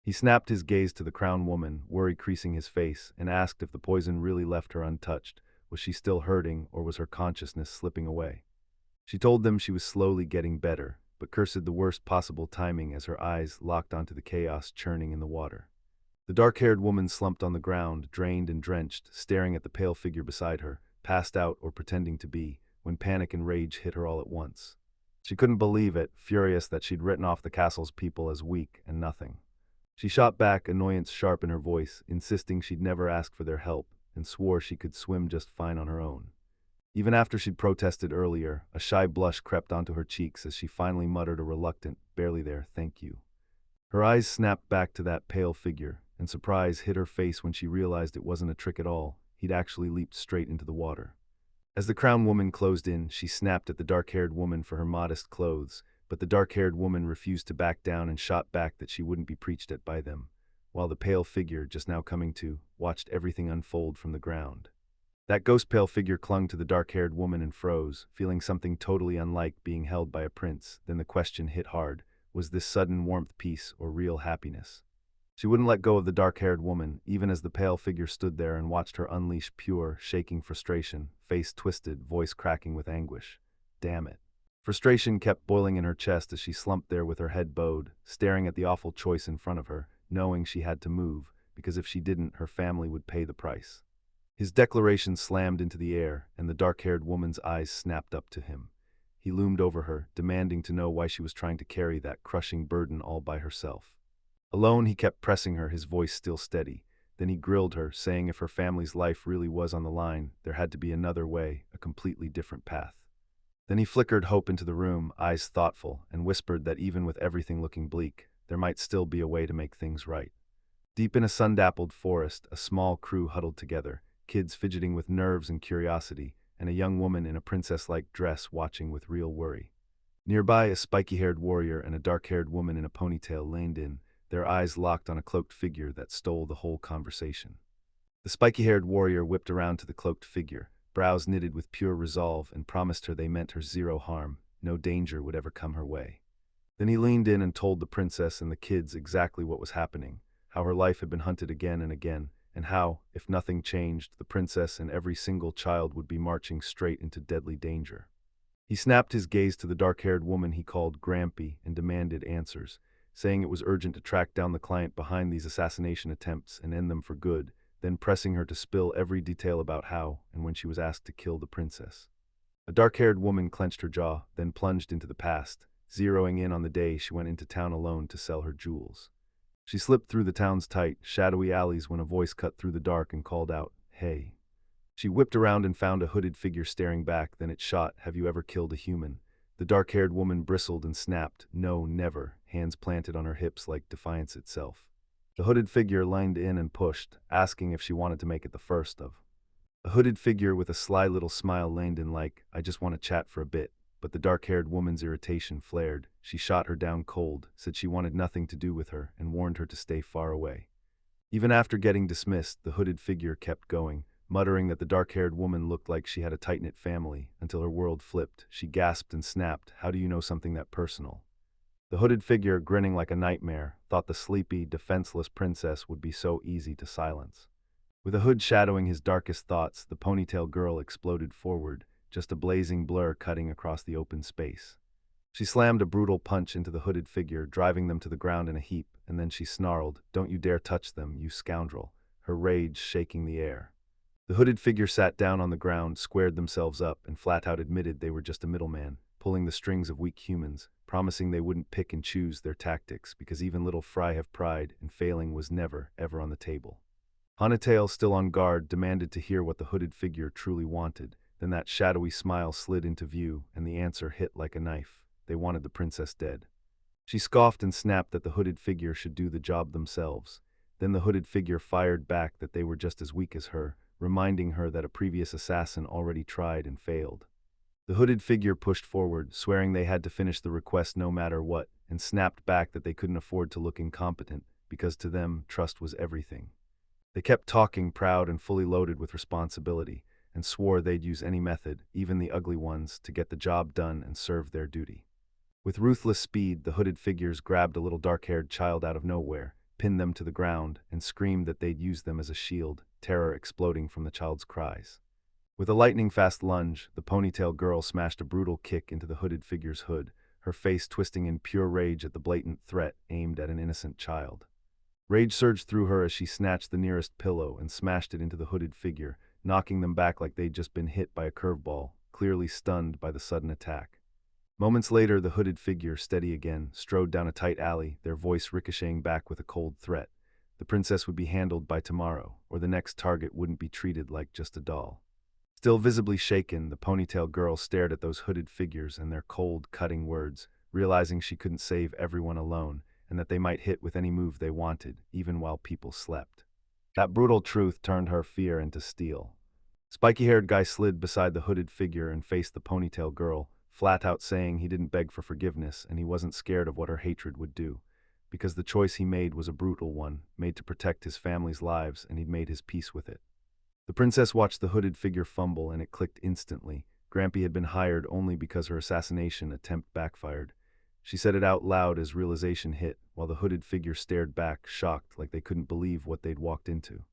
He snapped his gaze to the crowned woman, worry creasing his face, and asked if the poison really left her untouched. Was she still hurting, or was her consciousness slipping away? She told them she was slowly getting better, but cursed the worst possible timing as her eyes locked onto the chaos churning in the water. The dark-haired woman slumped on the ground, drained and drenched, staring at the pale figure beside her, passed out or pretending to be, when panic and rage hit her all at once. She couldn't believe it, furious that she'd written off the castle's people as weak and nothing. She shot back, annoyance sharp in her voice, insisting she'd never ask for their help, and swore she could swim just fine on her own. Even after she'd protested earlier, a shy blush crept onto her cheeks as she finally muttered a reluctant, barely there, thank you. Her eyes snapped back to that pale figure, and surprise hit her face when she realized it wasn't a trick at all. He'd actually leaped straight into the water. As the crowned woman closed in, she snapped at the dark-haired woman for her modest clothes, but the dark-haired woman refused to back down and shot back that she wouldn't be preached at by them, while the pale figure, just now coming to, watched everything unfold from the ground. That ghost-pale figure clung to the dark-haired woman and froze, feeling something totally unlike being held by a prince. Then the question hit hard. Was this sudden warmth peace or real happiness? She wouldn't let go of the dark-haired woman, even as the pale figure stood there and watched her unleash pure, shaking frustration, face twisted, voice cracking with anguish. Damn it. Frustration kept boiling in her chest as she slumped there with her head bowed, staring at the awful choice in front of her, knowing she had to move, because if she didn't, her family would pay the price. His declaration slammed into the air, and the dark-haired woman's eyes snapped up to him. He loomed over her, demanding to know why she was trying to carry that crushing burden all by herself. Alone, he kept pressing her, his voice still steady. Then he grilled her, saying if her family's life really was on the line, there had to be another way, a completely different path. Then he flickered hope into the room, eyes thoughtful, and whispered that even with everything looking bleak, there might still be a way to make things right. Deep in a sun-dappled forest, a small crew huddled together, kids fidgeting with nerves and curiosity, and a young woman in a princess-like dress watching with real worry. Nearby, a spiky-haired warrior and a dark-haired woman in a ponytail leaned in, their eyes locked on a cloaked figure that stole the whole conversation. The spiky-haired warrior whipped around to the cloaked figure, brows knitted with pure resolve, and promised her they meant her zero harm, no danger would ever come her way. Then he leaned in and told the princess and the kids exactly what was happening, how her life had been hunted again and again, and how, if nothing changed, the princess and every single child would be marching straight into deadly danger. He snapped his gaze to the dark-haired woman he called Grampy and demanded answers, saying it was urgent to track down the client behind these assassination attempts and end them for good, then pressing her to spill every detail about how and when she was asked to kill the princess. A dark-haired woman clenched her jaw, then plunged into the past, zeroing in on the day she went into town alone to sell her jewels. She slipped through the town's tight, shadowy alleys when a voice cut through the dark and called out, "Hey." She whipped around and found a hooded figure staring back, then it shot, "Have you ever killed a human?" The dark-haired woman bristled and snapped, "No, never," hands planted on her hips like defiance itself. The hooded figure leaned in and pushed, asking if she wanted to make it the first of. A hooded figure with a sly little smile leaned in like, I just want to chat for a bit, but the dark-haired woman's irritation flared. She shot her down cold, said she wanted nothing to do with her, and warned her to stay far away. Even after getting dismissed, the hooded figure kept going, muttering that the dark-haired woman looked like she had a tight-knit family, until her world flipped. She gasped and snapped, how do you know something that personal? The hooded figure, grinning like a nightmare, thought the sleepy, defenseless princess would be so easy to silence. With a hood shadowing his darkest thoughts, the ponytail girl exploded forward, just a blazing blur cutting across the open space. She slammed a brutal punch into the hooded figure, driving them to the ground in a heap, and then she snarled, don't you dare touch them, you scoundrel, her rage shaking the air. The hooded figure sat down on the ground, squared themselves up, and flat-out admitted they were just a middleman, pulling the strings of weak humans, promising they wouldn't pick and choose their tactics because even little Fry have pride, and failing was never, ever on the table. Hanatail, still on guard, demanded to hear what the hooded figure truly wanted. Then that shadowy smile slid into view, and the answer hit like a knife. They wanted the princess dead. She scoffed and snapped that the hooded figure should do the job themselves. Then the hooded figure fired back that they were just as weak as her, reminding her that a previous assassin already tried and failed. The hooded figure pushed forward, swearing they had to finish the request no matter what, and snapped back that they couldn't afford to look incompetent, because to them, trust was everything. They kept talking, proud and fully loaded with responsibility, and swore they'd use any method, even the ugly ones, to get the job done and serve their duty. With ruthless speed, the hooded figures grabbed a little dark-haired child out of nowhere, pinned them to the ground, and screamed that they'd use them as a shield, terror exploding from the child's cries. With a lightning-fast lunge, the ponytail girl smashed a brutal kick into the hooded figure's hood, her face twisting in pure rage at the blatant threat aimed at an innocent child. Rage surged through her as she snatched the nearest pillow and smashed it into the hooded figure, knocking them back like they'd just been hit by a curveball, clearly stunned by the sudden attack. Moments later, the hooded figure, steady again, strode down a tight alley, their voice ricocheting back with a cold threat. The princess would be handled by tomorrow, or the next target wouldn't be treated like just a doll. Still visibly shaken, the ponytail girl stared at those hooded figures and their cold, cutting words, realizing she couldn't save everyone alone, and that they might hit with any move they wanted, even while people slept. That brutal truth turned her fear into steel. Spiky-haired guy slid beside the hooded figure and faced the ponytail girl, flat out saying he didn't beg for forgiveness and he wasn't scared of what her hatred would do, because the choice he made was a brutal one, made to protect his family's lives, and he'd made his peace with it. The princess watched the hooded figure fumble, and it clicked instantly. Grampy had been hired only because her assassination attempt backfired. She said it out loud as realization hit, while the hooded figure stared back, shocked, like they couldn't believe what they'd walked into.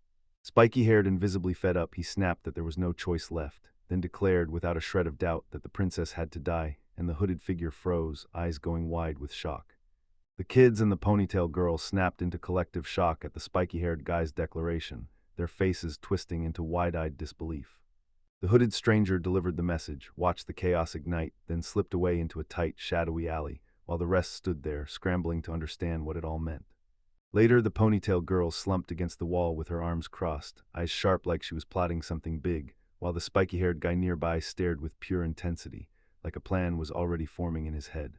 Spiky-haired and visibly fed up, he snapped that there was no choice left, then declared without a shred of doubt that the princess had to die, and the hooded figure froze, eyes going wide with shock. The kids and the ponytail girl snapped into collective shock at the spiky-haired guy's declaration, their faces twisting into wide-eyed disbelief. The hooded stranger delivered the message, watched the chaos ignite, then slipped away into a tight, shadowy alley, while the rest stood there, scrambling to understand what it all meant. Later, the ponytail girl slumped against the wall with her arms crossed, eyes sharp like she was plotting something big, while the spiky-haired guy nearby stared with pure intensity, like a plan was already forming in his head.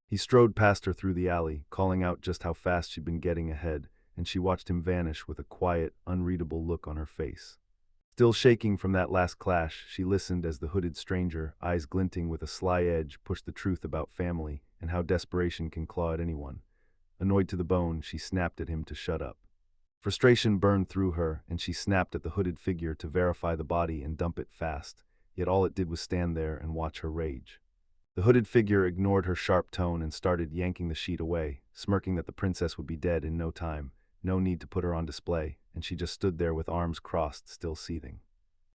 He strode past her through the alley, calling out just how fast she'd been getting ahead, and she watched him vanish with a quiet, unreadable look on her face. Still shaking from that last clash, she listened as the hooded stranger, eyes glinting with a sly edge, pushed the truth about family and how desperation can claw at anyone. Annoyed to the bone, she snapped at him to shut up. Frustration burned through her, and she snapped at the hooded figure to verify the body and dump it fast, yet all it did was stand there and watch her rage. The hooded figure ignored her sharp tone and started yanking the sheet away, smirking that the princess would be dead in no time, no need to put her on display, and she just stood there with arms crossed, still seething.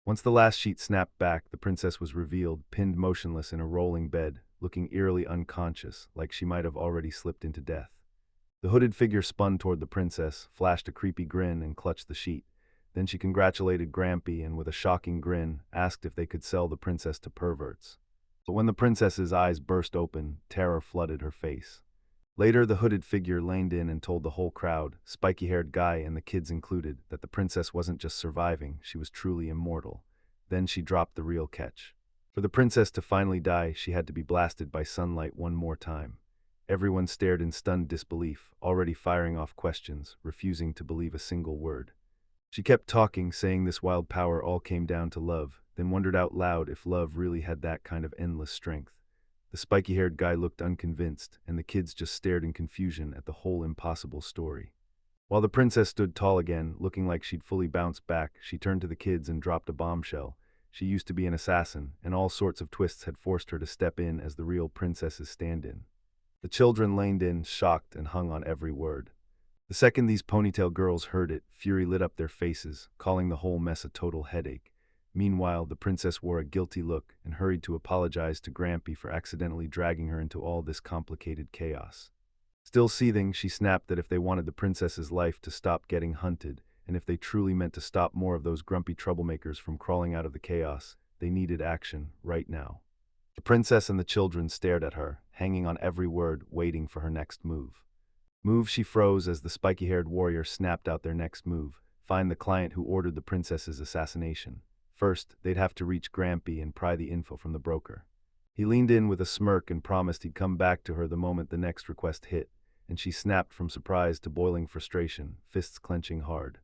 Once the last sheet snapped back, the princess was revealed, pinned motionless in a rolling bed, looking eerily unconscious, like she might have already slipped into death. The hooded figure spun toward the princess, flashed a creepy grin, and clutched the sheet. Then she congratulated Grampy and, with a shocking grin, asked if they could sell the princess to perverts. But when the princess's eyes burst open, terror flooded her face. Later, the hooded figure leaned in and told the whole crowd, spiky-haired guy and the kids included, that the princess wasn't just surviving, she was truly immortal. Then she dropped the real catch. For the princess to finally die, she had to be blasted by sunlight one more time. Everyone stared in stunned disbelief, already firing off questions, refusing to believe a single word. She kept talking, saying this wild power all came down to love, then wondered out loud if love really had that kind of endless strength. The spiky-haired guy looked unconvinced, and the kids just stared in confusion at the whole impossible story. While the princess stood tall again, looking like she'd fully bounced back, she turned to the kids and dropped a bombshell. She used to be an assassin, and all sorts of twists had forced her to step in as the real princess's stand-in. The children leaned in, shocked, and hung on every word. The second these ponytail girls heard it, fury lit up their faces, calling the whole mess a total headache. Meanwhile, the princess wore a guilty look and hurried to apologize to Grampy for accidentally dragging her into all this complicated chaos. Still seething, she snapped that if they wanted the princess's life to stop getting hunted, and if they truly meant to stop more of those grumpy troublemakers from crawling out of the chaos, they needed action, right now. The princess and the children stared at her, hanging on every word, waiting for her next move. She froze as the spiky-haired warrior snapped out their next move: find the client who ordered the princess's assassination. First, they'd have to reach Grampy and pry the info from the broker. He leaned in with a smirk and promised he'd come back to her the moment the next request hit, and she snapped from surprise to boiling frustration, fists clenching hard.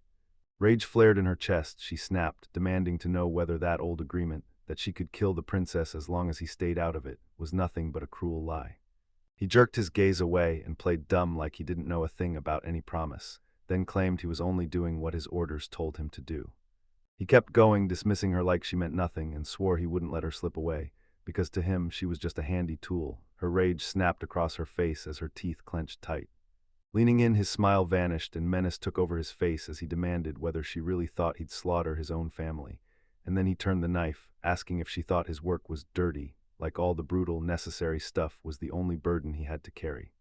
Rage flared in her chest. She snapped, demanding to know whether that old agreement, that she could kill the princess as long as he stayed out of it, was nothing but a cruel lie. He jerked his gaze away and played dumb like he didn't know a thing about any promise, then claimed he was only doing what his orders told him to do. He kept going, dismissing her like she meant nothing, and swore he wouldn't let her slip away, because to him she was just a handy tool. Her rage snapped across her face as her teeth clenched tight. Leaning in, his smile vanished and menace took over his face as he demanded whether she really thought he'd slaughter his own family. And then he turned the knife, asking if she thought his work was dirty, like all the brutal, necessary stuff was the only burden he had to carry.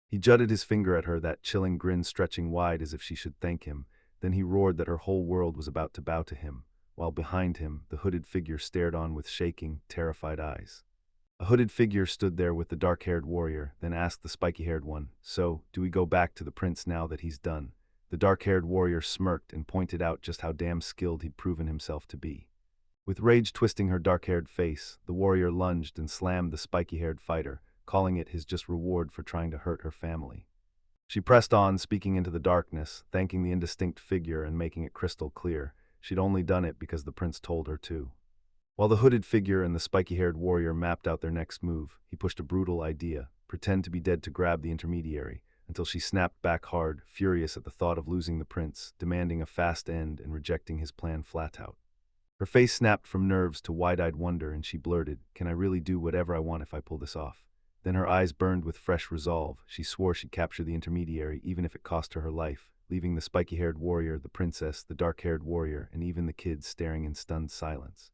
He jutted his finger at her, that chilling grin stretching wide as if she should thank him. Then he roared that her whole world was about to bow to him, while behind him, the hooded figure stared on with shaking, terrified eyes. A hooded figure stood there with the dark-haired warrior, then asked the spiky-haired one, "So, do we go back to the prince now that he's done?" The dark-haired warrior smirked and pointed out just how damn skilled he'd proven himself to be. With rage twisting her dark-haired face, the warrior lunged and slammed the spiky-haired fighter, calling it his just reward for trying to hurt her family. She pressed on, speaking into the darkness, thanking the indistinct figure and making it crystal clear she'd only done it because the prince told her to. While the hooded figure and the spiky-haired warrior mapped out their next move, he pushed a brutal idea: pretend to be dead to grab the intermediary, until she snapped back hard, furious at the thought of losing the prince, demanding a fast end and rejecting his plan flat out. Her face snapped from nerves to wide-eyed wonder, and she blurted, "Can I really do whatever I want if I pull this off?" Then her eyes burned with fresh resolve. She swore she'd capture the intermediary, even if it cost her her life, leaving the spiky-haired warrior, the princess, the dark-haired warrior, and even the kids staring in stunned silence.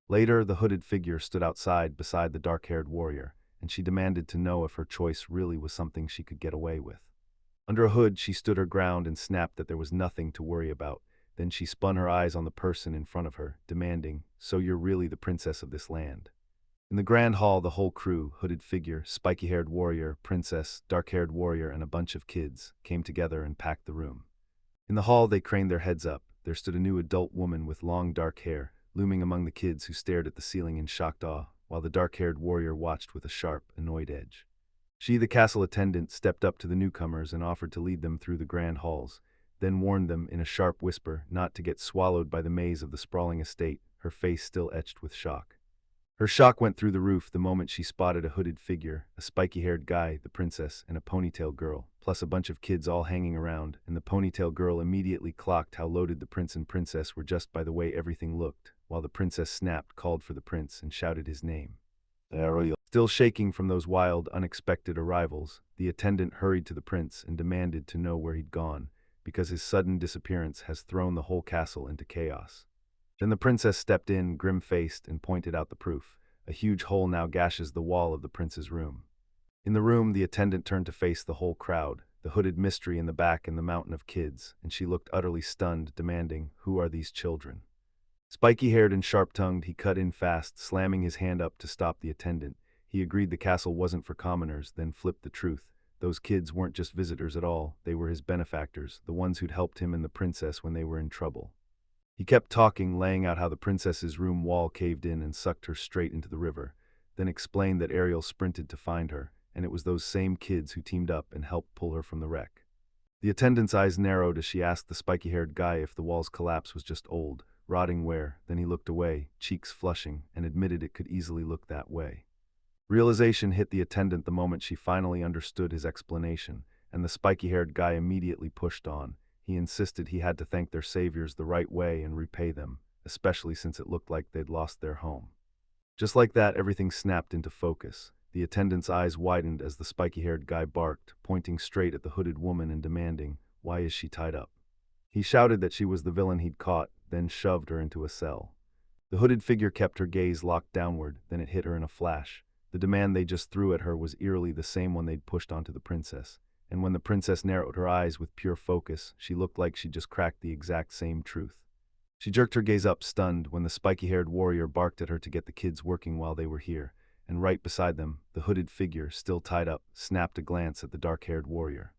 Later, the hooded figure stood outside beside the dark-haired warrior, and she demanded to know if her choice really was something she could get away with. Under a hood, she stood her ground and snapped that there was nothing to worry about. Then she spun her eyes on the person in front of her, demanding, "So you're really the princess of this land?" In the grand hall, the whole crew, hooded figure, spiky-haired warrior, princess, dark-haired warrior, and a bunch of kids, came together and packed the room. In the hall, they craned their heads up. There stood a new adult woman with long dark hair, looming among the kids who stared at the ceiling in shocked awe, while the dark-haired warrior watched with a sharp, annoyed edge. She, the castle attendant, stepped up to the newcomers and offered to lead them through the grand halls, then warned them in a sharp whisper not to get swallowed by the maze of the sprawling estate, her face still etched with shock. Her shock went through the roof the moment she spotted a hooded figure, a spiky-haired guy, the princess, and a ponytail girl, plus a bunch of kids all hanging around, and the ponytail girl immediately clocked how loaded the prince and princess were just by the way everything looked, while the princess snapped, called for the prince, and shouted his name. Still shaking from those wild, unexpected arrivals, the attendant hurried to the prince and demanded to know where he'd gone, because his sudden disappearance has thrown the whole castle into chaos. Then the princess stepped in, grim-faced, and pointed out the proof. A huge hole now gashes the wall of the prince's room. In the room, the attendant turned to face the whole crowd, the hooded mystery in the back and the mountain of kids, and she looked utterly stunned, demanding, "Who are these children?" Spiky-haired and sharp-tongued, he cut in fast, slamming his hand up to stop the attendant. He agreed the castle wasn't for commoners, then flipped the truth. Those kids weren't just visitors at all, they were his benefactors, the ones who'd helped him and the princess when they were in trouble. He kept talking, laying out how the princess's room wall caved in and sucked her straight into the river, then explained that Ariel sprinted to find her, and it was those same kids who teamed up and helped pull her from the wreck. The attendant's eyes narrowed as she asked the spiky-haired guy if the wall's collapse was just old, rotting wear. Then he looked away, cheeks flushing, and admitted it could easily look that way. Realization hit the attendant the moment she finally understood his explanation, and the spiky-haired guy immediately pushed on. He insisted he had to thank their saviors the right way and repay them, especially since it looked like they'd lost their home. Just like that, everything snapped into focus. The attendant's eyes widened as the spiky-haired guy barked, pointing straight at the hooded woman and demanding, "Why is she tied up?" He shouted that she was the villain he'd caught, then shoved her into a cell. The hooded figure kept her gaze locked downward, then it hit her in a flash. The demand they just threw at her was eerily the same one they'd pushed onto the princess, and when the princess narrowed her eyes with pure focus, she looked like she'd just cracked the exact same truth. She jerked her gaze up, stunned, when the spiky-haired warrior barked at her to get the kids working while they were here, and right beside them, the hooded figure, still tied up, snapped a glance at the dark-haired warrior.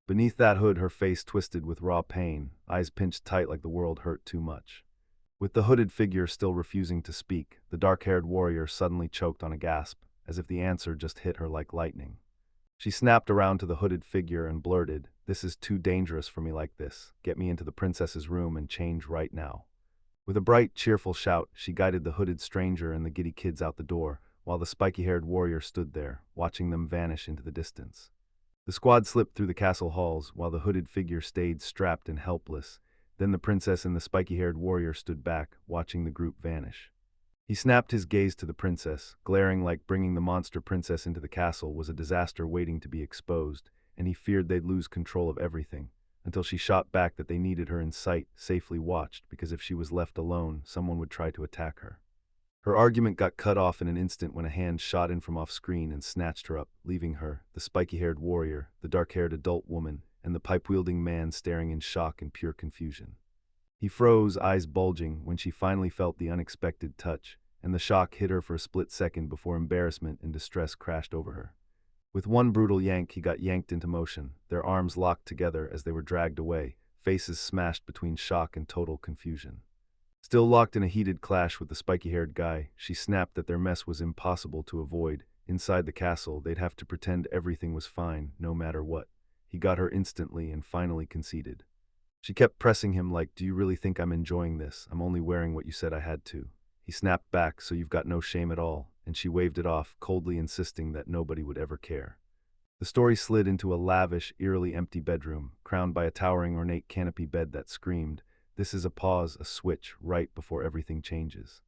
Beneath that hood, her face twisted with raw pain, eyes pinched tight like the world hurt too much. With the hooded figure still refusing to speak, the dark-haired warrior suddenly choked on a gasp, as if the answer just hit her like lightning. She snapped around to the hooded figure and blurted, "This is too dangerous for me like this. Get me into the princess's room and change right now." With a bright, cheerful shout, she guided the hooded stranger and the giddy kids out the door, while the spiky-haired warrior stood there, watching them vanish into the distance. The squad slipped through the castle halls, while the hooded figure stayed strapped and helpless. Then the princess and the spiky-haired warrior stood back, watching the group vanish. He snapped his gaze to the princess, glaring like bringing the monster princess into the castle was a disaster waiting to be exposed, and he feared they'd lose control of everything, until she shot back that they needed her in sight, safely watched, because if she was left alone, someone would try to attack her. Her argument got cut off in an instant when a hand shot in from off-screen and snatched her up, leaving her, the spiky-haired warrior, the dark-haired adult woman, and the pipe-wielding man staring in shock and pure confusion. He froze, eyes bulging, when she finally felt the unexpected touch, and the shock hit her for a split second before embarrassment and distress crashed over her. With one brutal yank, he got yanked into motion, their arms locked together as they were dragged away, faces smashed between shock and total confusion. Still locked in a heated clash with the spiky-haired guy, she snapped that their mess was impossible to avoid. Inside the castle, they'd have to pretend everything was fine, no matter what. He got her instantly and finally conceded. She kept pressing him like, "Do you really think I'm enjoying this? I'm only wearing what you said I had to." He snapped back, "So you've got no shame at all," and she waved it off, coldly insisting that nobody would ever care. The story slid into a lavish, eerily empty bedroom, crowned by a towering ornate canopy bed that screamed, "This is a pause, a switch, right before everything changes."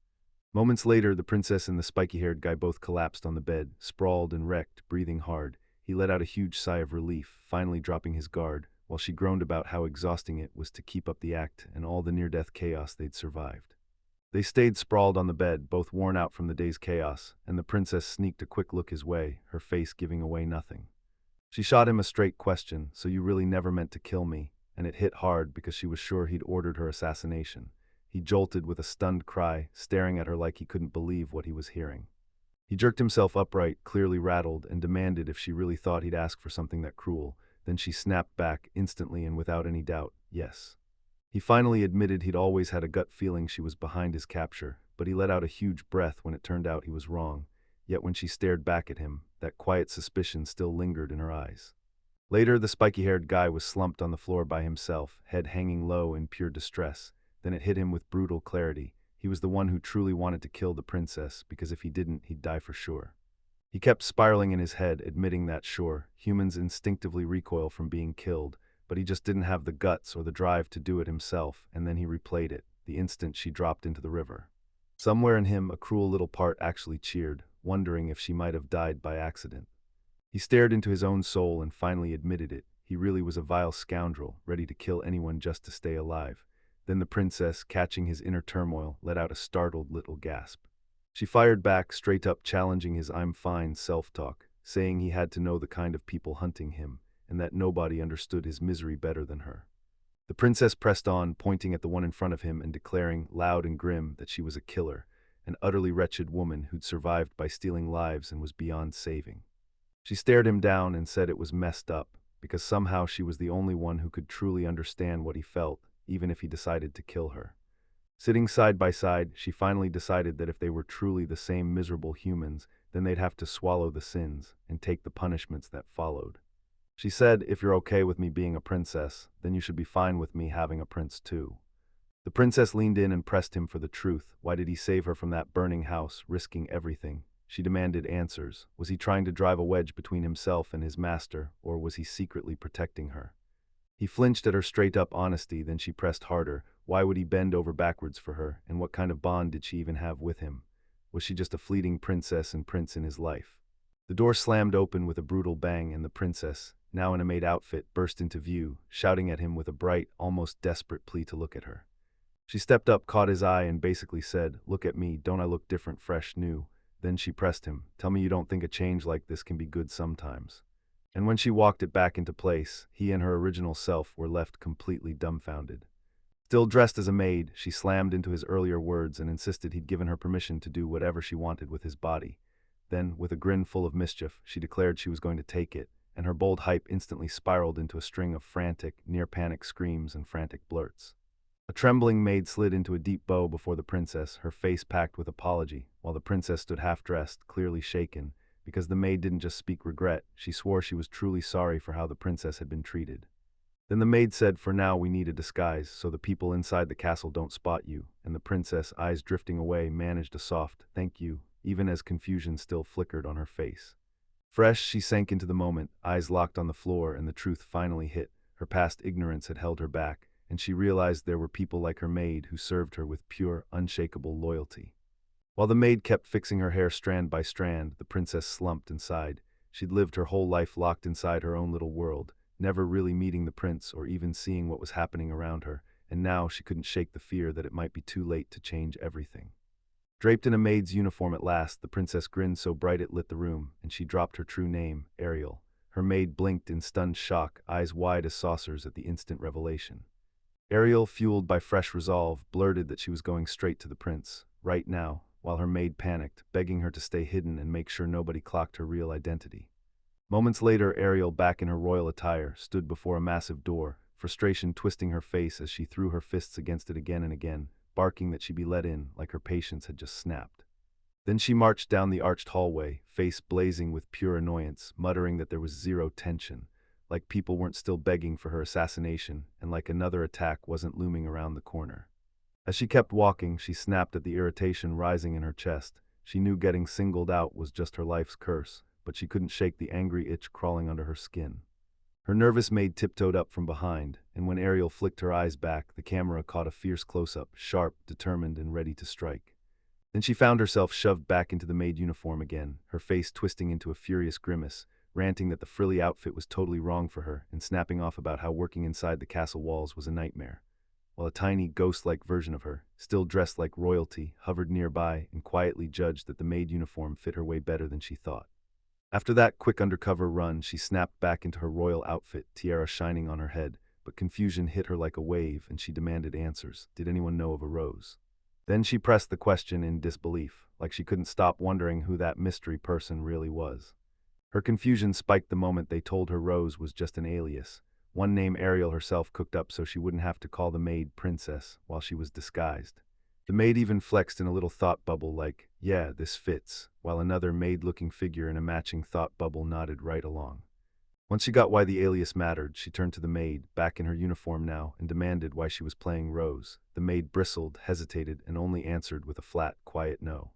Moments later, the princess and the spiky-haired guy both collapsed on the bed, sprawled and wrecked, breathing hard. He let out a huge sigh of relief, finally dropping his guard, while she groaned about how exhausting it was to keep up the act and all the near-death chaos they'd survived. They stayed sprawled on the bed, both worn out from the day's chaos, and the princess sneaked a quick look his way, her face giving away nothing. She shot him a straight question, "So you really never meant to kill me?" And it hit hard because she was sure he'd ordered her assassination. He jolted with a stunned cry, staring at her like he couldn't believe what he was hearing. He jerked himself upright, clearly rattled, and demanded if she really thought he'd ask for something that cruel. Then she snapped back, instantly and without any doubt, yes. He finally admitted he'd always had a gut feeling she was behind his capture, but he let out a huge breath when it turned out he was wrong. Yet when she stared back at him, that quiet suspicion still lingered in her eyes. Later, the spiky-haired guy was slumped on the floor by himself, head hanging low in pure distress. Then it hit him with brutal clarity. He was the one who truly wanted to kill the princess, because if he didn't, he'd die for sure. He kept spiraling in his head, admitting that, sure, humans instinctively recoil from being killed, but he just didn't have the guts or the drive to do it himself, and then he replayed it, the instant she dropped into the river. Somewhere in him, a cruel little part actually cheered, wondering if she might have died by accident. He stared into his own soul and finally admitted it. He really was a vile scoundrel, ready to kill anyone just to stay alive. Then the princess, catching his inner turmoil, let out a startled little gasp. She fired back, straight up challenging his "I'm fine" self-talk, saying he had to know the kind of people hunting him, and that nobody understood his misery better than her. The princess pressed on, pointing at the one in front of him and declaring, loud and grim, that she was a killer, an utterly wretched woman who'd survived by stealing lives and was beyond saving. She stared him down and said it was messed up, because somehow she was the only one who could truly understand what he felt, even if he decided to kill her. Sitting side by side, she finally decided that if they were truly the same miserable humans, then then they'd have to swallow the sins and take the punishments that followed. She said, if you're okay with me being a princess, then you should be fine with me having a prince too. The princess leaned in and pressed him for the truth. Why did he save her from that burning house, risking everything? She demanded answers. Was he trying to drive a wedge between himself and his master, or was he secretly protecting her? He flinched at her straight-up honesty, then she pressed harder. Why would he bend over backwards for her, and what kind of bond did she even have with him? Was she just a fleeting princess and prince in his life? The door slammed open with a brutal bang, and the princess, now in a maid outfit, burst into view, shouting at him with a bright, almost desperate plea to look at her. She stepped up, caught his eye, and basically said, "Look at me, don't I look different, fresh, new?" Then she pressed him, "Tell me you don't think a change like this can be good sometimes." And when she walked it back into place, he and her original self were left completely dumbfounded. Still dressed as a maid, she slammed into his earlier words and insisted he'd given her permission to do whatever she wanted with his body. Then, with a grin full of mischief, she declared she was going to take it, and her bold hype instantly spiraled into a string of frantic, near-panic screams and frantic blurts. A trembling maid slid into a deep bow before the princess, her face packed with apology, while the princess stood half-dressed, clearly shaken. Because the maid didn't just speak regret, she swore she was truly sorry for how the princess had been treated. Then the maid said, "For now we need a disguise, so the people inside the castle don't spot you," and the princess, eyes drifting away, managed a soft, "Thank you," even as confusion still flickered on her face. Fresh, she sank into the moment, eyes locked on the floor, and the truth finally hit. Her past ignorance had held her back, and she realized there were people like her maid who served her with pure, unshakable loyalty. While the maid kept fixing her hair strand by strand, the princess slumped and sighed. She'd lived her whole life locked inside her own little world, never really meeting the prince or even seeing what was happening around her, and now she couldn't shake the fear that it might be too late to change everything. Draped in a maid's uniform at last, the princess grinned so bright it lit the room, and she dropped her true name, Ariel. Her maid blinked in stunned shock, eyes wide as saucers at the instant revelation. Ariel, fueled by fresh resolve, blurted that she was going straight to the prince, right now, while her maid panicked, begging her to stay hidden and make sure nobody clocked her real identity. Moments later, Ariel, back in her royal attire, stood before a massive door, frustration twisting her face as she threw her fists against it again and again, barking that she be let in, like her patience had just snapped. Then she marched down the arched hallway, face blazing with pure annoyance, muttering that there was zero tension, like people weren't still begging for her assassination, and like another attack wasn't looming around the corner. As she kept walking, she snapped at the irritation rising in her chest. She knew getting singled out was just her life's curse, but she couldn't shake the angry itch crawling under her skin. Her nervous maid tiptoed up from behind, and when Ariel flicked her eyes back, the camera caught a fierce close-up, sharp, determined, and ready to strike. Then she found herself shoved back into the maid uniform again, her face twisting into a furious grimace, ranting that the frilly outfit was totally wrong for her, and snapping off about how working inside the castle walls was a nightmare. While a tiny, ghost-like version of her, still dressed like royalty, hovered nearby and quietly judged that the maid uniform fit her way better than she thought. After that quick undercover run, she snapped back into her royal outfit, tiara shining on her head, but confusion hit her like a wave and she demanded answers. Did anyone know of a Rose? Then she pressed the question in disbelief, like she couldn't stop wondering who that mystery person really was. Her confusion spiked the moment they told her Rose was just an alias, one name Ariel herself cooked up so she wouldn't have to call the maid princess while she was disguised. The maid even flexed in a little thought bubble like, "Yeah, this fits," while another maid-looking figure in a matching thought bubble nodded right along. Once she got why the alias mattered, she turned to the maid, back in her uniform now, and demanded why she was playing Rose. The maid bristled, hesitated, and only answered with a flat, quiet no.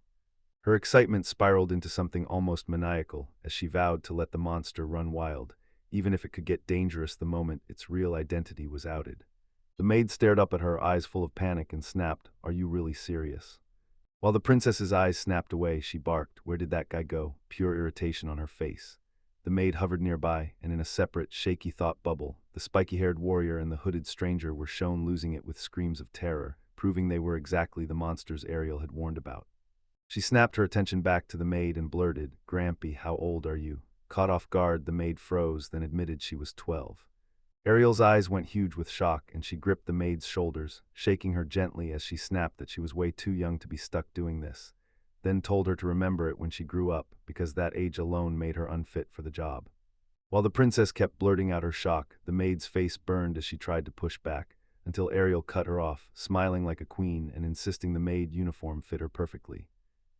Her excitement spiraled into something almost maniacal as she vowed to let the monster run wild, even if it could get dangerous the moment its real identity was outed. The maid stared up at her, eyes full of panic, and snapped, "Are you really serious?" While the princess's eyes snapped away, she barked, "Where did that guy go?" Pure irritation on her face. The maid hovered nearby, and in a separate, shaky thought bubble, the spiky-haired warrior and the hooded stranger were shown losing it with screams of terror, proving they were exactly the monsters Ariel had warned about. She snapped her attention back to the maid and blurted, "Grampy, how old are you?" Caught off guard, the maid froze, then admitted she was 12. Ariel's eyes went huge with shock, and she gripped the maid's shoulders, shaking her gently as she snapped that she was way too young to be stuck doing this, then told her to remember it when she grew up, because that age alone made her unfit for the job. While the princess kept blurting out her shock, the maid's face burned as she tried to push back, until Ariel cut her off, smiling like a queen and insisting the maid uniform fit her perfectly.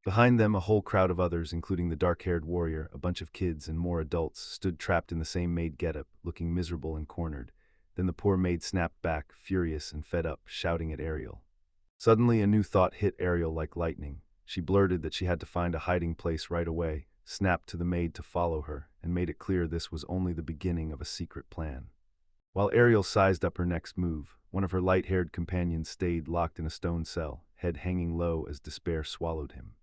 Behind them, a whole crowd of others, including the dark-haired warrior, a bunch of kids, and more adults, stood trapped in the same maid getup, looking miserable and cornered. Then the poor maid snapped back, furious and fed up, shouting at Ariel. Suddenly, a new thought hit Ariel like lightning. She blurted that she had to find a hiding place right away, snapped to the maid to follow her, and made it clear this was only the beginning of a secret plan. While Ariel sized up her next move, one of her light-haired companions stayed locked in a stone cell, head hanging low as despair swallowed him.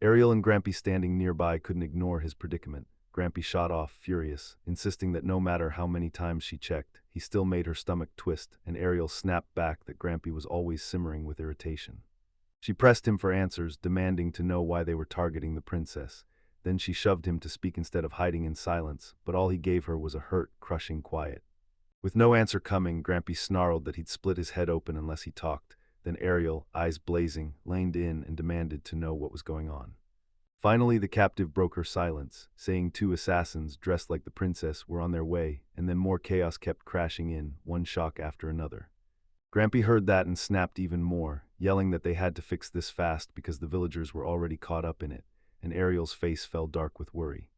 Ariel and Grampy standing nearby couldn't ignore his predicament. Grampy shot off, furious, insisting that no matter how many times she checked, he still made her stomach twist, and Ariel snapped back that Grampy was always simmering with irritation. She pressed him for answers, demanding to know why they were targeting the princess. Then she shoved him to speak instead of hiding in silence, but all he gave her was a hurt, crushing quiet. With no answer coming, Grampy snarled that he'd split his head open unless he talked. Then Ariel, eyes blazing, leaned in and demanded to know what was going on. Finally, the captive broke her silence, saying 2 assassins dressed like the princess were on their way, and then more chaos kept crashing in, one shock after another. Grampy heard that and snapped even more, yelling that they had to fix this fast because the villagers were already caught up in it, and Ariel's face fell dark with worry.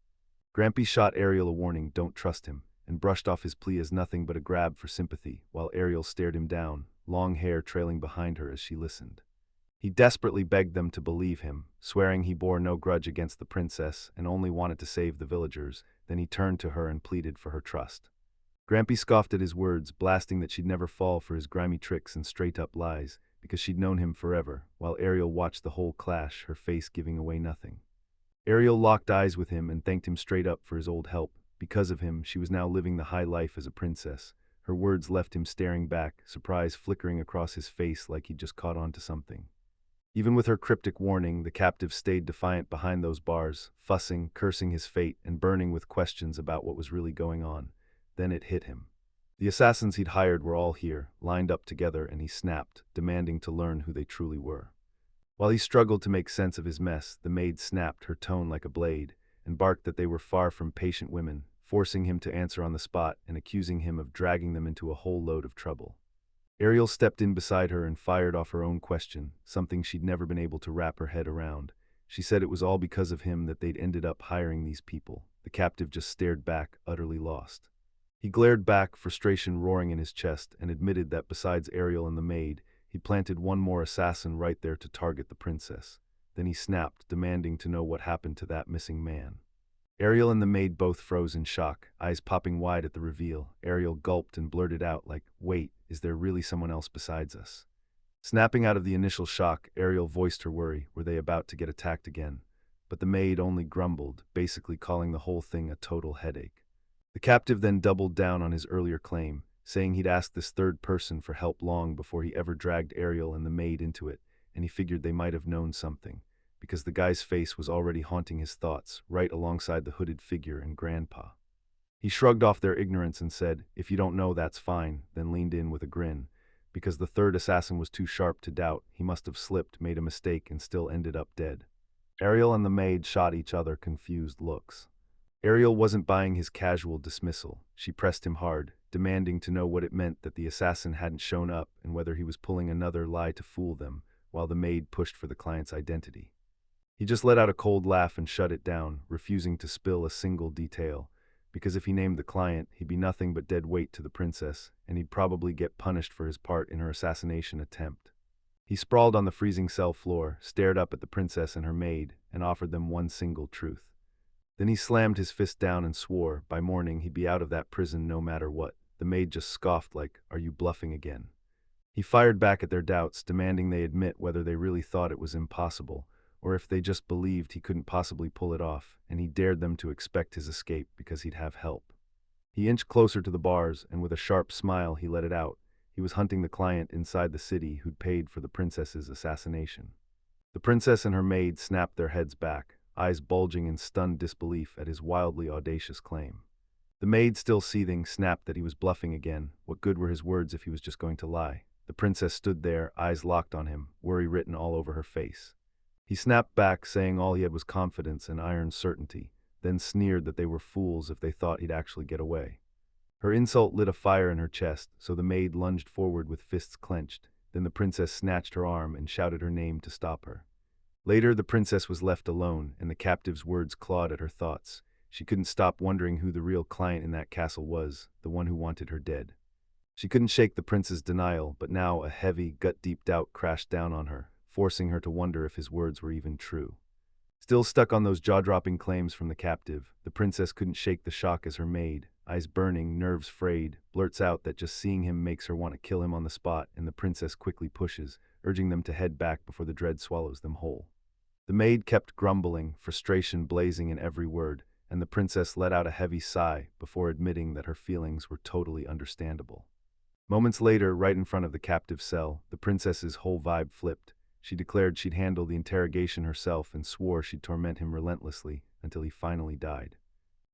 Grampy shot Ariel a warning, "Don't trust him," and brushed off his plea as nothing but a grab for sympathy, while Ariel stared him down, long hair trailing behind her as she listened. He desperately begged them to believe him, swearing he bore no grudge against the princess and only wanted to save the villagers. Then he turned to her and pleaded for her trust. Grampy scoffed at his words, blasting that she'd never fall for his grimy tricks and straight-up lies, because she'd known him forever, while Ariel watched the whole clash, her face giving away nothing. Ariel locked eyes with him and thanked him straight up for his old help. Because of him, she was now living the high life as a princess. Her words left him staring back, surprise flickering across his face like he'd just caught on to something. Even with her cryptic warning, the captive stayed defiant behind those bars, fussing, cursing his fate, and burning with questions about what was really going on. Then it hit him. The assassins he'd hired were all here, lined up together, and he snapped, demanding to learn who they truly were. While he struggled to make sense of his mess, the maid snapped, her tone like a blade, and barked that they were far from patient women, forcing him to answer on the spot and accusing him of dragging them into a whole load of trouble. Ariel stepped in beside her and fired off her own question, something she'd never been able to wrap her head around. She said it was all because of him that they'd ended up hiring these people. The captive just stared back, utterly lost. He glared back, frustration roaring in his chest, and admitted that besides Ariel and the maid, he'd planted one more assassin right there to target the princess. Then he snapped, demanding to know what happened to that missing man. Ariel and the maid both froze in shock, eyes popping wide at the reveal. Ariel gulped and blurted out like, "Wait, is there really someone else besides us?" Snapping out of the initial shock, Ariel voiced her worry. Were they about to get attacked again? But the maid only grumbled, basically calling the whole thing a total headache. The captive then doubled down on his earlier claim, saying he'd asked this third person for help long before he ever dragged Ariel and the maid into it, and he figured they might have known something, because the guy's face was already haunting his thoughts, right alongside the hooded figure and Grandpa. He shrugged off their ignorance and said, "If you don't know, that's fine," then leaned in with a grin. Because the third assassin was too sharp to doubt, he must have slipped, made a mistake, and still ended up dead. Ariel and the maid shot each other confused looks. Ariel wasn't buying his casual dismissal. She pressed him hard, demanding to know what it meant that the assassin hadn't shown up and whether he was pulling another lie to fool them, while the maid pushed for the client's identity. He just let out a cold laugh and shut it down, refusing to spill a single detail, because if he named the client, he'd be nothing but dead weight to the princess, and he'd probably get punished for his part in her assassination attempt. He sprawled on the freezing cell floor, stared up at the princess and her maid, and offered them one single truth. Then he slammed his fist down and swore, by morning he'd be out of that prison no matter what. The maid just scoffed like, "Are you bluffing again?" He fired back at their doubts, demanding they admit whether they really thought it was impossible, or if they just believed he couldn't possibly pull it off, and he dared them to expect his escape because he'd have help. He inched closer to the bars, and with a sharp smile he let it out. He was hunting the client inside the city who'd paid for the princess's assassination. The princess and her maid snapped their heads back, eyes bulging in stunned disbelief at his wildly audacious claim. The maid, still seething, snapped that he was bluffing again. What good were his words if he was just going to lie? The princess stood there, eyes locked on him, worry written all over her face. He snapped back, saying all he had was confidence and iron certainty, then sneered that they were fools if they thought he'd actually get away. Her insult lit a fire in her chest, so the maid lunged forward with fists clenched. Then the princess snatched her arm and shouted her name to stop her. Later, the princess was left alone, and the captive's words clawed at her thoughts. She couldn't stop wondering who the real client in that castle was, the one who wanted her dead. She couldn't shake the prince's denial, but now a heavy, gut-deep doubt crashed down on her, forcing her to wonder if his words were even true. Still stuck on those jaw-dropping claims from the captive, the princess couldn't shake the shock as her maid, eyes burning, nerves frayed, blurts out that just seeing him makes her want to kill him on the spot, and the princess quickly pushes, urging them to head back before the dread swallows them whole. The maid kept grumbling, frustration blazing in every word, and the princess let out a heavy sigh before admitting that her feelings were totally understandable. Moments later, right in front of the captive's cell, the princess's whole vibe flipped. She declared she'd handle the interrogation herself and swore she'd torment him relentlessly until he finally died.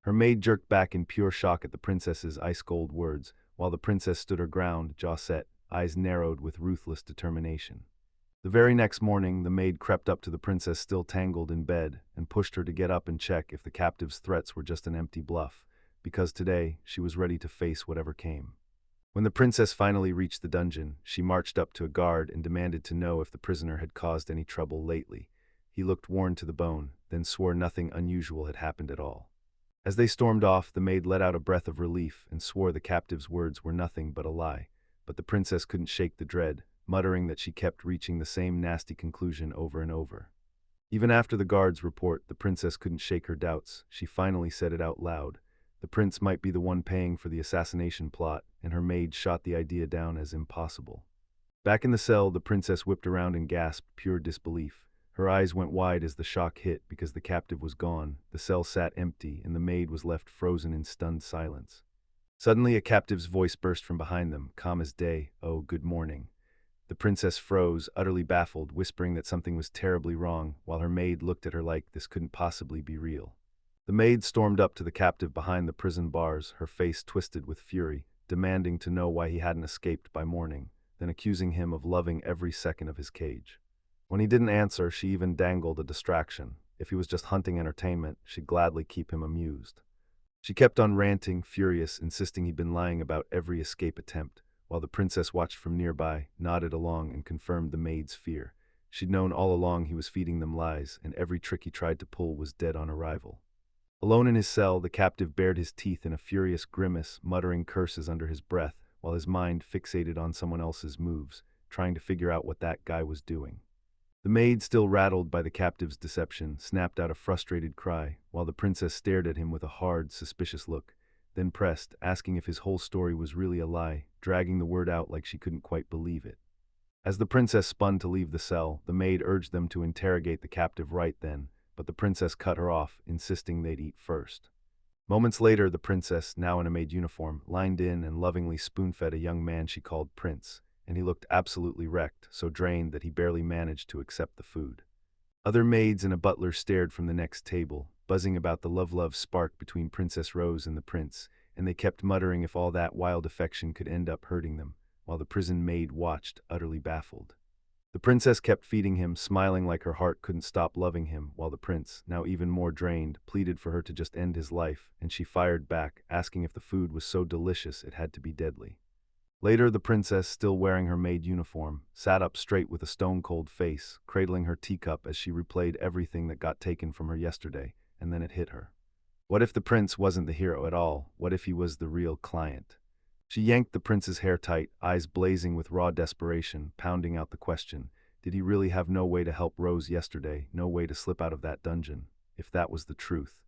Her maid jerked back in pure shock at the princess's ice-cold words, while the princess stood her ground, jaw set, eyes narrowed with ruthless determination. The very next morning, the maid crept up to the princess still tangled in bed and pushed her to get up and check if the captive's threats were just an empty bluff, because today she was ready to face whatever came. When the princess finally reached the dungeon, she marched up to a guard and demanded to know if the prisoner had caused any trouble lately. He looked worn to the bone, then swore nothing unusual had happened at all. As they stormed off, the maid let out a breath of relief and swore the captive's words were nothing but a lie, but the princess couldn't shake the dread, muttering that she kept reaching the same nasty conclusion over and over. Even after the guard's report, the princess couldn't shake her doubts. She finally said it out loud. The prince might be the one paying for the assassination plot, and her maid shot the idea down as impossible. Back in the cell, the princess whipped around and gasped pure disbelief. Her eyes went wide as the shock hit because the captive was gone, the cell sat empty, and the maid was left frozen in stunned silence. Suddenly, a captive's voice burst from behind them, calm as day. "Oh, good morning." The princess froze, utterly baffled, whispering that something was terribly wrong, while her maid looked at her like this couldn't possibly be real. The maid stormed up to the captive behind the prison bars, her face twisted with fury, demanding to know why he hadn't escaped by morning, then accusing him of loving every second of his cage. When he didn't answer, she even dangled a distraction. If he was just hunting entertainment, she'd gladly keep him amused. She kept on ranting, furious, insisting he'd been lying about every escape attempt, while the princess watched from nearby, nodded along, and confirmed the maid's fear. She'd known all along he was feeding them lies, and every trick he tried to pull was dead on arrival. Alone in his cell, the captive bared his teeth in a furious grimace, muttering curses under his breath, while his mind fixated on someone else's moves, trying to figure out what that guy was doing. The maid, still rattled by the captive's deception, snapped out a frustrated cry, while the princess stared at him with a hard, suspicious look, then pressed, asking if his whole story was really a lie, dragging the word out like she couldn't quite believe it. As the princess spun to leave the cell, the maid urged them to interrogate the captive right then, but the princess cut her off, insisting they'd eat first. Moments later, the princess, now in a maid uniform, lined in and lovingly spoon-fed a young man she called Prince, and he looked absolutely wrecked, so drained that he barely managed to accept the food. Other maids and a butler stared from the next table, buzzing about the love spark between Princess Rose and the prince, and they kept muttering if all that wild affection could end up hurting them, while the prison maid watched, utterly baffled. The princess kept feeding him, smiling like her heart couldn't stop loving him, while the prince, now even more drained, pleaded for her to just end his life, and she fired back, asking if the food was so delicious it had to be deadly. Later, the princess, still wearing her maid uniform, sat up straight with a stone-cold face, cradling her teacup as she replayed everything that got taken from her yesterday, and then it hit her. What if the prince wasn't the hero at all? What if he was the real client? She yanked the prince's hair tight, eyes blazing with raw desperation, pounding out the question. Did he really have no way to help Rose yesterday, no way to slip out of that dungeon? If that was the truth.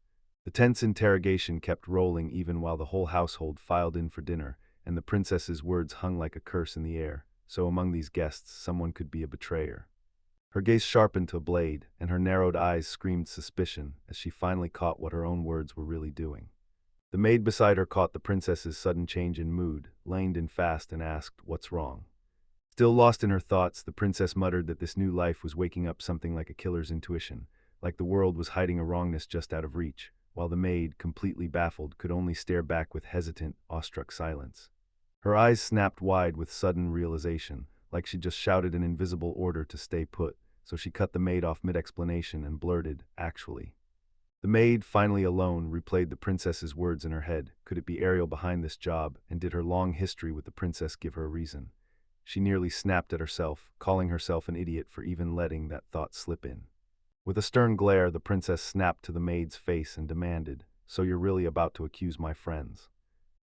The tense interrogation kept rolling even while the whole household filed in for dinner, and the princess's words hung like a curse in the air, so among these guests someone could be a betrayer. Her gaze sharpened to a blade, and her narrowed eyes screamed suspicion as she finally caught what her own words were really doing. The maid beside her caught the princess's sudden change in mood, leaned in fast and asked, "What's wrong?" Still lost in her thoughts, the princess muttered that this new life was waking up something like a killer's intuition, like the world was hiding a wrongness just out of reach, while the maid, completely baffled, could only stare back with hesitant, awestruck silence. Her eyes snapped wide with sudden realization, like she just shouted an invisible order to stay put, so she cut the maid off mid-explanation and blurted, "Actually." The maid, finally alone, replayed the princess's words in her head. Could it be Ariel behind this job, and did her long history with the princess give her a reason? She nearly snapped at herself, calling herself an idiot for even letting that thought slip in. With a stern glare, the princess snapped to the maid's face and demanded, "So you're really about to accuse my friends?"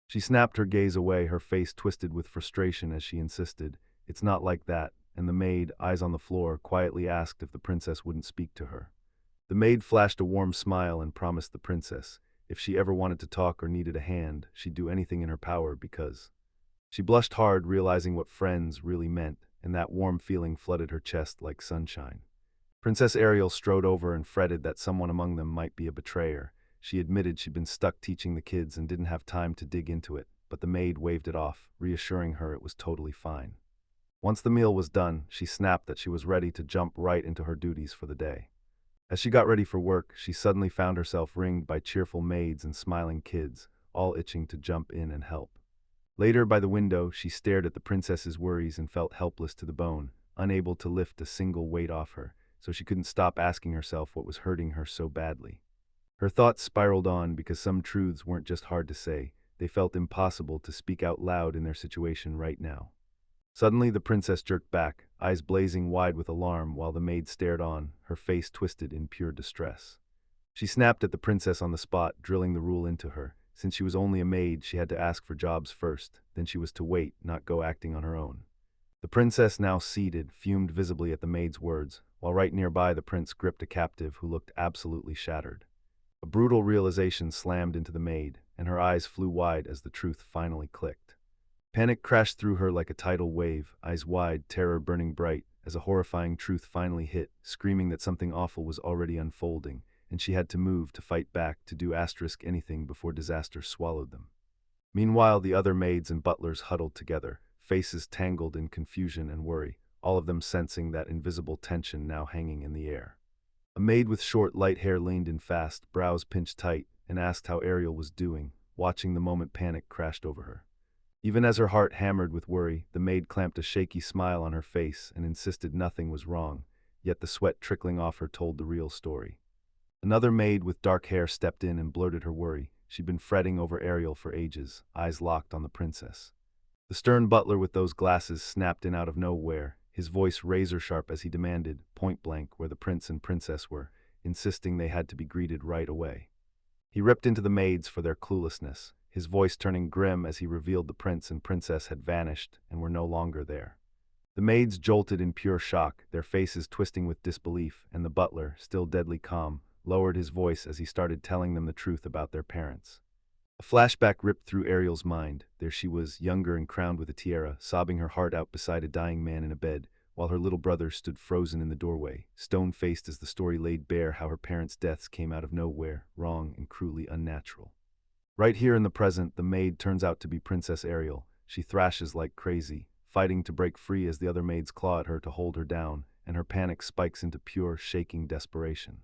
She snapped her gaze away, her face twisted with frustration as she insisted, "It's not like that," and the maid, eyes on the floor, quietly asked if the princess wouldn't speak to her. The maid flashed a warm smile and promised the princess, if she ever wanted to talk or needed a hand, she'd do anything in her power because... She blushed hard, realizing what friends really meant, and that warm feeling flooded her chest like sunshine. Princess Ariel strode over and fretted that someone among them might be a betrayer. She admitted she'd been stuck teaching the kids and didn't have time to dig into it, but the maid waved it off, reassuring her it was totally fine. Once the meal was done, she snapped that she was ready to jump right into her duties for the day. As she got ready for work, she suddenly found herself ringed by cheerful maids and smiling kids, all itching to jump in and help. Later, by the window, she stared at the princess's worries and felt helpless to the bone, unable to lift a single weight off her, so she couldn't stop asking herself what was hurting her so badly. Her thoughts spiraled on because some truths weren't just hard to say, they felt impossible to speak out loud in their situation right now. Suddenly, the princess jerked back, eyes blazing wide with alarm while the maid stared on, her face twisted in pure distress. She snapped at the princess on the spot, drilling the rule into her. Since she was only a maid, she had to ask for jobs first, then she was to wait, not go acting on her own. The princess, now seated, fumed visibly at the maid's words, while right nearby the prince gripped a captive who looked absolutely shattered. A brutal realization slammed into the maid, and her eyes flew wide as the truth finally clicked. Panic crashed through her like a tidal wave, eyes wide, terror burning bright, as a horrifying truth finally hit, screaming that something awful was already unfolding, and she had to move, to fight back, to do anything before disaster swallowed them. Meanwhile, the other maids and butlers huddled together, faces tangled in confusion and worry, all of them sensing that invisible tension now hanging in the air. A maid with short, light hair leaned in fast, brows pinched tight, and asked how Ariel was doing, watching the moment panic crashed over her. Even as her heart hammered with worry, the maid clamped a shaky smile on her face and insisted nothing was wrong, yet the sweat trickling off her told the real story. Another maid with dark hair stepped in and blurted her worry. She'd been fretting over Ariel for ages, eyes locked on the princess. The stern butler with those glasses snapped in out of nowhere, his voice razor-sharp as he demanded, point-blank, where the prince and princess were, insisting they had to be greeted right away. He ripped into the maids for their cluelessness, his voice turning grim as he revealed the prince and princess had vanished and were no longer there. The maids jolted in pure shock, their faces twisting with disbelief, and the butler, still deadly calm, lowered his voice as he started telling them the truth about their parents. A flashback ripped through Ariel's mind. There she was, younger and crowned with a tiara, sobbing her heart out beside a dying man in a bed, while her little brother stood frozen in the doorway, stone-faced as the story laid bare how her parents' deaths came out of nowhere, wrong and cruelly unnatural. Right here in the present, the maid turns out to be Princess Ariel. She thrashes like crazy, fighting to break free as the other maids claw at her to hold her down, and her panic spikes into pure, shaking desperation.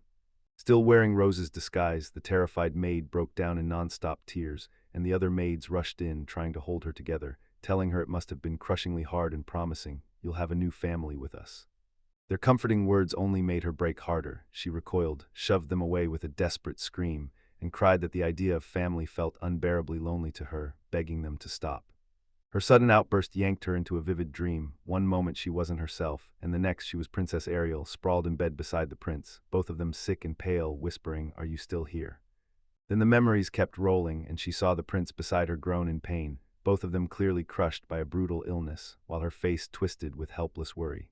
Still wearing Rose's disguise, the terrified maid broke down in non-stop tears, and the other maids rushed in, trying to hold her together, telling her it must have been crushingly hard and promising, "You'll have a new family with us." Their comforting words only made her break harder. She recoiled, shoved them away with a desperate scream, and cried that the idea of family felt unbearably lonely to her, begging them to stop. Her sudden outburst yanked her into a vivid dream. One moment she wasn't herself, and the next she was Princess Ariel, sprawled in bed beside the prince, both of them sick and pale, whispering, "Are you still here?" Then the memories kept rolling, and she saw the prince beside her groan in pain, both of them clearly crushed by a brutal illness, while her face twisted with helpless worry.